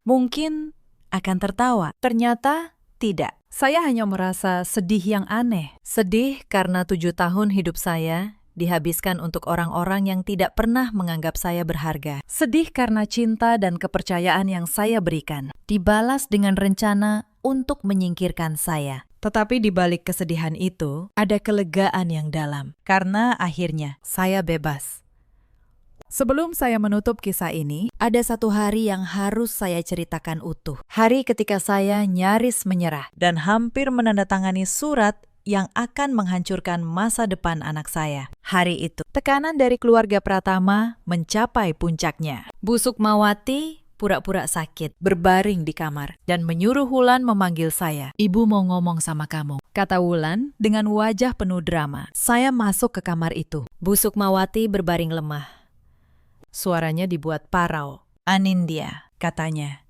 Speaker 1: Mungkin akan tertawa. Ternyata tidak. Saya hanya merasa sedih yang aneh. Sedih karena 7 tahun hidup saya dihabiskan untuk orang-orang yang tidak pernah menganggap saya berharga. Sedih karena cinta dan kepercayaan yang saya berikan dibalas dengan rencana untuk menyingkirkan saya. Tetapi di balik kesedihan itu, ada kelegaan yang dalam, karena akhirnya saya bebas. Sebelum saya menutup kisah ini, ada satu hari yang harus saya ceritakan utuh. Hari ketika saya nyaris menyerah dan hampir menandatangani surat yang akan menghancurkan masa depan anak saya. Hari itu, tekanan dari keluarga Pratama mencapai puncaknya. Bu Sukmawati pura-pura sakit, berbaring di kamar, dan menyuruh Wulan memanggil saya. "Ibu mau ngomong sama kamu," kata Wulan dengan wajah penuh drama. Saya masuk ke kamar itu. Bu Sukmawati berbaring lemah. Suaranya dibuat parau. "Anindya," katanya.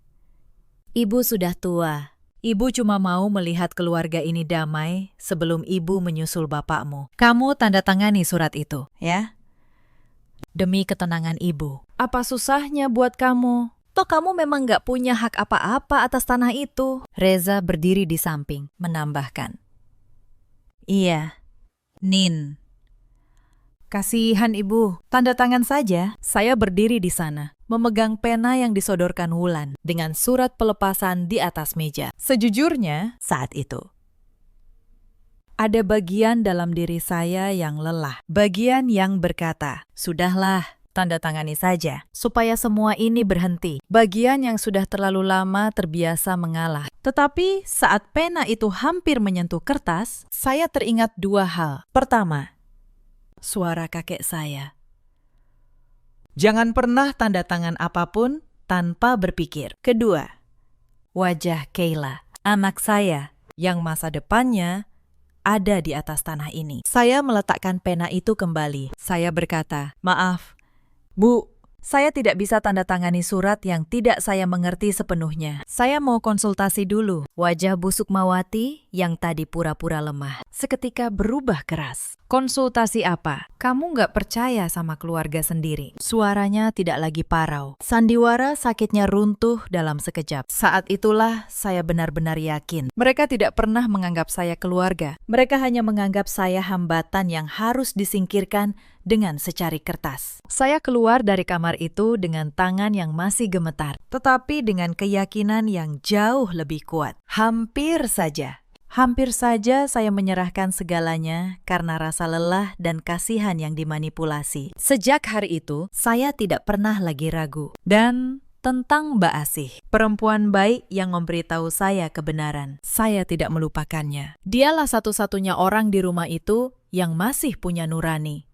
Speaker 1: "Ibu sudah tua. Ibu cuma mau melihat keluarga ini damai sebelum ibu menyusul bapakmu. Kamu tanda tangani surat itu, ya? Demi ketenangan ibu. Apa susahnya buat kamu? Toh kamu memang gak punya hak apa-apa atas tanah itu." Reza berdiri di samping, menambahkan. "Iya, Nin." "Kasihan ibu, tanda tangan saja." Saya berdiri di sana, memegang pena yang disodorkan Wulan dengan surat pelepasan di atas meja. Sejujurnya, saat itu, ada bagian dalam diri saya yang lelah. Bagian yang berkata, "Sudahlah, tanda tangani saja, supaya semua ini berhenti." Bagian yang sudah terlalu lama terbiasa mengalah. Tetapi saat pena itu hampir menyentuh kertas, saya teringat dua hal. Pertama, suara kakek saya. "Jangan pernah tanda tangan apapun tanpa berpikir." Kedua, wajah Kayla, anak saya, yang masa depannya ada di atas tanah ini. Saya meletakkan pena itu kembali. Saya berkata, "Maaf, Bu, saya tidak bisa tanda tangani surat yang tidak saya mengerti sepenuhnya. Saya mau konsultasi dulu." Wajah Bu Sukmawati yang tadi pura-pura lemah seketika berubah keras. "Konsultasi apa? Kamu nggak percaya sama keluarga sendiri?" Suaranya tidak lagi parau. Sandiwara sakitnya runtuh dalam sekejap. Saat itulah saya benar-benar yakin. Mereka tidak pernah menganggap saya keluarga. Mereka hanya menganggap saya hambatan yang harus disingkirkan dengan secari kertas. Saya keluar dari kamar itu dengan tangan yang masih gemetar, tetapi dengan keyakinan yang jauh lebih kuat. Hampir saja saya menyerahkan segalanya karena rasa lelah dan kasihan yang dimanipulasi. Sejak hari itu, saya tidak pernah lagi ragu. Dan tentang Mbak Asih, perempuan baik yang memberitahu saya kebenaran. Saya tidak melupakannya. Dialah satu-satunya orang di rumah itu yang masih punya nurani.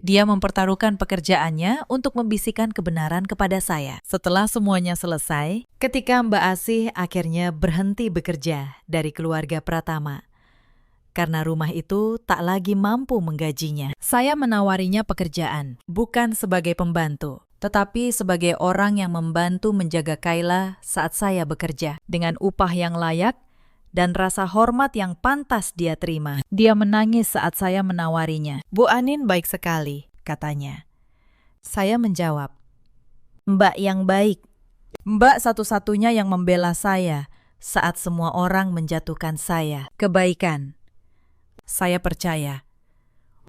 Speaker 1: Dia mempertaruhkan pekerjaannya untuk membisikkan kebenaran kepada saya. Setelah semuanya selesai, ketika Mbak Asih akhirnya berhenti bekerja dari keluarga Pratama, karena rumah itu tak lagi mampu menggajinya, saya menawarinya pekerjaan, bukan sebagai pembantu, tetapi sebagai orang yang membantu menjaga Kayla saat saya bekerja, dengan upah yang layak dan rasa hormat yang pantas dia terima. Dia menangis saat saya menawarinya. "Bu Anin baik sekali," katanya. Saya menjawab, "Mbak yang baik. Mbak satu-satunya yang membela saya saat semua orang menjatuhkan saya. Kebaikan, saya percaya,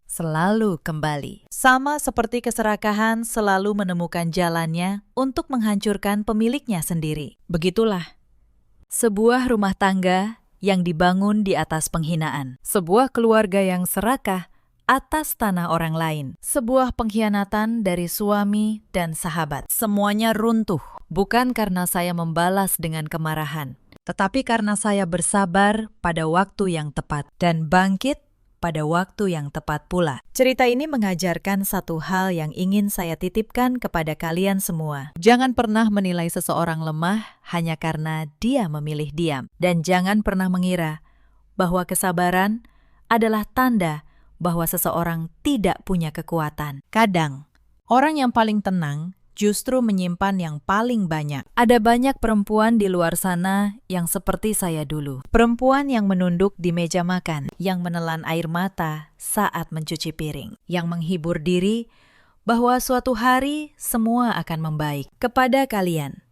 Speaker 1: selalu kembali. Sama seperti keserakahan selalu menemukan jalannya untuk menghancurkan pemiliknya sendiri. Begitulah sebuah rumah tangga yang dibangun di atas penghinaan. Sebuah keluarga yang serakah atas tanah orang lain. Sebuah pengkhianatan dari suami dan sahabat. Semuanya runtuh, bukan karena saya membalas dengan kemarahan, tetapi karena saya bersabar pada waktu yang tepat dan bangkit pada waktu yang tepat pula. Cerita ini mengajarkan satu hal yang ingin saya titipkan kepada kalian semua. Jangan pernah menilai seseorang lemah hanya karena dia memilih diam. Dan jangan pernah mengira bahwa kesabaran adalah tanda bahwa seseorang tidak punya kekuatan. Kadang, orang yang paling tenang justru menyimpan yang paling banyak. Ada banyak perempuan di luar sana yang seperti saya dulu. Perempuan yang menunduk di meja makan, yang menelan air mata saat mencuci piring, yang menghibur diri bahwa suatu hari semua akan membaik. Kepada kalian,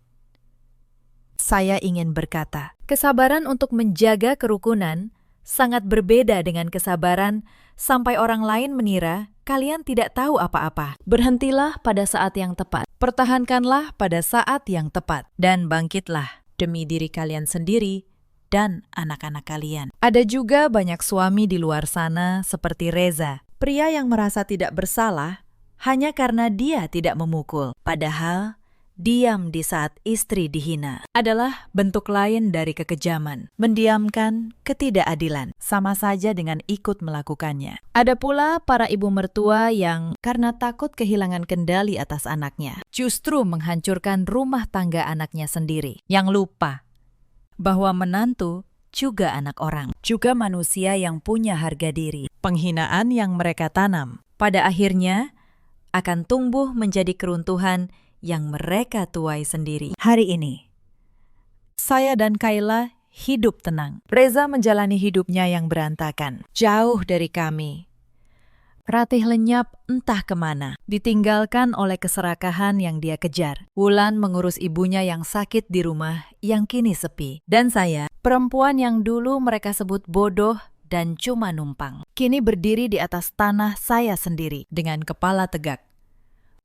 Speaker 1: saya ingin berkata, kesabaran untuk menjaga kerukunan sangat berbeda dengan kesabaran sampai orang lain mengira kalian tidak tahu apa-apa. Berhentilah pada saat yang tepat. Pertahankanlah pada saat yang tepat. Dan bangkitlah demi diri kalian sendiri dan anak-anak kalian. Ada juga banyak suami di luar sana seperti Reza, pria yang merasa tidak bersalah hanya karena dia tidak memukul. Padahal diam di saat istri dihina adalah bentuk lain dari kekejaman. Mendiamkan ketidakadilan, sama saja dengan ikut melakukannya. Ada pula para ibu mertua yang karena takut kehilangan kendali atas anaknya, justru menghancurkan rumah tangga anaknya sendiri. Yang lupa bahwa menantu juga anak orang, juga manusia yang punya harga diri. Penghinaan yang mereka tanam pada akhirnya akan tumbuh menjadi keruntuhan yang mereka tuai sendiri. Hari ini, saya dan Kayla hidup tenang. Reza menjalani hidupnya yang berantakan, jauh dari kami. Ratih lenyap entah kemana, ditinggalkan oleh keserakahan yang dia kejar. Wulan mengurus ibunya yang sakit di rumah yang kini sepi. Dan saya, perempuan yang dulu mereka sebut bodoh dan cuma numpang, kini berdiri di atas tanah saya sendiri dengan kepala tegak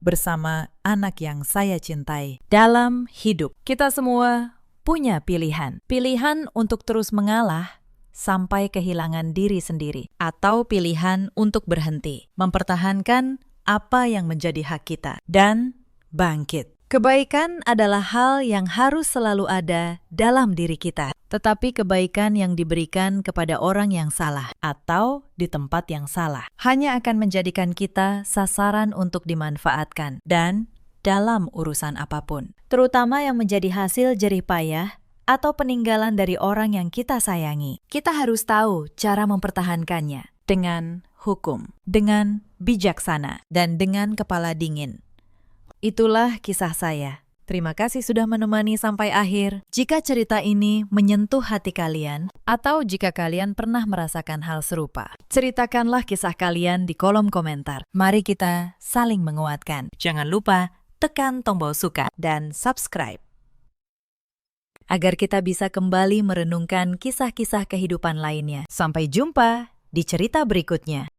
Speaker 1: bersama anak yang saya cintai. Dalam hidup, kita semua punya pilihan. Pilihan untuk terus mengalah sampai kehilangan diri sendiri. Atau pilihan untuk berhenti, mempertahankan apa yang menjadi hak kita, dan bangkit. Kebaikan adalah hal yang harus selalu ada dalam diri kita. Tetapi kebaikan yang diberikan kepada orang yang salah atau di tempat yang salah hanya akan menjadikan kita sasaran untuk dimanfaatkan dan dalam urusan apapun. Terutama yang menjadi hasil jerih payah atau peninggalan dari orang yang kita sayangi. Kita harus tahu cara mempertahankannya dengan hukum, dengan bijaksana, dan dengan kepala dingin. Itulah kisah saya. Terima kasih sudah menemani sampai akhir. Jika cerita ini menyentuh hati kalian, atau jika kalian pernah merasakan hal serupa, ceritakanlah kisah kalian di kolom komentar. Mari kita saling menguatkan. Jangan lupa tekan tombol suka dan subscribe, agar kita bisa kembali merenungkan kisah-kisah kehidupan lainnya. Sampai jumpa di cerita berikutnya.